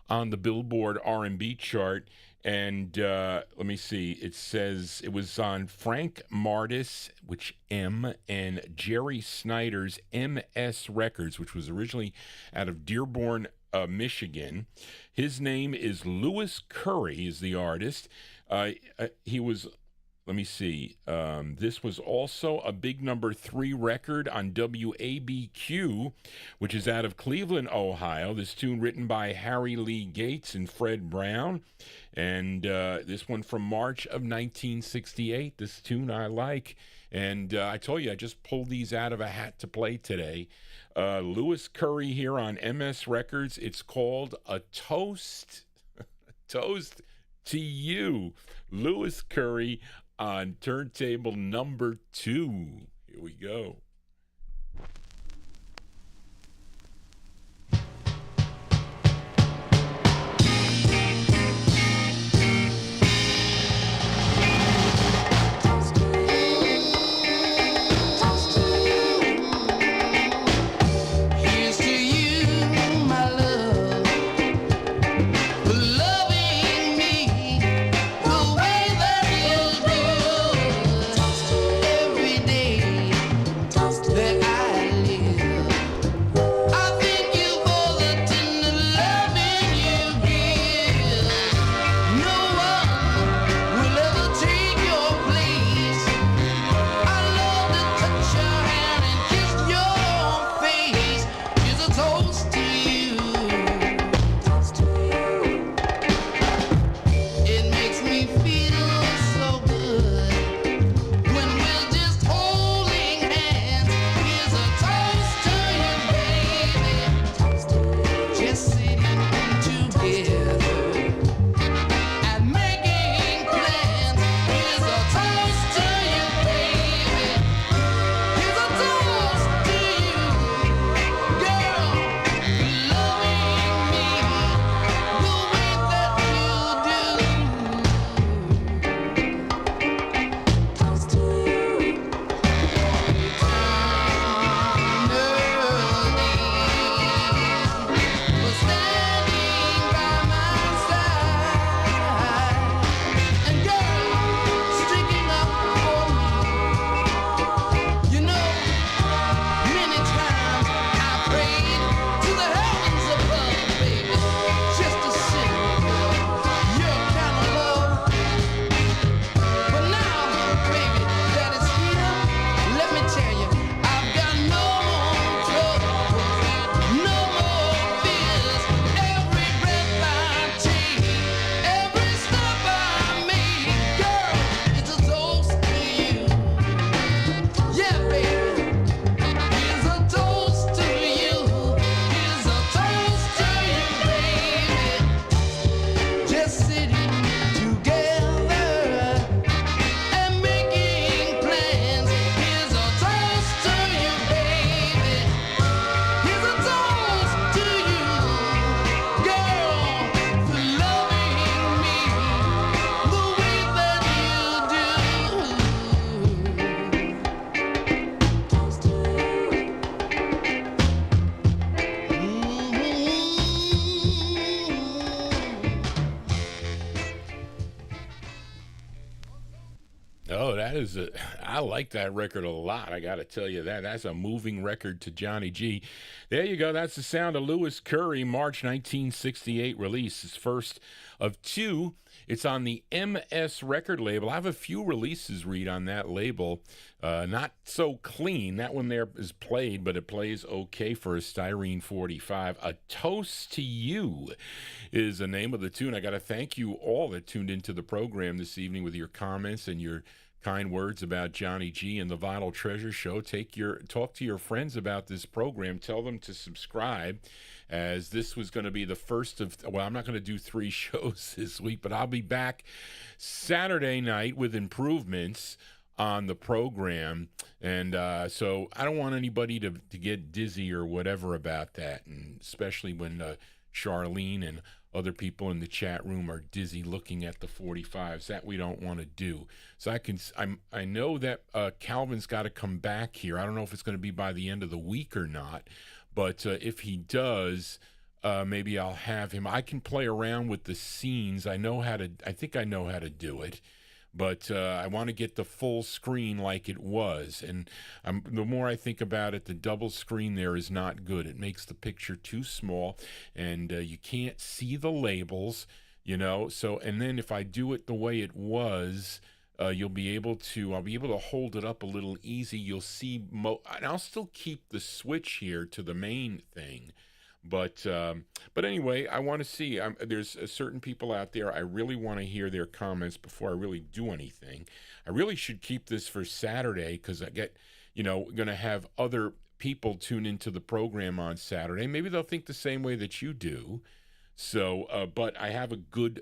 on the Billboard R&B chart. And let me see. It says it was on Frank Martis, which M, and Jerry Snyder's MS Records, which was originally out of Dearborn, Michigan. His name is Louis Curry, is the artist. He was, let me see. This was also a big number 3 record on WABQ, which is out of Cleveland, Ohio. This tune written by Harry Lee Gates and Fred Brown. And this one from March of 1968. This tune I like. And I told you, I just pulled these out of a hat to play today. Louis Curry here on MS Records. It's called A Toast. Toast to You. Louis Curry on turntable number 2. Here we go. Here's to you, my love, for loving me the way that you do every day. I like that record a lot. I got to tell you that. That's a moving record to Johnny G. There you go. That's the sound of Louis Curry, March 1968 release. His first of two. It's on the MS record label. I have a few releases, Reed, on that label. Not so clean. That one there is played, but it plays okay for a Styrene 45. A Toast to You is the name of the tune. I got to thank you all that tuned into the program this evening with your comments and your kind words about Johnny G and the Vinyltreasure Show. Talk to your friends about this program. Tell them to subscribe, as this was going to be the first of, well, I'm not going to do 3 shows this week, but I'll be back Saturday night with improvements on the program. And so I don't want anybody to get dizzy or whatever about that, and especially when Charlene and other people in the chat room are dizzy looking at the 45s. That we don't want to do. So I know that Calvin's got to come back here. I don't know if it's going to be by the end of the week or not, but if he does, maybe I'll have him. I can play around with the scenes. I think I know how to do it. But I want to get the full screen like it was. And the more I think about it, the double screen there is not good. It makes the picture too small, and you can't see the labels, So, and then if I do it the way it was, I'll be able to hold it up a little easy. You'll see, and I'll still keep the switch here to the main thing. But anyway, I want to see. There's certain people out there. I really want to hear their comments before I really do anything. I really should keep this for Saturday, because I get, going to have other people tune into the program on Saturday. Maybe they'll think the same way that you do. So, but I have a good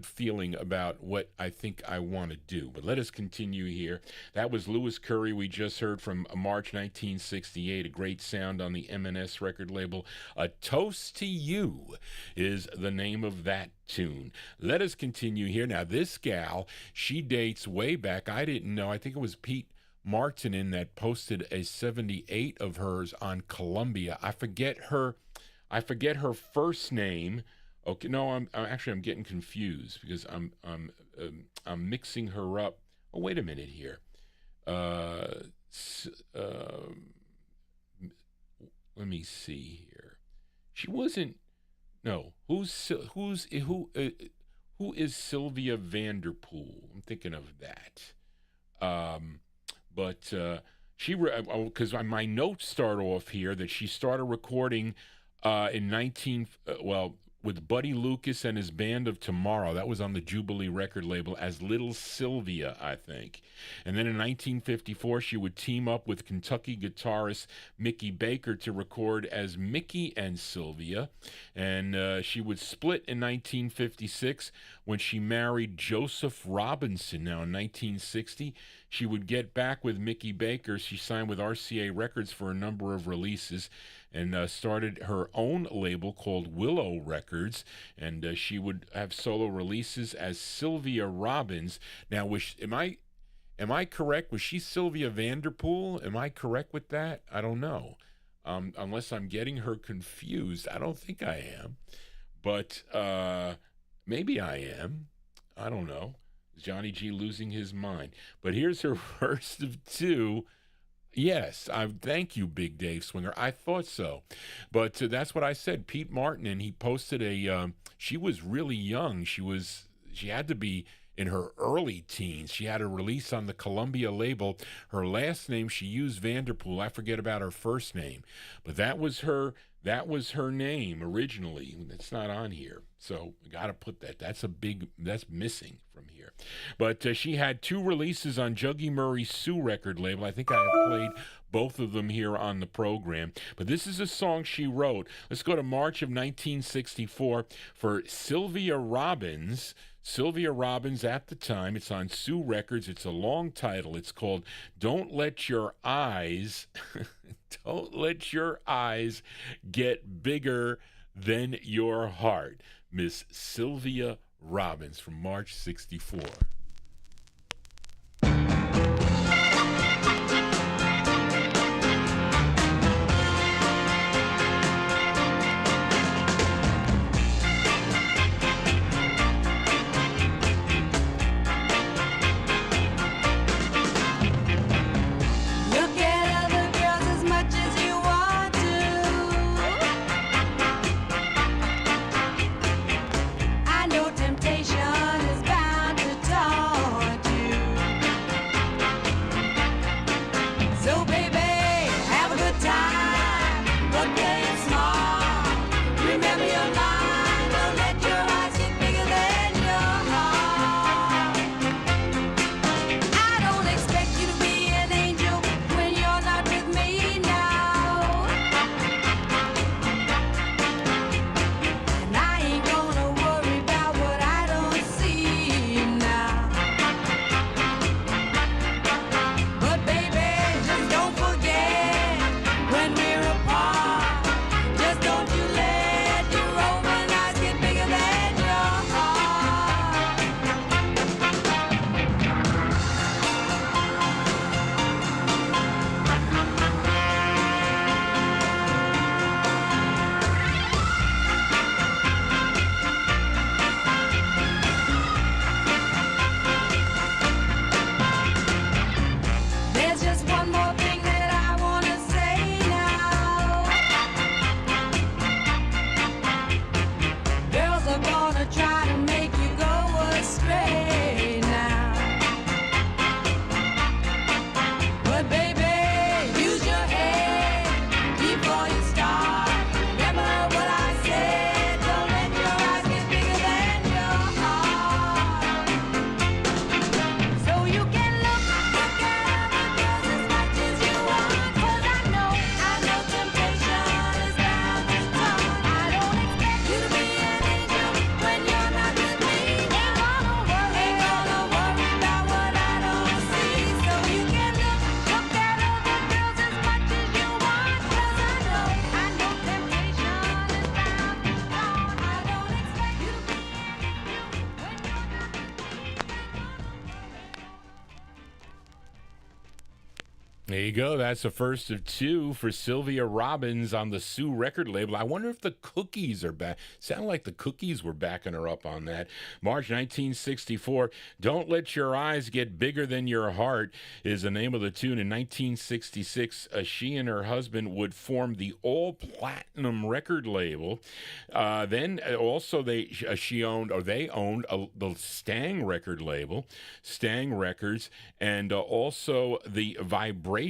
feeling about what I think I want to do. But let us continue here. That was Louis Curry we just heard from March 1968, a great sound on the M&S record label. A Toast to You is the name of that tune. Let us continue here. Now, this gal, she dates way back. I didn't know. I think it was Pete Martinin that posted a 78 of hers on Columbia. I forget her first name. Okay, no, I'm getting confused, because I'm mixing her up. Oh, wait a minute here. Let me see here. She wasn't. No, who is Sylvia Vanderpool? I'm thinking of that. But she, because my notes start off here that she started recording in with Buddy Lucas and his Band of Tomorrow. That was on the Jubilee record label as Little Sylvia, I think. And then in 1954, she would team up with Kentucky guitarist Mickey Baker to record as Mickey and Sylvia. And she would split in 1956 when she married Joseph Robinson. Now, in 1960, she would get back with Mickey Baker. She signed with RCA Records for a number of releases, and started her own label called Willow Records, and she would have solo releases as Sylvia Robbins. Now, am I correct? Was she Sylvia Vanderpool? Am I correct with that? I don't know. Unless I'm getting her confused. I don't think I am. But maybe I am. I don't know. Johnny G losing his mind. But here's her first of two. Yes, thank you, Big Dave Swinger. I thought so. But that's what I said. Pete Martin, and he posted she was really young. She had to be in her early teens. She had a release on the Columbia label. Her last name, she used Vanderpool. I forget about her first name. But that was her name originally. It's not on here. So we got to put that. That's missing from here. But she had 2 releases on Juggy Murray's Sue record label. I think I have played both of them here on the program. But this is a song she wrote. Let's go to March of 1964 for Sylvia Robbins. Sylvia Robbins at the time. It's on Sue Records. It's a long title. It's called Don't Let Your Eyes Don't Let Your Eyes Get Bigger Than Your Heart. Miss Sylvia Robbins from March 64. There you go. That's the first of two for Sylvia Robbins on the Sue record label. I wonder if the Cookies are back. Sound like the Cookies were backing her up on that. March 1964, Don't Let Your Eyes Get Bigger Than Your Heart is the name of the tune. In 1966, she and her husband would form the all-platinum record label. Then also they owned the Stang record label, Stang Records, and also the Vibrations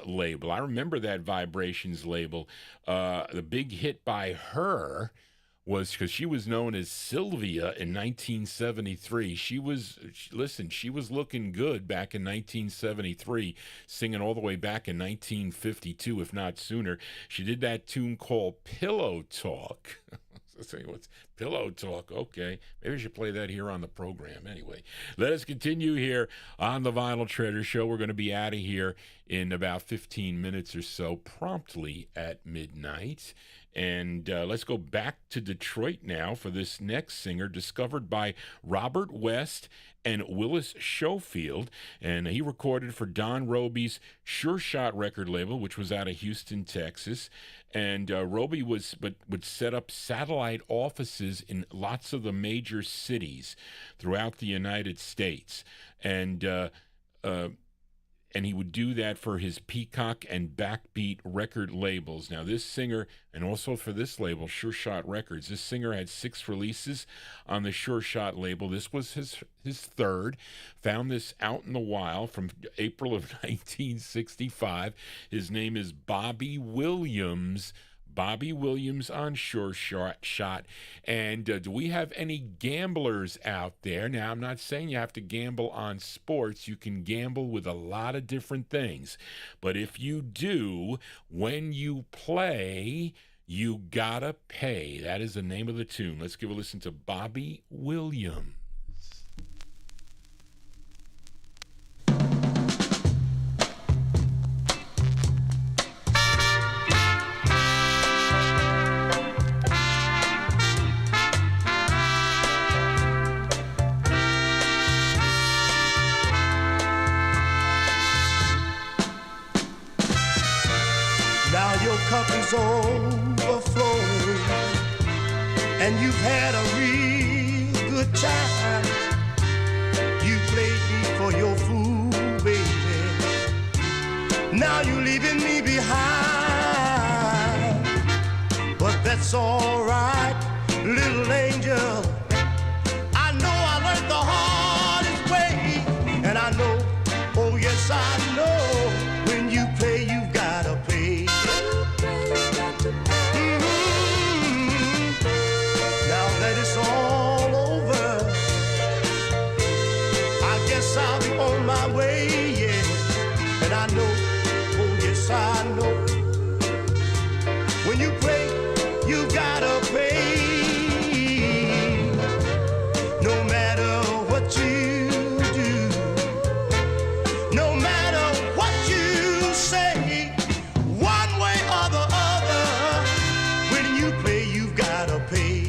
label. I remember that Vibrations label. The big hit by her was because she was known as Sylvia in 1973. She was looking good back in 1973, singing all the way back in 1952, if not sooner. She did that tune called Pillow Talk. What's Pillow Talk? Okay, maybe I should play that here on the program. Anyway, let us continue here on the Vinyltreasure Show. We're going to be out of here in about 15 minutes or so, promptly at midnight. And let's go back to Detroit now for this next singer, discovered by Robert West and Willis Schofield, and he recorded for Don Robey's Sure Shot record label, which was out of Houston, Texas. And Robey would set up satellite offices in lots of the major cities throughout the United States, and he would do that for his Peacock and Backbeat record labels. Now, this singer, and also for this label, Sure Shot Records, this singer had 6 releases on the Sure Shot label. This was his third. Found this out in the wild from April of 1965. His name is Bobby Williams. Bobby Williams on Sure Shot. And do we have any gamblers out there? Now, I'm not saying you have to gamble on sports. You can gamble with a lot of different things. But if you do, when you play, you gotta pay. That is the name of the tune. Let's give a listen to Bobby Williams. Cup is overflowing, and you've had a real good time. You played me for your fool, baby. Now you're leaving me behind, but that's all right, little angel. I know I learned the hardest way, and I know, oh yes I know, when you play you've gotta pay. It's all over. I guess I'll be on my way, yeah. And I know, oh yes I know, when you pray, you gotta pay. No matter what you do, no matter what you say, one way or the other, when you play, you've gotta pay.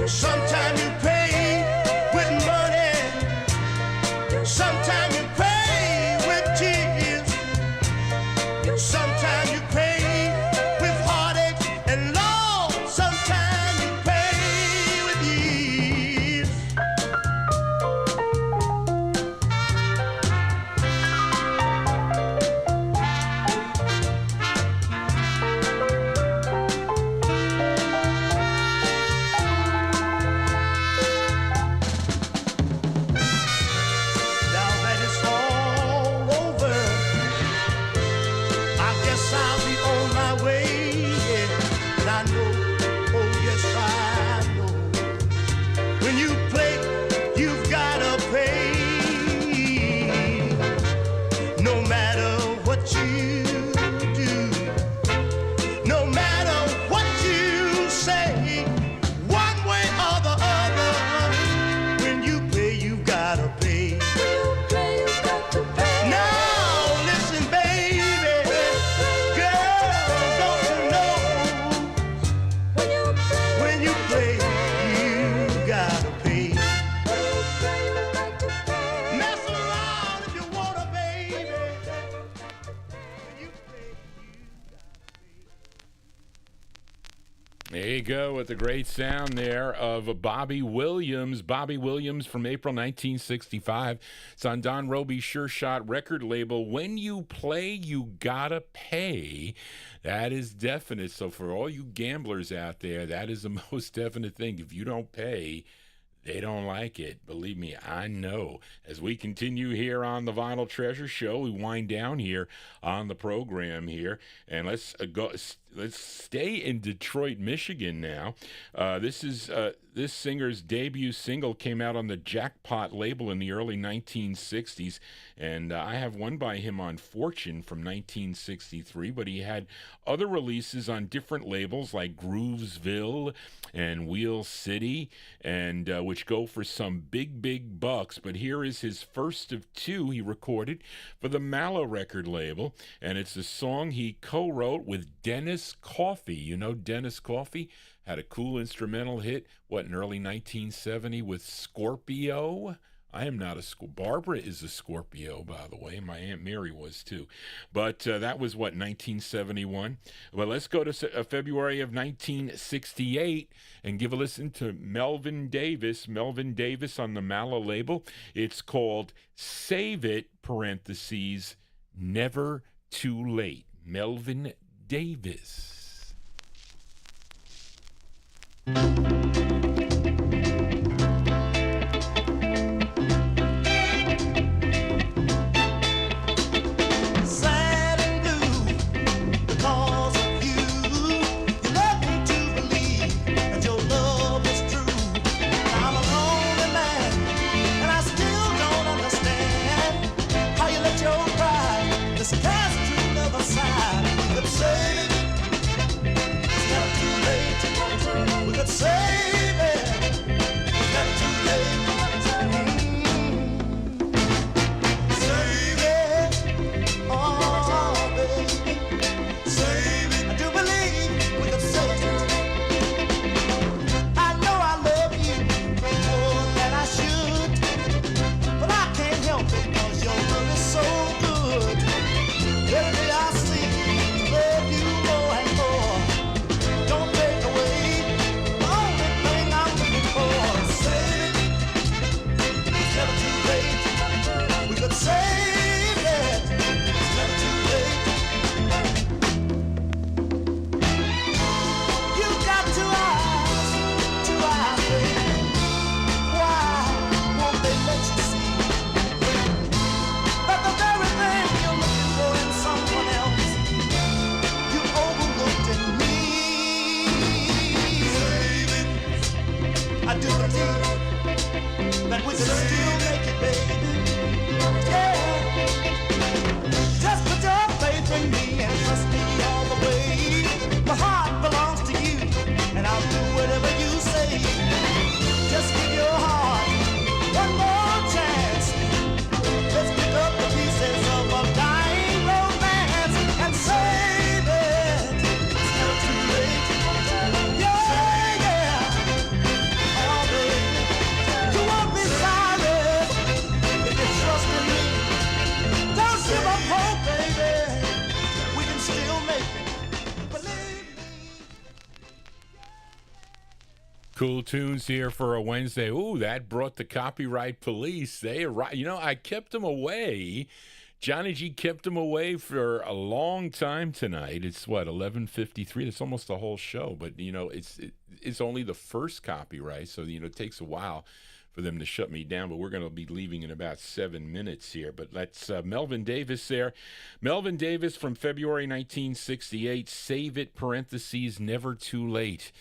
Sometimes you pay with money, sometimes you pay with tears, sometimes you pay with heartache, and Lord, sometimes you pay with years. I There you go with the great sound there of Bobby Williams. Bobby Williams from April 1965. It's on Don Roby's Sure Shot record label. When you play, you gotta pay. That is definite. So for all you gamblers out there, that is the most definite thing. If you don't pay, they don't like it. Believe me, I know. As we continue here on the Vinyltreasure Show, we wind down here on the program here, and let's stay in Detroit, Michigan now. This is this singer's debut single came out on the Jackpot label in the early 1960s, and I have one by him on Fortune from 1963, but he had other releases on different labels like Groovesville and Wheel City, and which go for some big bucks. But here is his first of two he recorded for the Marllo record label, and it's a song he co-wrote with Dennis Coffey. You know Dennis Coffey? Had a cool instrumental hit, in early 1970 with Scorpio? I am not a Barbara is a Scorpio, by the way. My Aunt Mary was too. But that was, 1971? Well, let's go to February of 1968 and give a listen to Melvin Davis. Melvin Davis on the Marllo label. It's called Save It, parentheses, Never Too Late. Melvin Davis. Cool tunes here for a Wednesday. Ooh, that brought the copyright police. They arrived. You know, I kept them away. Johnny G kept them away for a long time tonight. It's 11:53. It's almost the whole show, but it's only the first copyright, so it takes a while for them to shut me down. But we're going to be leaving in about 7 minutes here. But that's Melvin Davis there. Melvin Davis from February 1968. Save It, parentheses, Never Too Late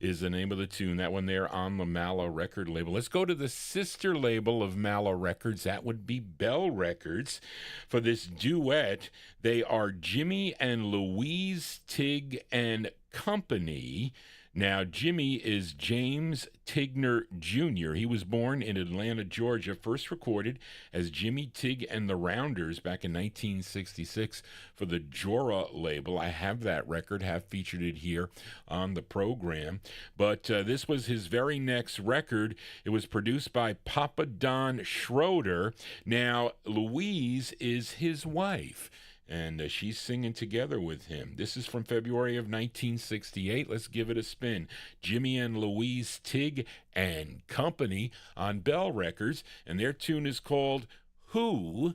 is the name of the tune. That one there on the Marllo record label. Let's go to the sister label of Marllo Records. That would be Bell Records. For this duet, they are Jimmy and Louise Tig and Company. Now, Jimmy is James Tigner Jr. He was born in Atlanta, Georgia, first recorded as Jimmy Tig and the Rounders back in 1966 for the Jora label. I have that record, have featured it here on the program. But this was his very next record. It was produced by Papa Don Schroeder. Now, Louise is his wife. and she's singing together with him. This is from February of 1968. Let's give it a spin. Jimmy and Louise Tig and Company on Bell Records, and their tune is called Who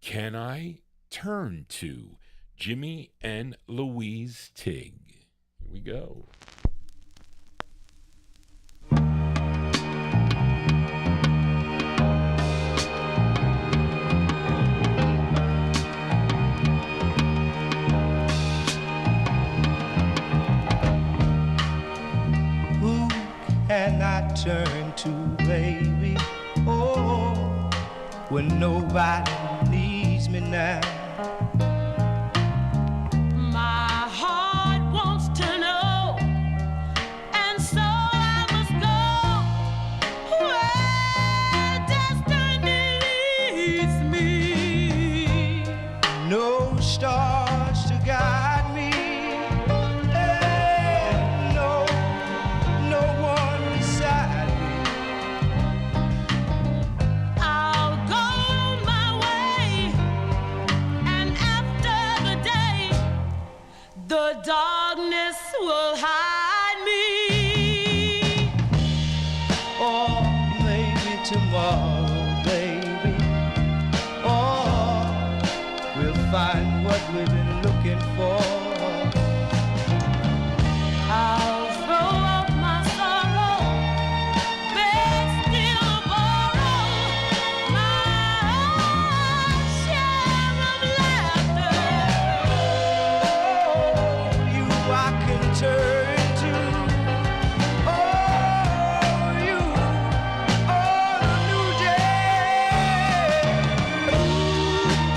Can I Turn To? Jimmy and Louise Tig. Here we go. Who can I turn to, baby? Oh, when nobody needs me now. My heart wants to know, and so I must go where destiny leads me. No stars to guide me, and no one beside me. I'll go my way, and after the day, the darkness will hide me. Or maybe tomorrow, baby. Or we'll find what we've been looking for. I'll throw up my sorrow, beg still borrow my share of laughter. You I can turn to. Oh, you on a new day. Who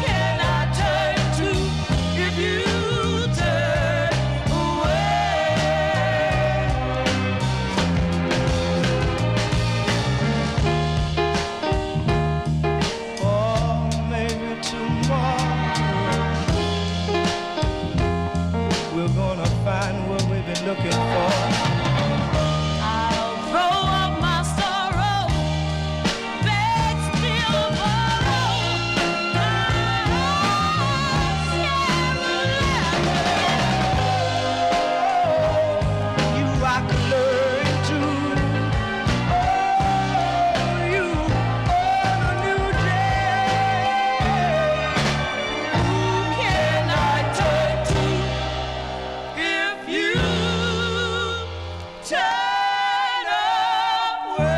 can I turn to if you turn away? Or maybe tomorrow we're gonna find what we've been looking for. I'll throw up my sorrow, beg still borrow my share of laughter. You I can learn to. Oh, you on a new day. Who can I turn to if you turn away?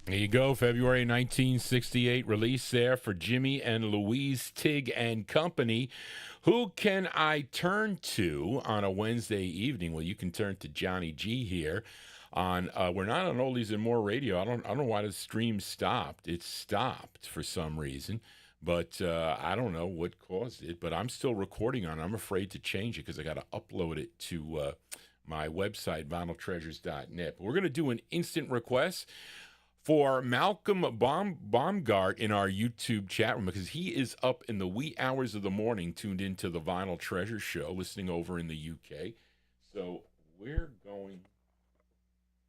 There you go, February 1968 release there for Jimmy and Louise Tig and Company. Who can I turn to on a Wednesday evening? Well, you can turn to Johnny G here on we're not on Oldies and More Radio. I don't know why the stream stopped. It stopped for some reason, but I don't know what caused it, but I'm still recording on it. I'm afraid to change it because I got to upload it to my website, vinyltreasures.net. But we're going to do an instant request for Malcolm Baumgart in our YouTube chat room because he is up in the wee hours of the morning tuned into the Vinyl Treasure Show, listening over in the UK. So we're going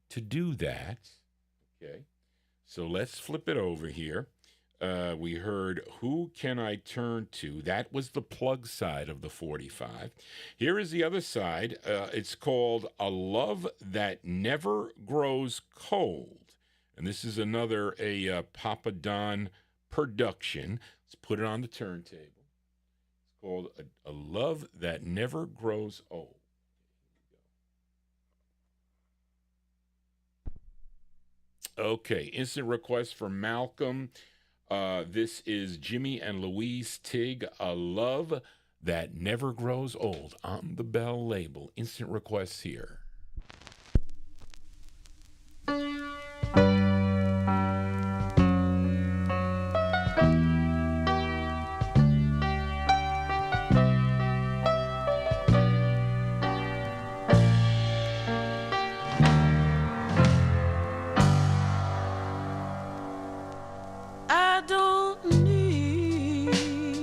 to do that. Okay. So let's flip it over here. We heard Who Can I Turn To? That was the plug side of the 45. Here is the other side. It's called A Love That Never Grows Cold. And this is another Papa Don production. Let's put it on the turntable. It's called A Love That Never Grows Old. Okay, instant request for Malcolm. This is Jimmy and Louise Tig, A Love That Never Grows Old on the Bell label. Instant requests here. I don't need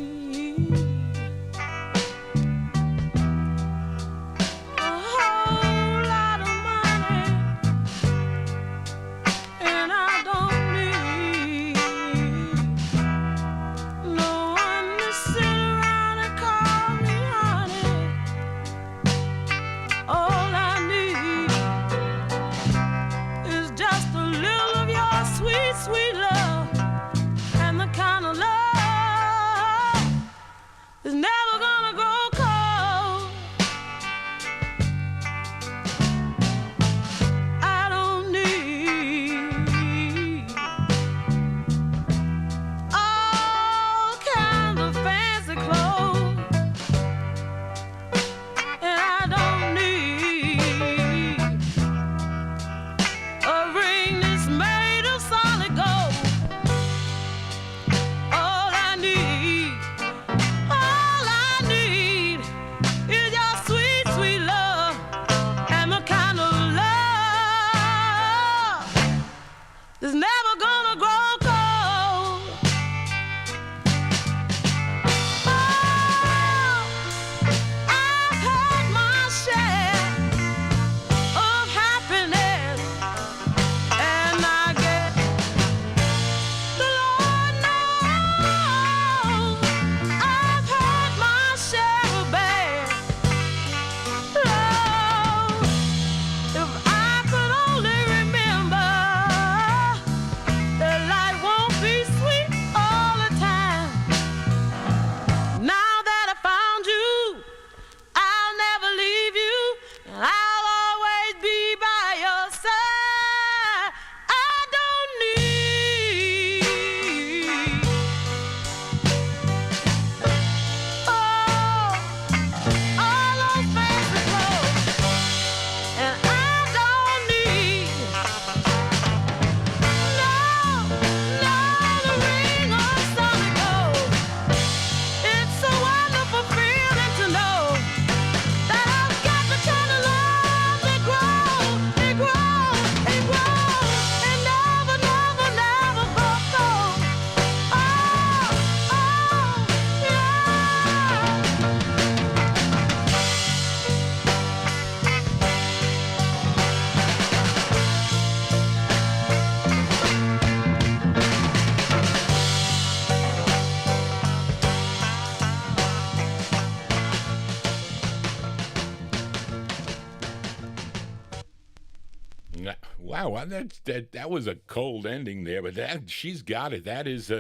Wow, that was a cold ending there, but she's got it. That is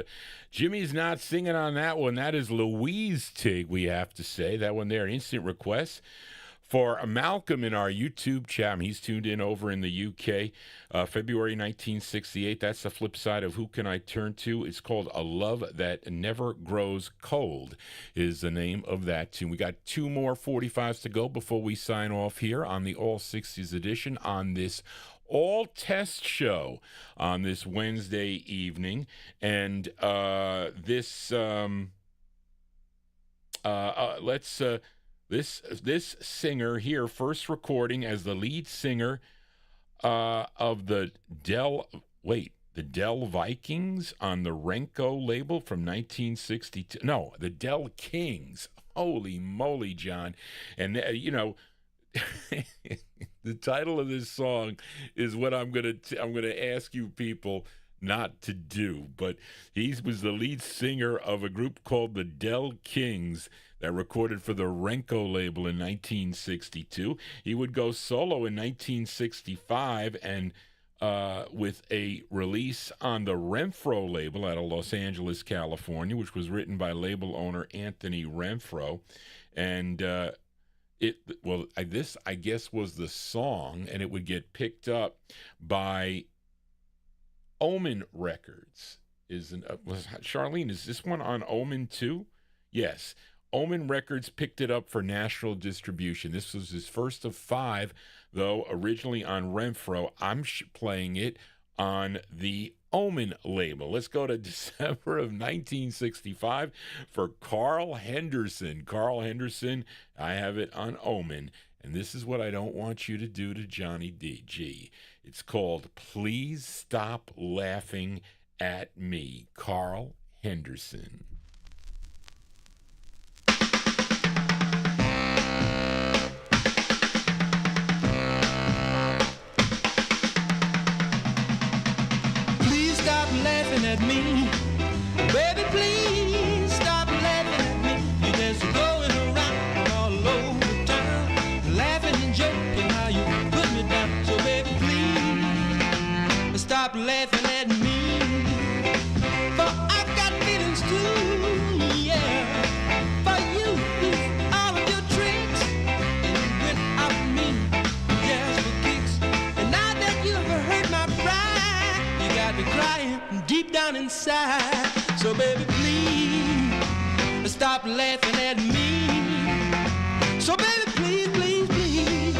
Jimmy's not singing on that one. That is Louise Tig, we have to say. That one there, instant request for Malcolm in our YouTube chat. He's tuned in over in the UK, February 1968. That's the flip side of Who Can I Turn To? It's called A Love That Never Grows Cold is the name of that tune. We got 2 more 45s to go before we sign off here on the All 60s edition on this all test show on this Wednesday evening. And this singer here, first recording as the lead singer of the Del Vikings on the Renko label from 1962. No, the Del Kings. Holy moly, John. And the title of this song is what I'm gonna ask you people not to do. But he was the lead singer of a group called the Del Kings that recorded for the Renko label in 1962. He would go solo in 1965 and with a release on the Renfro label out of Los Angeles, California, which was written by label owner Anthony Renfro. And this, I guess, was the song, and it would get picked up by Omen Records. Charlene, is this one on Omen too? Yes. Omen Records picked it up for national distribution. This was his first of 5, though, originally on Renfro. I'm playing it on the Omen label. Let's go to December of 1965 for Carl Henderson. Carl Henderson, I have it on Omen. And this is what I don't want you to do to Johnny G. It's called Please Stop Laughing at Me. Carl Henderson. Laughing at me, baby, please stop laughing at me. You're just going around all over town, laughing and joking how you put me down. So baby, please stop laughing at me, for I've got feelings too, yeah, for you, all of your tricks, and you went out with me just for kicks. And now that you've hurt my pride, you got me crying deep down inside. So baby, please stop laughing at me. So baby, please, please, please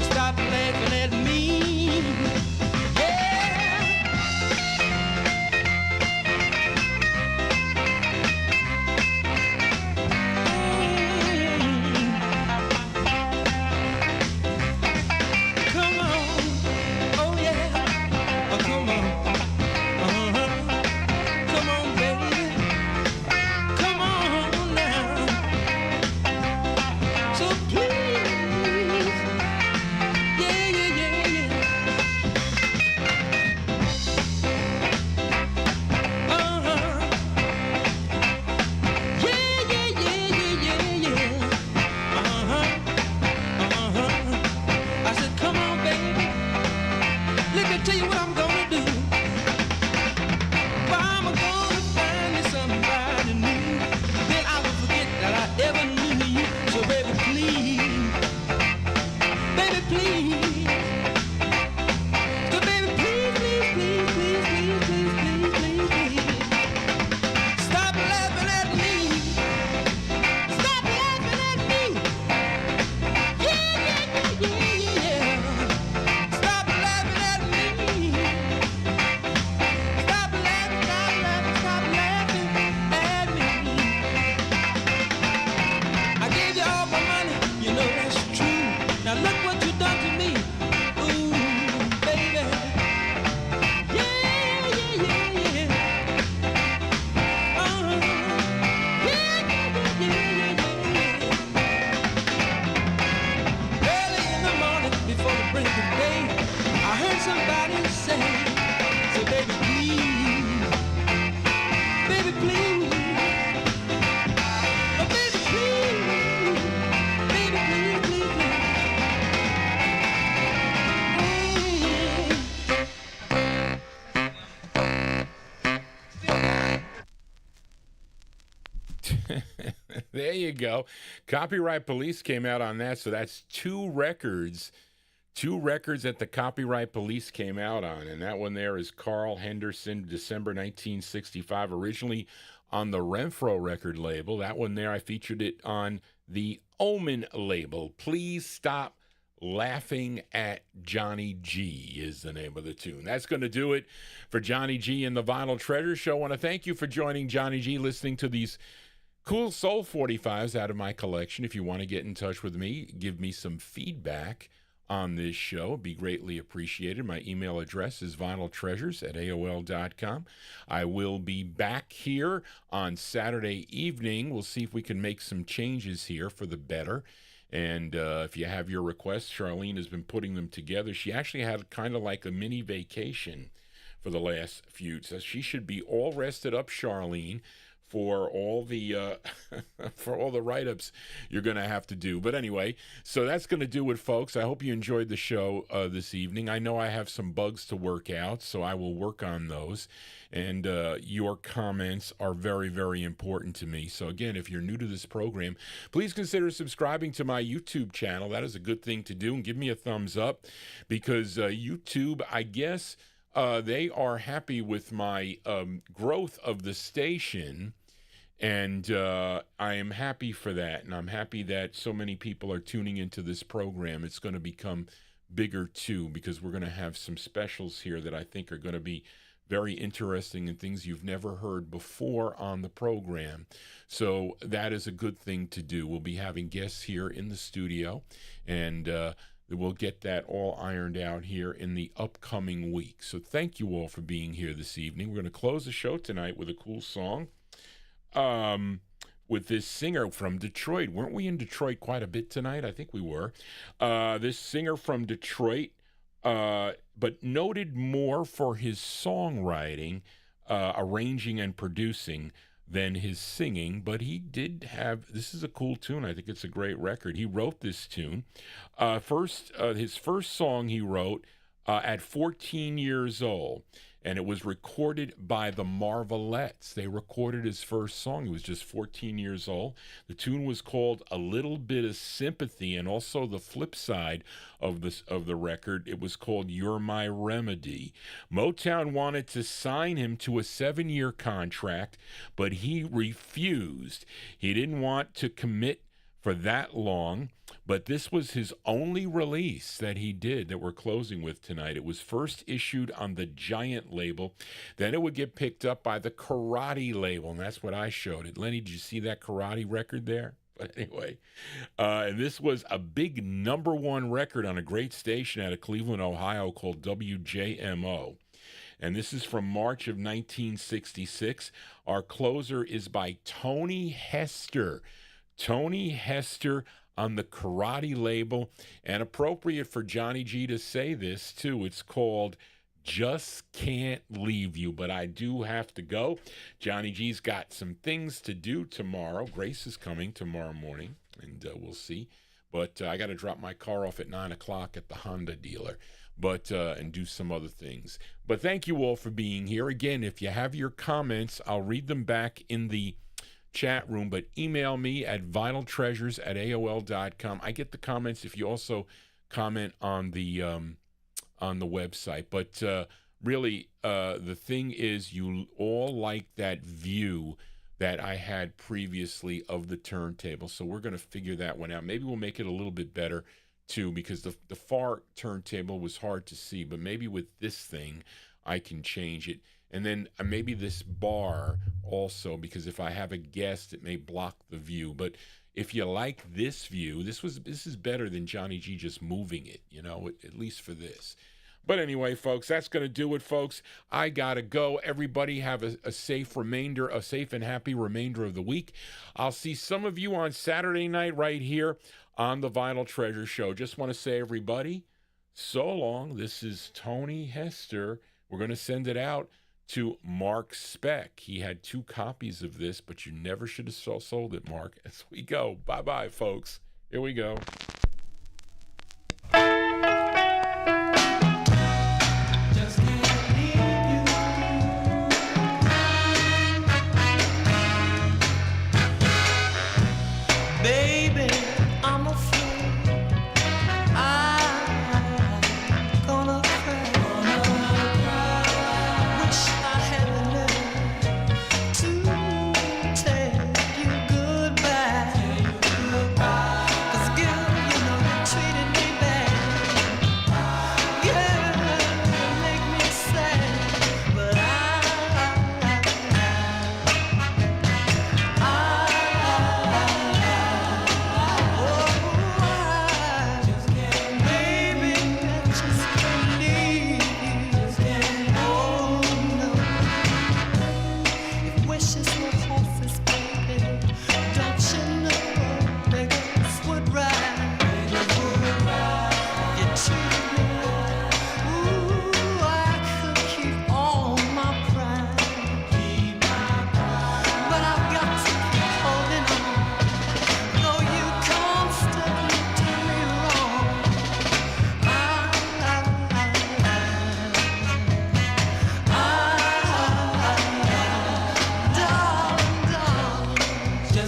stop laughing at me. Yeah. Come on, oh yeah, oh come on. Come on, baby. Come on now. So please. There you go. Copyright Police came out on that, so that's two records. Two records that the Copyright Police came out on, and that one there is Carl Henderson, December 1965, originally on the Renfro record label. That one there, I featured it on the Omen label. Please Stop Laughing at Johnny G is the name of the tune. That's going to do it for Johnny G and the Vinyltreasure Show. I want to thank you for joining Johnny G, listening to these cool Soul 45s out of my collection. If you want to get in touch with me, give me some feedback on this show, it'd be greatly appreciated. My email address is vinyltreasures@aol.com. I will be back here on Saturday evening. We'll see if we can make some changes here for the better. And if you have your requests, Charlene has been putting them together. She actually had kind of like a mini vacation for the last few. So she should be all rested up, Charlene, for all the for all the write-ups you're going to have to do. But anyway, so that's going to do it, folks. I hope you enjoyed the show this evening. I know I have some bugs to work out, so I will work on those. And your comments are very, very important to me. So again, if you're new to this program, please consider subscribing to my YouTube channel. That is a good thing to do. And give me a thumbs up, because YouTube, I guess, they are happy with my growth of the station, and I am happy for that, and I'm happy that so many people are tuning into this program. It's going to become bigger, too, because we're going to have some specials here that I think are going to be very interesting and things you've never heard before on the program. So that is a good thing to do. We'll be having guests here in the studio, and we'll get that all ironed out here in the upcoming week. So thank you all for being here this evening. We're going to close the show tonight with a cool song with this singer from Detroit. Weren't we in Detroit quite a bit tonight? I think we were. This singer from Detroit, but noted more for his songwriting, arranging and producing than his singing, but he did have, this is a cool tune. I think it's a great record. He wrote this tune. His first song he wrote at 14 years old, and it was recorded by the Marvelettes. They recorded his first song. He was just 14 years old. The tune was called A Little Bit of Sympathy, and also the flip side of the record, it was called You're My Remedy. MOTOWN wanted to sign him to a 7-year contract, but he refused. He didn't want to commit for that long, but this was his only release that he did that we're closing with tonight. It was first issued on the Giant label. Then it would get picked up by the Karate label, and that's what I showed it. Lenny, did you see that Karate record there? But anyway, and this was a big #1 record on a great station out of Cleveland, Ohio called WJMO. And this is from March of 1966. Our closer is by Tony Hester. Tony Hester on the Karate label, and appropriate for Johnny G to say this too. It's called Just Can't Leave You, but I do have to go. Johnny G's got some things to do tomorrow. Grace is coming tomorrow morning, and we'll see. But I got to drop my car off at 9 o'clock at the Honda dealer, but and do some other things. But thank you all for being here. Again, if you have your comments, I'll read them back in the chat room, but email me at vinyltreasures@aol.com. I get the comments if you also comment on the website. But really, the thing is, you all like that view that I had previously of the turntable. So we're going to figure that one out. Maybe we'll make it a little bit better too, because the far turntable was hard to see. But maybe with this thing, I can change it. And then maybe this bar also, because if I have a guest, it may block the view. But if you like this view, this is better than Johnny G just moving it, you know, at least for this. But anyway, folks, that's going to do it, folks. I got to go. Everybody have a safe and happy remainder of the week. I'll see some of you on Saturday night right here on the Vinyltreasure Show. Just want to say, everybody, so long. This is Tony Hester. We're going to send it out to Mark Speck. He had 2 copies of this, but you never should have sold it, Mark. As we go. Bye-bye, folks. Here we go.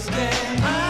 understand.